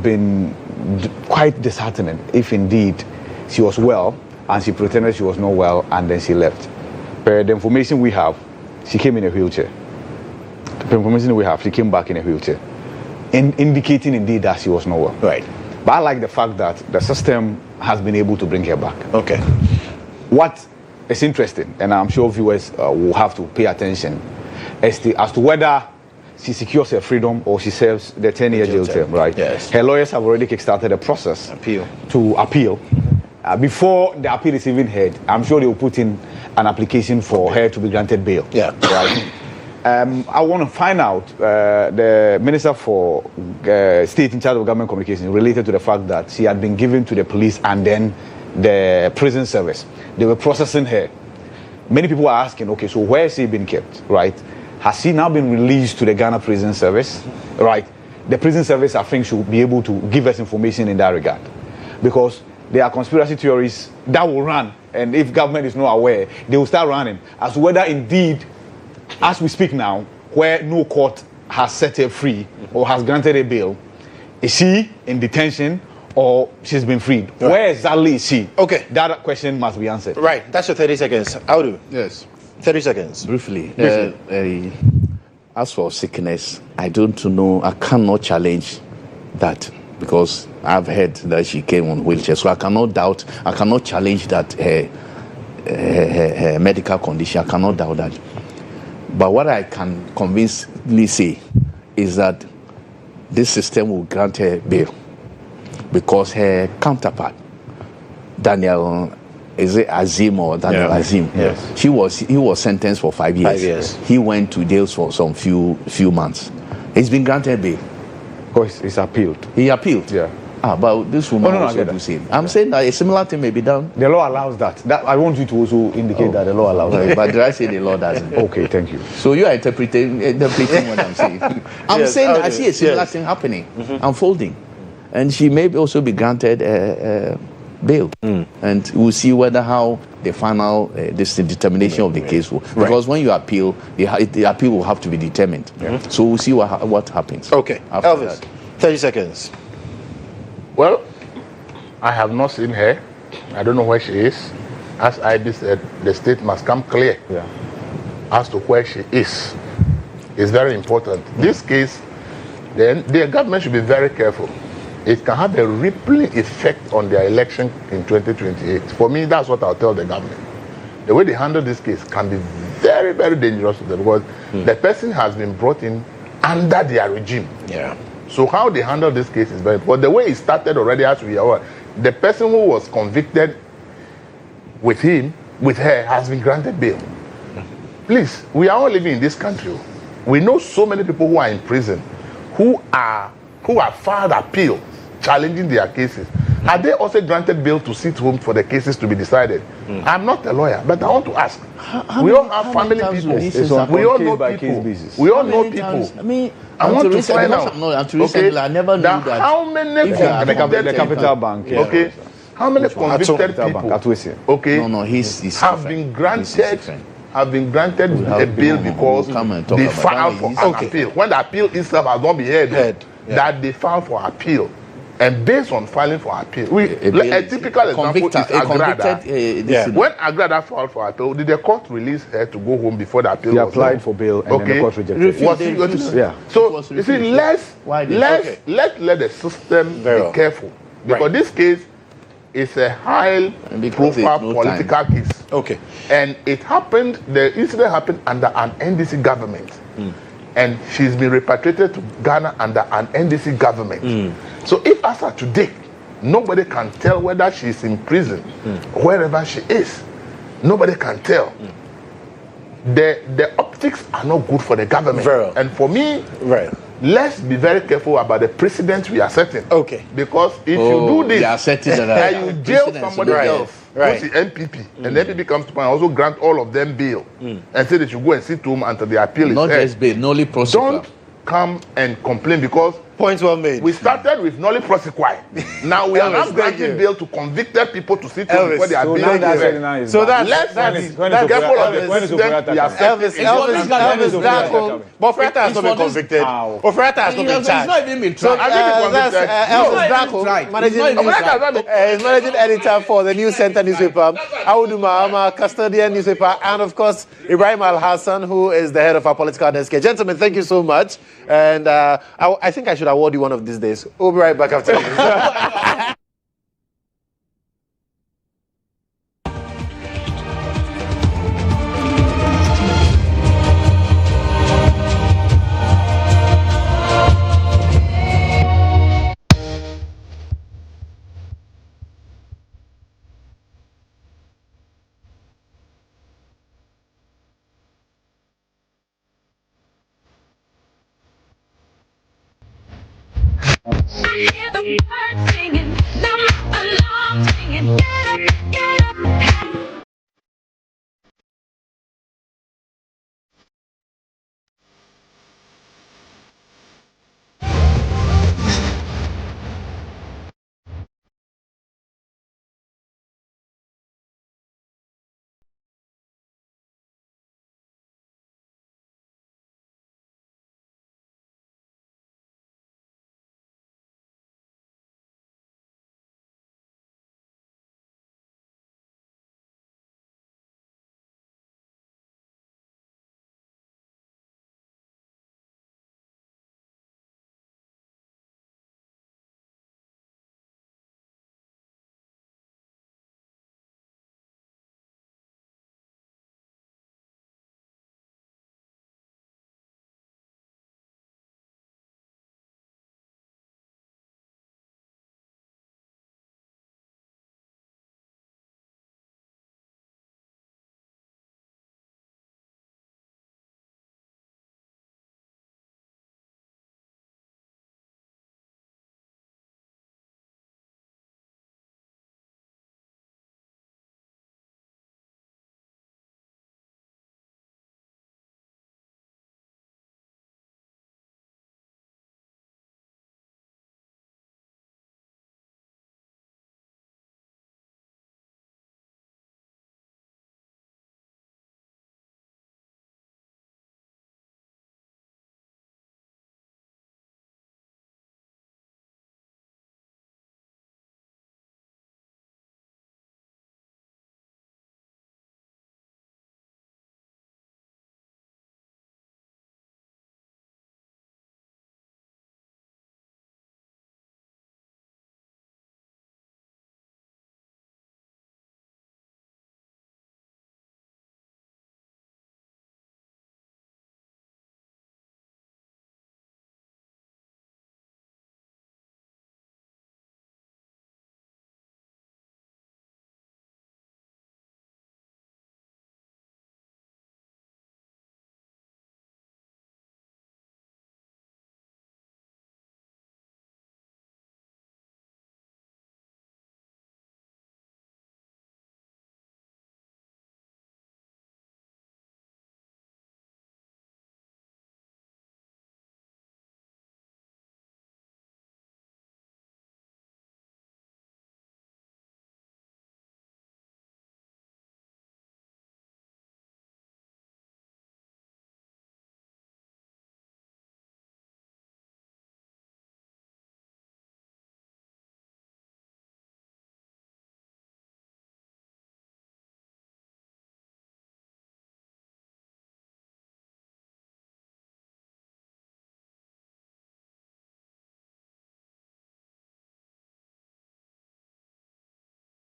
Speaker 8: been quite disheartening if indeed she was well and she pretended she was not well and then she left. But the information we have, she came in a wheelchair. The information we have, she came back in a wheelchair, indicating indeed that she was not well.
Speaker 1: Right.
Speaker 8: But I like the fact that the system has been able to bring her back.
Speaker 1: Okay.
Speaker 8: What is interesting, and I'm sure viewers will have to pay attention, as to whether she secures her freedom or she serves the 10-year jail term, right?
Speaker 1: Yes.
Speaker 8: Her lawyers have already kickstarted a process to appeal. Before the appeal is even heard, I'm sure they will put in an application for her to be granted bail.
Speaker 1: Yeah.
Speaker 8: Right. I want to find out the Minister for State in charge of Government Communications related to the fact that she had been given to the police and then the prison service. They were processing her. Many people are asking, okay, so where has she been kept, right? Has she now been released to the Ghana Prison Service? Right. The prison service, I think, should be able to give us information in that regard. Because there are conspiracy theories that will run, and if government is not aware, they will start running as to whether indeed, as we speak now, where no court has set her free or has granted a bail, is she in detention or she's been freed? Right. Where exactly is she?
Speaker 1: Okay.
Speaker 8: That question must be answered.
Speaker 1: Right. That's your 30 seconds. Audu.
Speaker 7: Yes.
Speaker 1: 30 seconds.
Speaker 7: Briefly. As for sickness, I don't know. I cannot challenge that because I've heard that she came on wheelchair. So I cannot challenge that her medical condition. I cannot doubt that. But what I can convincingly say is that this system will grant her bail because her counterpart, Daniel, is it Azim or Daniel Azim?
Speaker 8: Yes.
Speaker 7: He was sentenced for 5 years.
Speaker 1: 5 years.
Speaker 7: He went to jail for some few months. He's been granted bail.
Speaker 8: Of course, it's appealed.
Speaker 7: He appealed.
Speaker 8: Yeah.
Speaker 7: But this woman also do the same. I'm saying that a similar thing may be done.
Speaker 8: The law allows that. I want you to also indicate that the law allows that.
Speaker 7: But did I say the law doesn't?
Speaker 8: Okay, thank you.
Speaker 7: So you are interpreting what I'm saying. I'm saying that I see a similar thing happening, unfolding. And she may also be granted bail. And we'll see how the final determination of the case will. Because when you appeal, the appeal will have to be determined. So we'll see what happens.
Speaker 1: Okay. Elvis, 30 seconds.
Speaker 5: Well, I have not seen her. I don't know where she is. As IB said, the state must come clear as to where she is. It's very important. This case, then the government should be very careful. It can have a rippling effect on their election in 2028. For me, that's what I'll tell the government. The way they handle this case can be very, very dangerous to them because the person has been brought in under their regime.
Speaker 1: Yeah.
Speaker 5: So how they handle this case is very important. But the way it started already, as we are, the person who was convicted with her, has been granted bail. Please, we are all living in this country. We know so many people who are in prison, who have filed appeal, challenging their cases. Are they also granted bail to sit home for the cases to be decided? I'm not a lawyer, but I want to ask. We all have family people. We all know people. We all know people.
Speaker 7: I mean,
Speaker 5: I want to find out.
Speaker 7: I never knew that.
Speaker 5: How many
Speaker 8: The Capital Bank.
Speaker 5: Okay. How many convicted people? Okay.
Speaker 7: No, he's
Speaker 5: have been granted. Have been granted a bail because they filed for an appeal. When the appeal itself has not been heard, that they filed for appeal. And based on filing for appeal, a typical example is Agrada. When Agrada filed for appeal, did the court release her to go home before the appeal?
Speaker 8: He applied for bail and then the court rejected it.
Speaker 5: So you see, let's let the system be careful because this case is a high-profile political case.
Speaker 1: Okay.
Speaker 5: And the incident happened under an NDC government. And she's been repatriated to Ghana under an NDC government. So if as of today, nobody can tell whether she's in prison, wherever she is, nobody can tell. The optics are not good for the government. And for me, let's be very careful about the precedent we are setting.
Speaker 1: Okay.
Speaker 5: Because if you do this, and you jail somebody else, who's the MPP, and the MPP comes to point and also grant all of them bail, and say they should go and sit home until the appeal is
Speaker 7: not
Speaker 5: heard.
Speaker 7: Just bail, nolly prosequi.
Speaker 5: Don't come and complain because
Speaker 1: points well made.
Speaker 5: We started with nolly prosequi. Now we are now granting bail to convicted people to sit home before they are being.
Speaker 1: So that's
Speaker 5: careful of the system we are setting.
Speaker 1: Elvis, but Ofrata has not been convicted. Ofrata has not been charged.
Speaker 7: He's not even been
Speaker 1: So
Speaker 7: tried.
Speaker 1: that's Elvis Drako, managing editor for the News Center newspaper, Audu Mahama, custodian newspaper, and of course Ibrahim Al Hassan, who is the head of our political desk. Gentlemen, thank you so much. And I think I should award you one of these days. We'll be right back after this.
Speaker 9: I hear the birds singing, now my alarm singing. Get up, get up.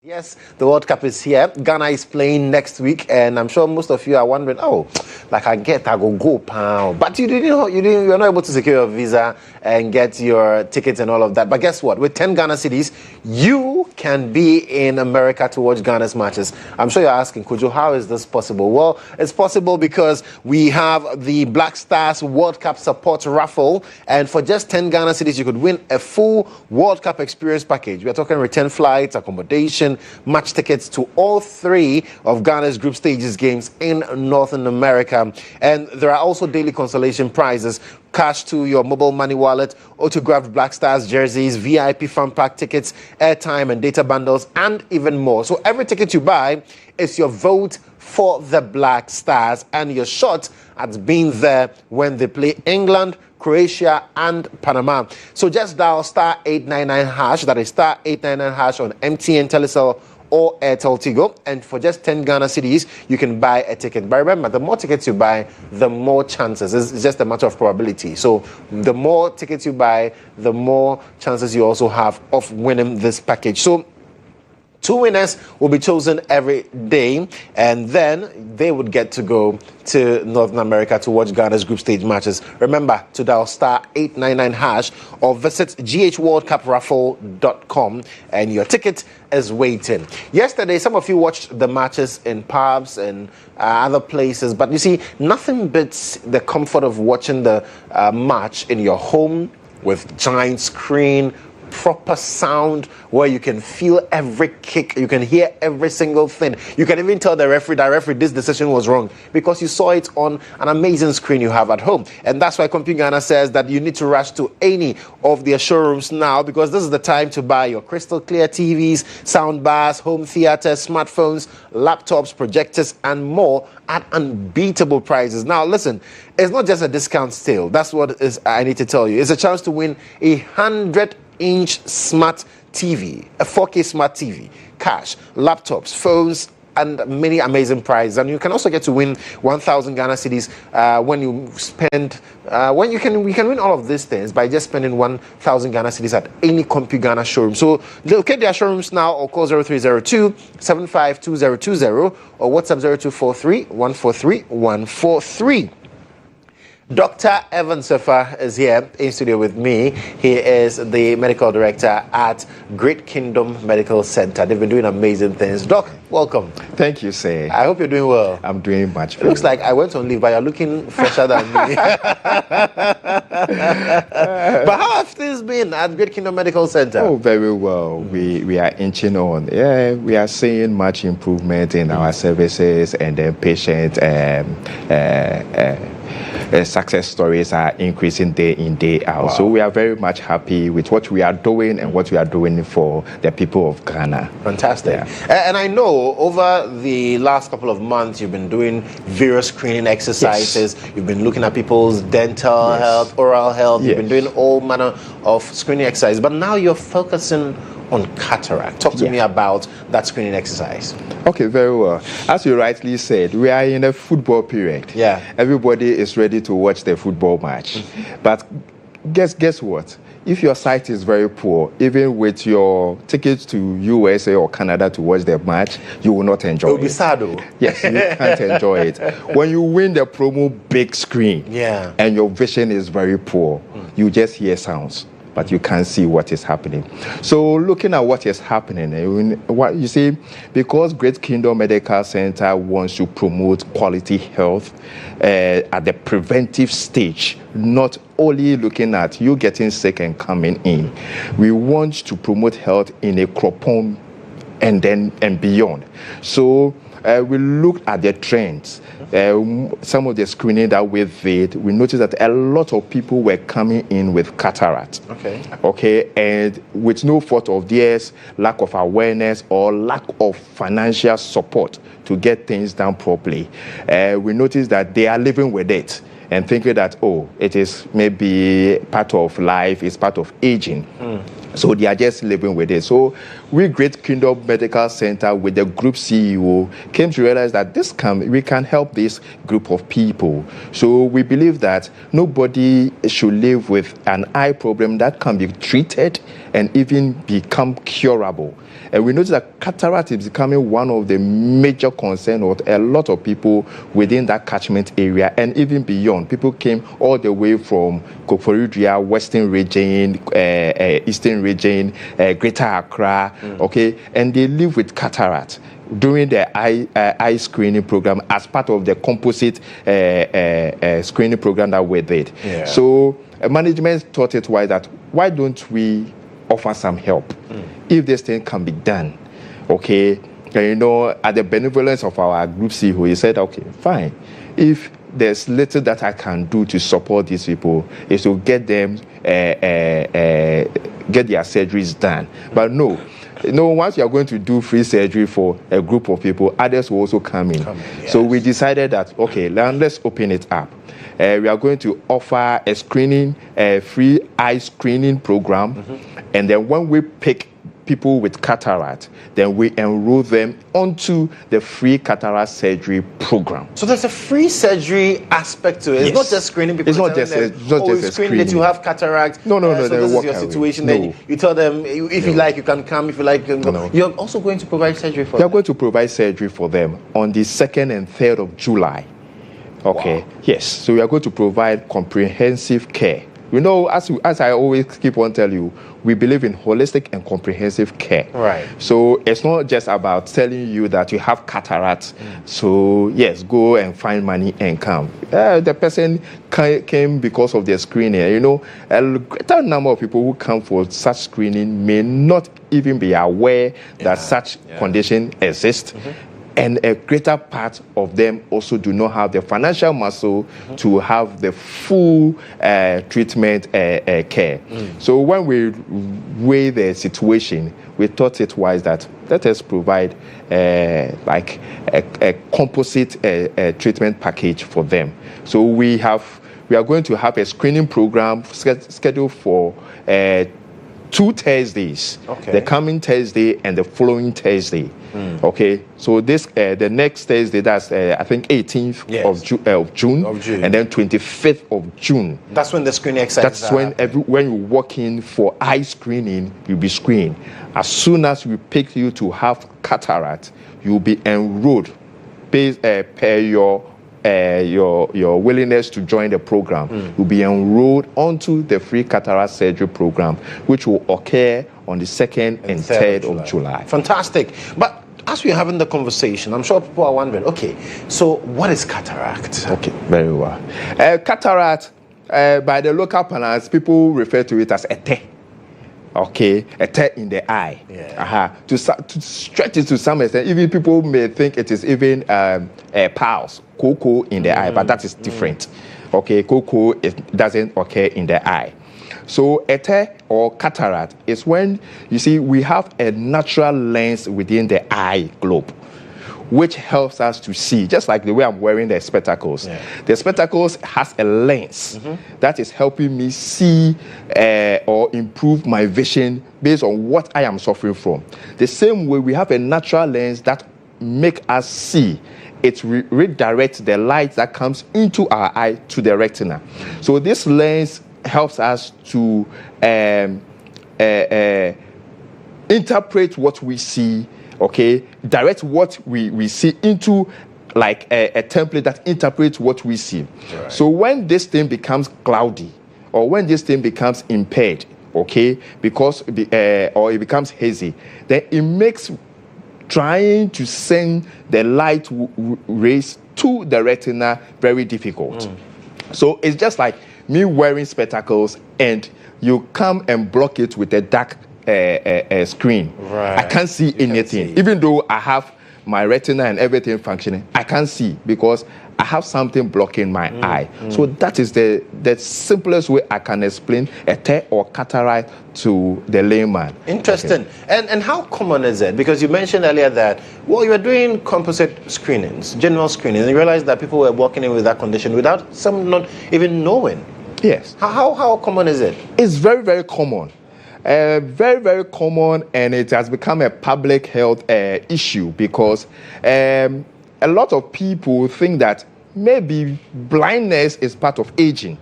Speaker 1: Yes, the World Cup is here. Ghana is playing next week, and I'm sure most of you are wondering, oh, like I go pound. But you're not able to secure your visa and get your tickets and all of that. But guess what? With 10 Ghana cedis, you can be in America to watch Ghana's matches. I'm sure you're asking, Kodjo, how is this possible? Well, it's possible because we have the Black Stars World Cup support raffle, and for just 10 Ghana cedis, you could win a full World Cup experience package. We're talking return flights, accommodation, match tickets to all 3 of Ghana's group stages games in Northern America. And there are also daily consolation prizes, cash to your mobile money wallet, autographed Black Stars jerseys, VIP fan pack tickets, airtime and data bundles, and even more. So every ticket you buy is your vote for the Black Stars and your shot at being there when they play England, Croatia, and Panama. So just dial *899#, that is *899# on MTN, Telecel, or Airtel Tigo, and for just 10 Ghana cedis, you can buy a ticket. But remember, the more tickets you buy, the more chances. It's just a matter of probability. So the more tickets you buy, the more chances you also have of winning this package. So 2 winners will be chosen every day, and then they would get to go to Northern America to watch Ghana's group stage matches. Remember to dial *899# or visit ghworldcupraffle.com, and your ticket is waiting. Yesterday, some of you watched the matches in pubs and other places, but you see, nothing beats the comfort of watching the match in your home with giant screen, proper sound, where you can feel every kick, you can hear every single thing. You can even tell the referee, this decision was wrong, because you saw it on an amazing screen you have at home. And that's why Compute Ghana says that you need to rush to any of their showrooms now, because this is the time to buy your crystal clear TVs, sound bars, home theaters, smartphones, laptops, projectors, and more at unbeatable prices. Now listen, it's not just a discount sale. That's what I need to tell you. It's a chance to win a 100-inch smart TV, a 4K smart TV, cash, laptops, phones, and many amazing prizes. And you can also get to win 1,000 Ghana cedis when you spend. We can win all of these things by just spending 1,000 Ghana cedis at any Compute Ghana showroom. So locate their showrooms now, or call 0302-752020 or WhatsApp 0243-143-143. Dr. Evan Sefa is here in studio with me. He is the medical director at Great Kingdom Medical Center. They've been doing amazing things. Doc, welcome.
Speaker 10: Thank you, sir.
Speaker 1: I hope you're doing well.
Speaker 10: I'm doing much better.
Speaker 1: It looks like I went on leave, but you're looking fresher than me. But how have things been at Great Kingdom Medical Center?
Speaker 10: Oh, very well. We are inching on. Yeah, we are seeing much improvement in our services, and then patient success stories are increasing day in, day out. Wow. So we are very much happy with what we are doing and what we are doing for the people of Ghana.
Speaker 1: Fantastic. Yeah. And I know over the last couple of months, you've been doing various screening exercises. Yes. You've been looking at people's dental health, oral health. Yes. You've been doing all manner of screening exercises. But now you're focusing on cataract. Talk to me about that screening exercise.
Speaker 10: Okay, very well. As you rightly said, we are in a football period.
Speaker 1: Yeah.
Speaker 10: Everybody is ready to watch the football match. Mm-hmm. But guess what? If your sight is very poor, even with your tickets to USA or Canada to watch the match, you will not enjoy it.
Speaker 1: It will be sad though.
Speaker 10: Yes, you can't enjoy it. When you win the promo big screen, and your vision is very poor, you just hear sounds, but you can't see what is happening. So looking at what is happening, what you see, because Great Kingdom Medical Center wants to promote quality health at the preventive stage, not only looking at you getting sick and coming in. We want to promote health in a Kropon and beyond. So we looked at the trends. Some of the screening that we did, we noticed that a lot of people were coming in with cataract. Okay, and with no fault of theirs, lack of awareness or lack of financial support to get things done properly. We noticed that they are living with it and thinking that, oh, it is maybe part of life, it's part of aging. So they are just living with it. So we Great Kingdom Medical Center with the group CEO came to realize that we can help this group of people. So we believe that nobody should live with an eye problem that can be treated and even become curable. And we notice that cataract is becoming one of the major concerns of a lot of people within that catchment area and even beyond. People came all the way from Koforidua, Western region, Eastern region, Greater Accra, okay, and they live with cataract during the eye screening program as part of the composite screening program that we did. Yeah. So management thought it wise that why don't we offer some help if this thing can be done, okay? And, at the benevolence of our group CEO, he said, okay, fine. If there's little that I can do to support these people, is to get them get their surgeries done. But no, once you are going to do free surgery for a group of people, others will also come in. Yes. So we decided that, okay, let's open it up. We are going to offer a free eye screening program. And then when we pick people with cataract, then we enroll them onto the free cataract surgery program.
Speaker 1: So there's a free surgery aspect to it. It's not just screening people.
Speaker 10: It's not just a screening
Speaker 1: that you have cataract.
Speaker 10: No.
Speaker 1: So this is your situation. Then you tell them, if you like, you can come. If you like, you can go. No. You're also going to provide surgery for them.
Speaker 10: You're going to provide surgery for them on the 2nd and 3rd of July. Okay. Wow. Yes. So we are going to provide comprehensive care. As I always keep on telling you, we believe in holistic and comprehensive care.
Speaker 1: Right.
Speaker 10: So it's not just about telling you that you have cataract. So yes, go and find money and come. The person came because of their screening. A greater number of people who come for such screening may not even be aware that such condition exists. And a greater part of them also do not have the financial muscle to have the full treatment care. So when we weigh the situation, we thought it wise that let us provide like a composite treatment package for them. So we are going to have a screening program scheduled for 2 Thursdays, the coming Thursday and the following Thursday. Okay, so this the next Thursday, that's I think 18th of June, and then 25th of June.
Speaker 1: That's when the screening exercise.
Speaker 10: That's when you walk in for eye screening, you'll be screened. As soon as we pick you to have cataract, you'll be enrolled per your willingness to join the program. You'll be enrolled onto the free cataract surgery program, which will occur on the 2nd and 3rd of July.
Speaker 1: Fantastic. But as we're having the conversation, I'm sure people are wondering, okay, so what is cataract?
Speaker 10: Okay, very well. Cataract, by the local parlance, people refer to it as a tear. Okay, a tear in the eye. To stretch it to some extent, even people may think it is even a pulse, cocoa in the eye, but that is different. Okay, cocoa doesn't occur in the eye. So a tear or cataract is when, you see, we have a natural lens within the eye globe, which helps us to see, just like the way I'm wearing the spectacles. The spectacles has a lens that is helping me see or improve my vision based on what I am suffering from. The same way, we have a natural lens that make us see. It redirects the light that comes into our eye to the retina. So this lens helps us to interpret what we see, okay, direct what we see into like a template that interprets what we see. Right. So when this thing becomes cloudy or when this thing becomes impaired, okay, because or it becomes hazy, then it makes trying to send the light rays to the retina very difficult. So it's just like me wearing spectacles and you come and block it with a dark screen. Right. I can't see anything. Even though I have my retina and everything functioning, I can't see because I have something blocking my eye. So that is the simplest way I can explain a tear or cataract to the layman.
Speaker 1: Interesting. Okay. And how common is it? Because you mentioned earlier that, well, you were doing composite screenings, general screenings, and you realized that people were walking in with that condition without some not even knowing.
Speaker 10: Yes.
Speaker 1: How common is it?
Speaker 10: It's very, very common. very, very common, and it has become a public health issue because a lot of people think that maybe blindness is part of aging.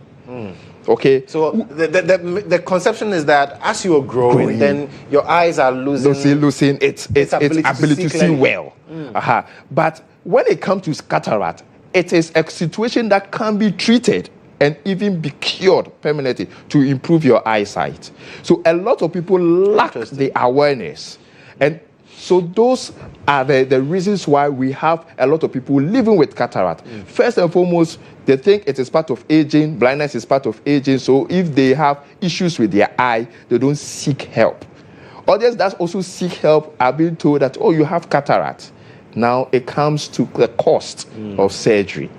Speaker 10: Okay.
Speaker 1: So the conception is that as you are growing, then your eyes are losing
Speaker 10: its ability to see well. But when it comes to cataract, it is a situation that can be treated and even be cured permanently to improve your eyesight. So a lot of people lack the awareness. And so those are the reasons why we have a lot of people living with cataract. First and foremost, they think it is part of aging. Blindness is part of aging. So if they have issues with their eye, they don't seek help. Others that also seek help are being told that, oh, you have cataract. Now it comes to the cost of surgery.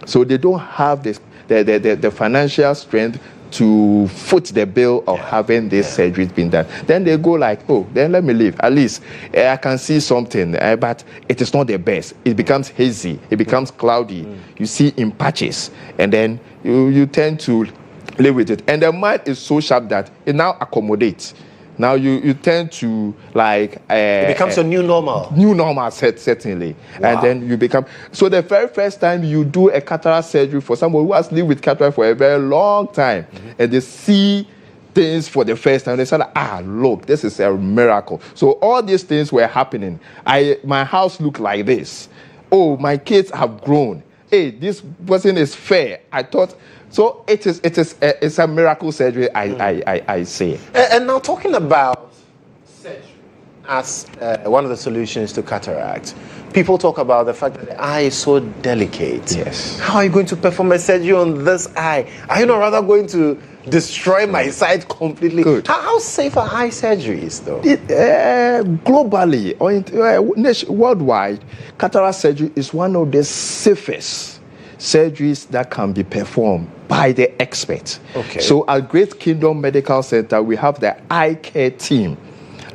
Speaker 10: So they don't have the financial strength to foot the bill of having this surgery being done. Then they go like, oh, then let me leave. At least I can see something, but it is not the best. It becomes hazy. It becomes cloudy. You see in patches. And then you tend to live with it. And the mind is so sharp that it now accommodates. Now you tend to like...
Speaker 1: it becomes a new normal.
Speaker 10: New normal, certainly.
Speaker 1: Wow.
Speaker 10: And then you become... So the very first time you do a cataract surgery for someone who has lived with cataract for a very long time, and they see things for the first time, they say, look, this is a miracle. So all these things were happening. My house looked like this. Oh, my kids have grown. Hey, this person is fair. I thought... So it's a miracle surgery, I say.
Speaker 1: And now talking about surgery as one of the solutions to cataract, people talk about the fact that the eye is so delicate.
Speaker 10: Yes.
Speaker 1: How are you going to perform a surgery on this eye? Are you not rather going to destroy my sight completely?
Speaker 10: Good.
Speaker 1: How safe are eye surgeries, though?
Speaker 10: Globally, or worldwide, cataract surgery is one of the safest surgeries that can be performed by the experts.
Speaker 1: Okay.
Speaker 10: So at Great Kingdom Medical Center, we have the eye care team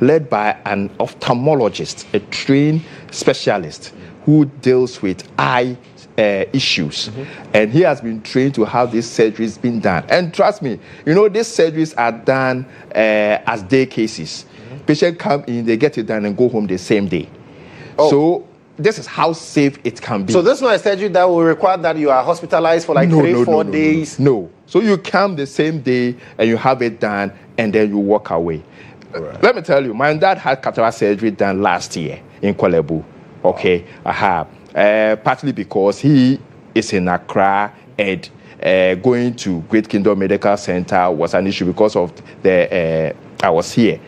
Speaker 10: led by an ophthalmologist, a trained specialist who deals with eye issues. And he has been trained to have these surgeries being done. And trust me, these surgeries are done as day cases. Patients come in, they get it done and go home the same day. So this is how safe it can be.
Speaker 1: So this is not a surgery that will require that you are hospitalized for like 3-4 days?
Speaker 10: No. So you come the same day and you have it done and then you walk away. Right. Let me tell you, my dad had cataract surgery done last year in Kuala Lumpur. Okay, partly because he is in Accra and going to Great Kingdom Medical Center was an issue because of I was here.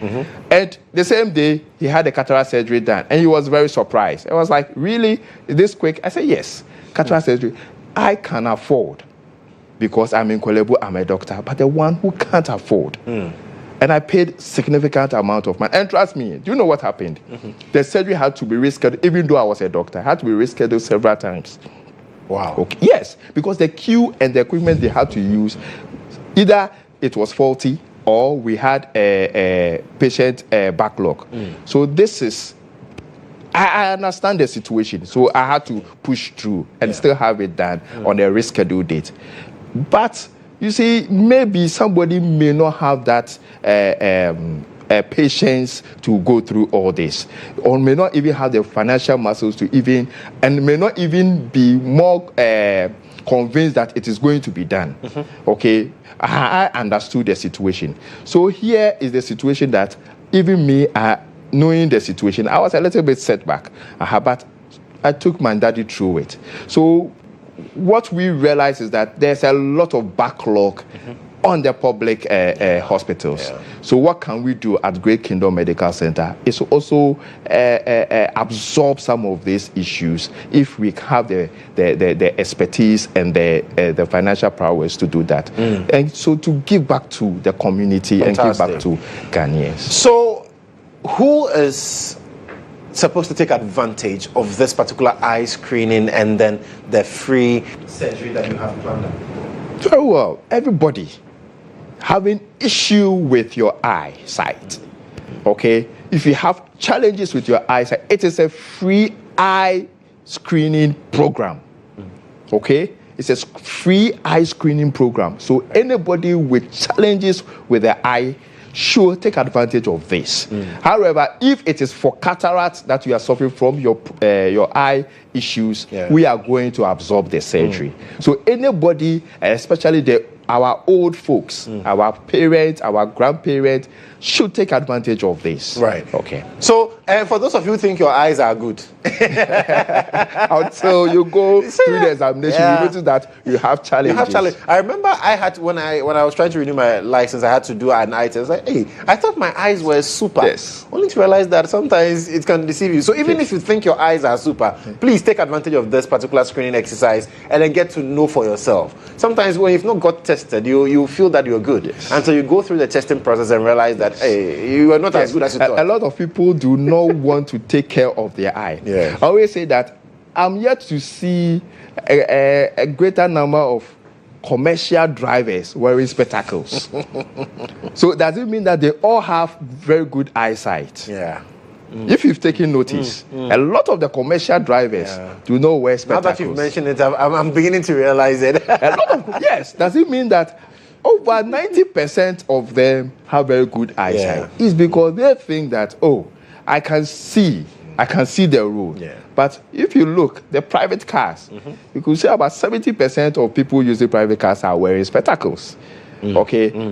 Speaker 10: And the same day, he had a cataract surgery done. And he was very surprised. I was like, really? This quick? I said, yes. Cataract surgery, I can afford. Because I'm in Kuala Lumpur, I'm a doctor. But the one who can't afford. And I paid significant amount of money. And trust me, do you know what happened? The surgery had to be rescheduled, even though I was a doctor. It had to be rescheduled several times.
Speaker 1: Wow.
Speaker 10: Okay. Yes, because the queue and the equipment they had to use, either it was faulty or we had a patient backlog. So this is, I understand the situation. So I had to push through and still have it done on a rescheduled date. But you see, maybe somebody may not have that patience to go through all this, or may not even have the financial muscles to even, and may not even be more convinced that it is going to be done. Okay, I understood the situation. So here is the situation that even me, knowing the situation, I was a little bit setback, but I took my daddy through it. So what we realize is that there's a lot of backlog on the public hospitals. So what can we do at Great Kingdom Medical Center is also absorb some of these issues if we have the expertise and the financial prowess to do that. And so to give back to the community and give back to Ghanaians.
Speaker 1: So who is supposed to take advantage of this particular eye screening and then the free surgery that you have planned?
Speaker 10: Very well. Everybody having issue with your eyesight, okay? If you have challenges with your eyesight, it is a free eye screening program, okay? It's a free eye screening program. So anybody with challenges with their eye should take advantage of this. However, if it is for cataract that you are suffering from your eye issues, we are going to absorb the surgery. So anybody, especially our old folks, our parents, our grandparents, should take advantage of this.
Speaker 1: Right.
Speaker 10: Okay.
Speaker 1: So, for those of you who think your eyes are good,
Speaker 10: until you go through the examination, you notice that you have challenges.
Speaker 1: I remember I had when I was trying to renew my license, I had to do an eye test. Like, hey, I thought my eyes were super.
Speaker 10: Yes.
Speaker 1: Only to realize that sometimes it can deceive you. So even if you think your eyes are super, please take advantage of this particular screening exercise and then get to know for yourself. Sometimes when you've not got tested, you feel that you're good until you go through the testing process and realize that hey, you are not as good as you thought.
Speaker 10: A lot of people do not want to take care of their eye.
Speaker 1: Yeah.
Speaker 10: I always say that I'm yet to see a greater number of commercial drivers wearing spectacles. So does it mean that they all have very good eyesight?
Speaker 1: Yeah.
Speaker 10: If you've taken notice, a lot of the commercial drivers do not wear spectacles.
Speaker 1: Now that you've mentioned it, I'm beginning to realize it.
Speaker 10: Yes. Does it mean that over 90% of them have very good eyesight? It's because they think that, I can see the road. Yeah. But if you look, the private cars, you could say about 70% of people using private cars are wearing spectacles.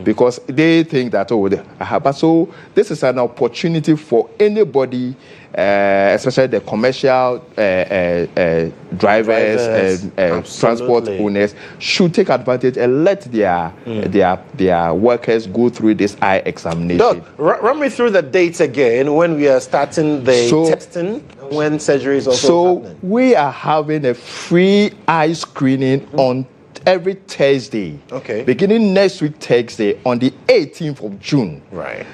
Speaker 10: Because they think that, but so this is an opportunity for anybody, especially the commercial drivers and transport owners, should take advantage and let their workers go through this eye examination.
Speaker 1: Doc, run me through the dates again when we are starting the testing, when surgery is also happening.
Speaker 10: We are having a free eye screening on every Thursday. Beginning next week Thursday on the 18th of June.
Speaker 1: Right.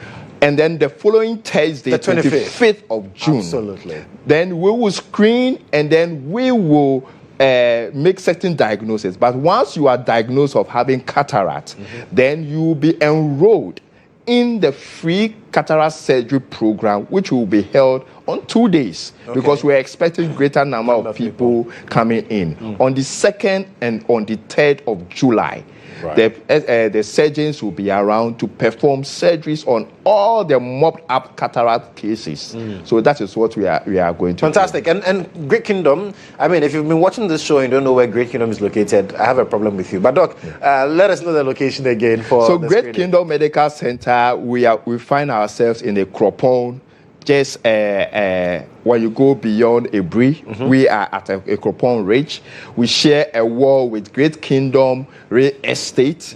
Speaker 10: And then the following Thursday, the 25th of June.
Speaker 1: Absolutely.
Speaker 10: Then we will screen and then we will make certain diagnoses. But once you are diagnosed of having cataract, then you will be enrolled in the free cataract surgery program, which will be held on 2 days, because we're expecting greater number of people coming in on the 2nd and on the 3rd of July. Right. The surgeons will be around to perform surgeries on all the mopped up cataract cases. So that is what we are going to
Speaker 1: Fantastic.
Speaker 10: do.
Speaker 1: And Great Kingdom, I mean, if you've been watching this show and you don't know where Great Kingdom is located, I have a problem with you. But Doc, let us know the location again for
Speaker 10: So Great Kingdom Medical Center, we find ourselves in a Cropon. Just when you go beyond Ebri, we are at a Cropon Ridge. We share a wall with Great Kingdom Real Estate,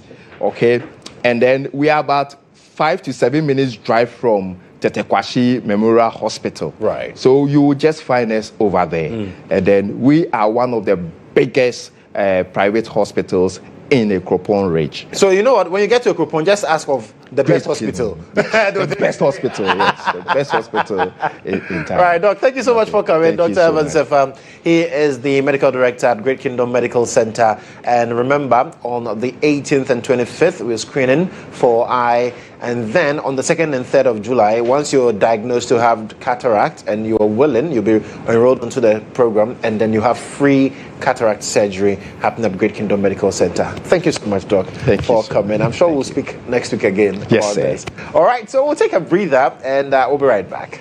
Speaker 10: and then we are about 5 to 7 minutes drive from Tetekwashi Memorial Hospital.
Speaker 1: Right.
Speaker 10: So you will just find us over there, and then we are one of the biggest private hospitals in a Cropon Ridge.
Speaker 1: So you know what? When you get to a Cropon, just ask of the best hospital.
Speaker 10: The best hospital, yes. The best hospital in town.
Speaker 1: All right, Doc, thank you so much for coming.
Speaker 10: Thank
Speaker 1: Dr.
Speaker 10: you so
Speaker 1: Mensah, he is the medical director at Great Kingdom Medical Center. And remember, on the 18th and 25th, we're screening for eye. And then on the 2nd and 3rd of July, once you're diagnosed to have cataract and you're willing, you'll be enrolled into the program. And then you have free cataract surgery happening at Great Kingdom Medical Center. Thank you so much, Doc, for coming. I'm sure we'll speak next week again.
Speaker 10: Yes, sir.
Speaker 1: This. All right, so we'll take a breather and we'll be right back.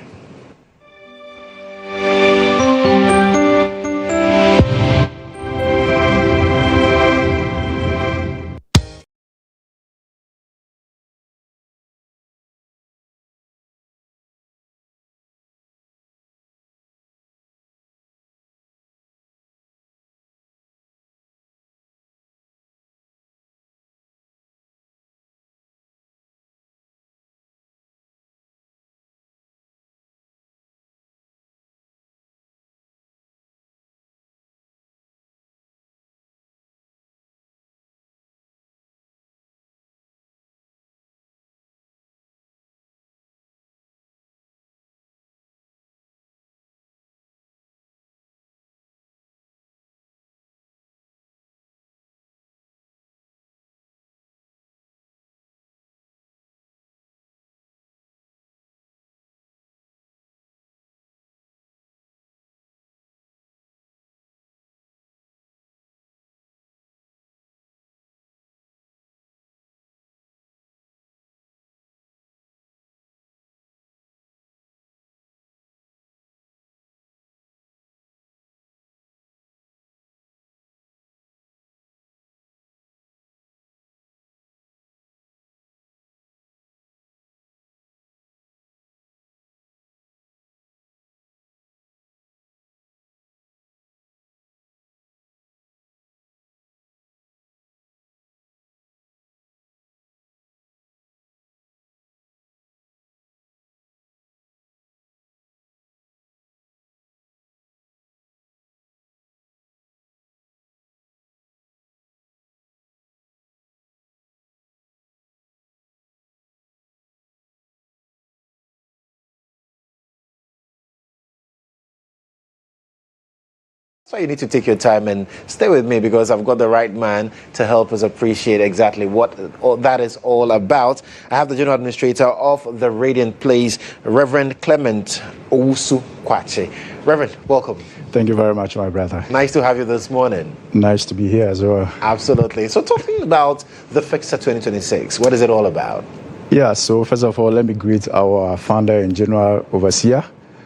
Speaker 1: So you need to take your time and stay with me because I've got the right man to help us appreciate exactly what all that is all about. I have the General Administrator of the Radiant Place, Reverend Clement Owusu Kwache. Reverend, welcome.
Speaker 11: Thank you very much, my brother.
Speaker 1: Nice to have you this morning.
Speaker 11: Nice to be here as well.
Speaker 1: Absolutely. So talking about the Fixer 2026, what is it all about?
Speaker 11: Yeah, so first of all, let me greet our founder and general overseer,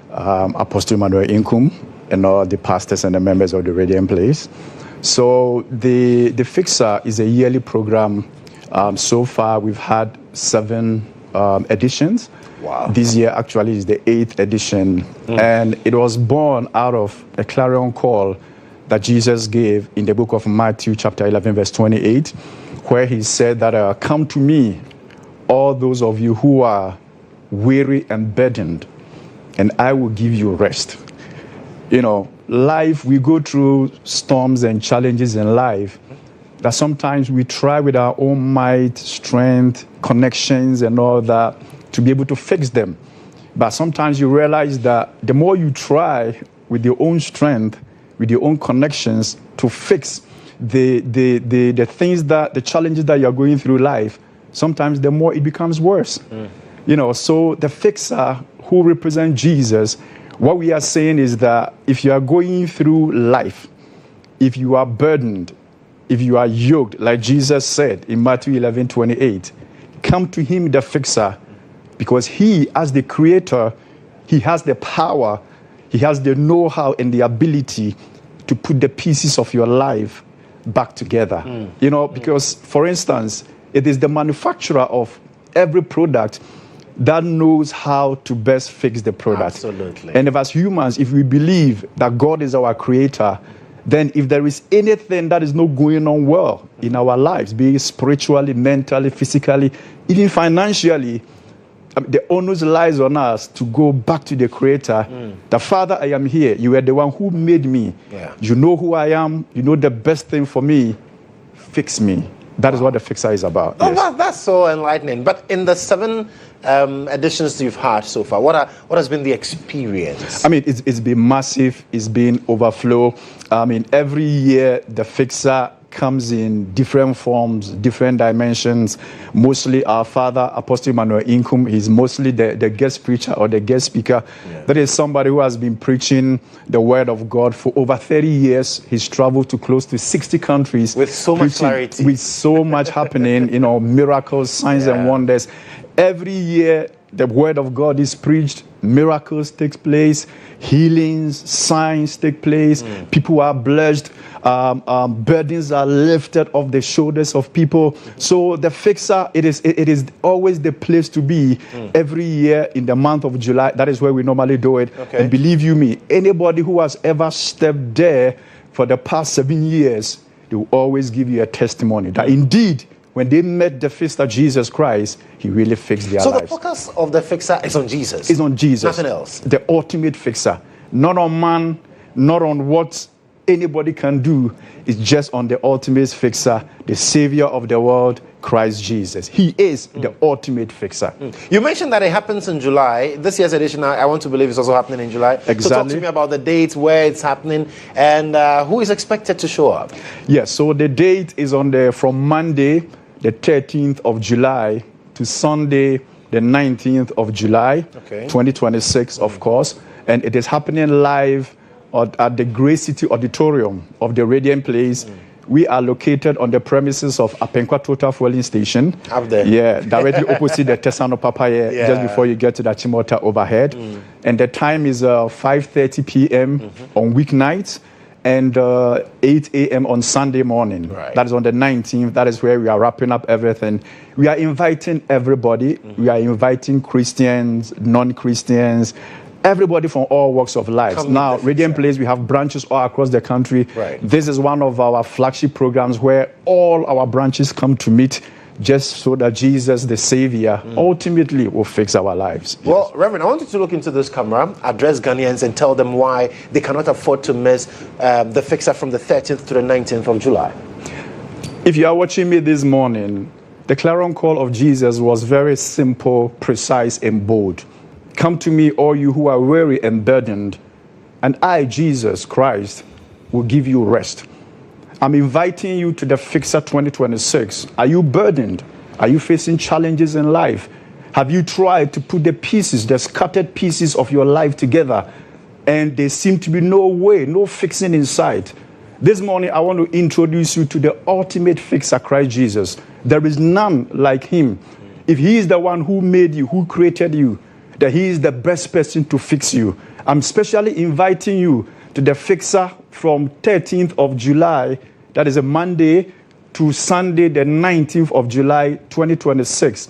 Speaker 11: Apostle Emmanuel Inkum, and all the pastors and the members of the Radiant Place. So the Fixer is a yearly program. So far, we've had 7 editions.
Speaker 1: Wow.
Speaker 11: This year actually is the 8th edition. And it was born out of a clarion call that Jesus gave in the book of Matthew chapter 11, verse 28, where he said that, come to me, all those of you who are weary and burdened, and I will give you rest. You know, life, we go through storms and challenges in life that sometimes we try with our own might, strength, connections, and all that to be able to fix them. But sometimes you realize that the more you try with your own strength, with your own connections to fix the things that, the challenges that you're going through life, sometimes the more it becomes worse. You know, so the Fixer who represent Jesus, what we are saying is that if you are going through life, if you are burdened, if you are yoked, like Jesus said in Matthew 11:28, come to him, the Fixer, because he, as the creator, he has the power, he has the know-how and the ability to put the pieces of your life back together. You know, because, for instance, it is the manufacturer of every product that knows how to best fix the product.
Speaker 1: Absolutely.
Speaker 11: And if as humans, if we believe that God is our creator, then if there is anything that is not going on well in our lives, be it spiritually, mentally, physically, even financially, the onus lies on us to go back to the creator. The Father, I am here. You are the one who made me.
Speaker 1: Yeah.
Speaker 11: You know who I am. You know the best thing for me. Fix me. That is what the Fixer is about.
Speaker 1: Oh,
Speaker 11: Yes.
Speaker 1: that's so enlightening. But in the 7 editions you've had so far, what has been the experience?
Speaker 11: I mean, it's been massive. It's been overflow. I mean, every year the Fixer comes in different forms, different dimensions. Mostly our father, Apostle Emmanuel Inkum, he's mostly the guest preacher or the guest speaker. Yeah. That is somebody who has been preaching the word of God for over 30 years. He's traveled to close to 60 countries.
Speaker 1: With so much clarity.
Speaker 11: With so much happening, you know, miracles, signs and wonders. Every year, the word of God is preached, miracles take place, healings, signs take place, people are blessed, burdens are lifted off the shoulders of people. So the Fixer, it is always the place to be every year in the month of July. That is where we normally do it. Okay. And believe you me, anybody who has ever stepped there for the past 7 years, they will always give you a testimony that indeed, when they met the Fixer, Jesus Christ, he really fixed their lives.
Speaker 1: So the focus of the Fixer is on Jesus?
Speaker 11: It's on Jesus.
Speaker 1: Nothing else?
Speaker 11: The ultimate Fixer. Not on man, not on what anybody can do. It's just on the ultimate Fixer, the Savior of the world, Christ Jesus. He is the ultimate Fixer.
Speaker 1: You mentioned that it happens in July. This year's edition, I want to believe, is also happening in July.
Speaker 11: Exactly.
Speaker 1: So talk to me about the dates, where it's happening, and who is expected to show up.
Speaker 11: Yes, so the date is from Monday, the 13th of July, to Sunday, the 19th of July, 2026, of course. And it is happening live at the Grace City Auditorium of the Radiant Place. We are located on the premises of Apenkwa Total Fueling Station.
Speaker 1: Up there.
Speaker 11: Yeah, directly opposite the Tesano Papaya, just before you get to the Chimota overhead. And the time is 5:30 p.m. on weeknights and 8 a.m. on Sunday morning. Right. That is on the 19th. That is where we are wrapping up everything. We are inviting everybody. We are inviting Christians, non-Christians, everybody from all walks of life. Now, Radiant Place, we have branches all across the country. Right. This is one of our flagship programs where all our branches come to meet just so that Jesus, the Savior, ultimately will fix our lives.
Speaker 1: Well, Reverend, I want you to look into this camera, address Ghanaians, and tell them why they cannot afford to miss the Fixer from the 13th to the 19th of July.
Speaker 11: If you are watching me this morning, the clarion call of Jesus was very simple, precise, and bold. Come to me, all you who are weary and burdened, and I, Jesus Christ, will give you rest. I'm inviting you to the Fixer 2026. Are you burdened? Are you facing challenges in life? Have you tried to put the scattered pieces of your life together, and there seem to be no way, no fixing in sight? This morning, I want to introduce you to the ultimate fixer, Christ Jesus. There is none like him. If he is the one who made you, who created you, that he is the best person to fix you. I'm specially inviting you to the Fixer from 13th of July, that is a Monday, to Sunday, the 19th of July, 2026,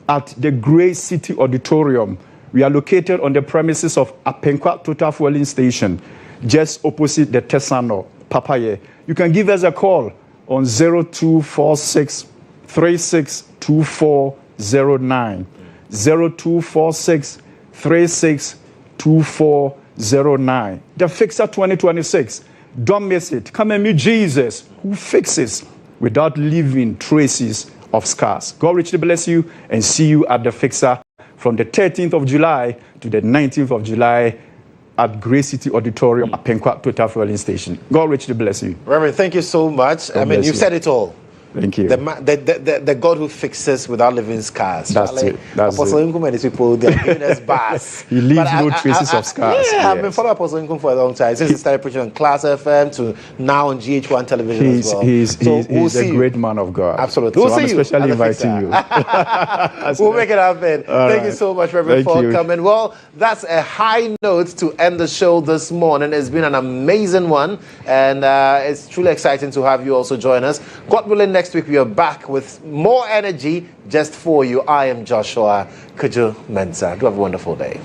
Speaker 11: at the Grace City Auditorium. We are located on the premises of Apenkwa Total Fueling Station, just opposite the Tesano, Papaye. You can give us a call on 0246 362409. 0246 362409. The Fixer 2026. Don't miss it. Come and meet Jesus, who fixes without leaving traces of scars. God richly bless you, and see you at the Fixer from the 13th of July to the 19th of July at Grace City Auditorium at Apenkwa Total Fueling Station. God richly bless you.
Speaker 1: Reverend, thank you so much. You said it all.
Speaker 11: Thank you.
Speaker 1: The God who fixes without leaving scars.
Speaker 11: That's it.
Speaker 1: Apostle Nkum and his people, they are giving us bars.
Speaker 11: He leaves no traces of scars.
Speaker 1: Yeah, I've been following Apostle Nkum for a long time. Since he started preaching on Class FM to now on GH1 television as well.
Speaker 11: He's a great man of God.
Speaker 1: Absolutely.
Speaker 11: So I'm especially inviting you.
Speaker 1: We'll make it happen. Thank you so much, Reverend, for coming. Well, that's a high note to end the show this morning. It's been an amazing one, and it's truly exciting to have you also join us. God willing, next week we are back with more energy just for you. I am Joshua Kodjo Mensah. Do have a wonderful day.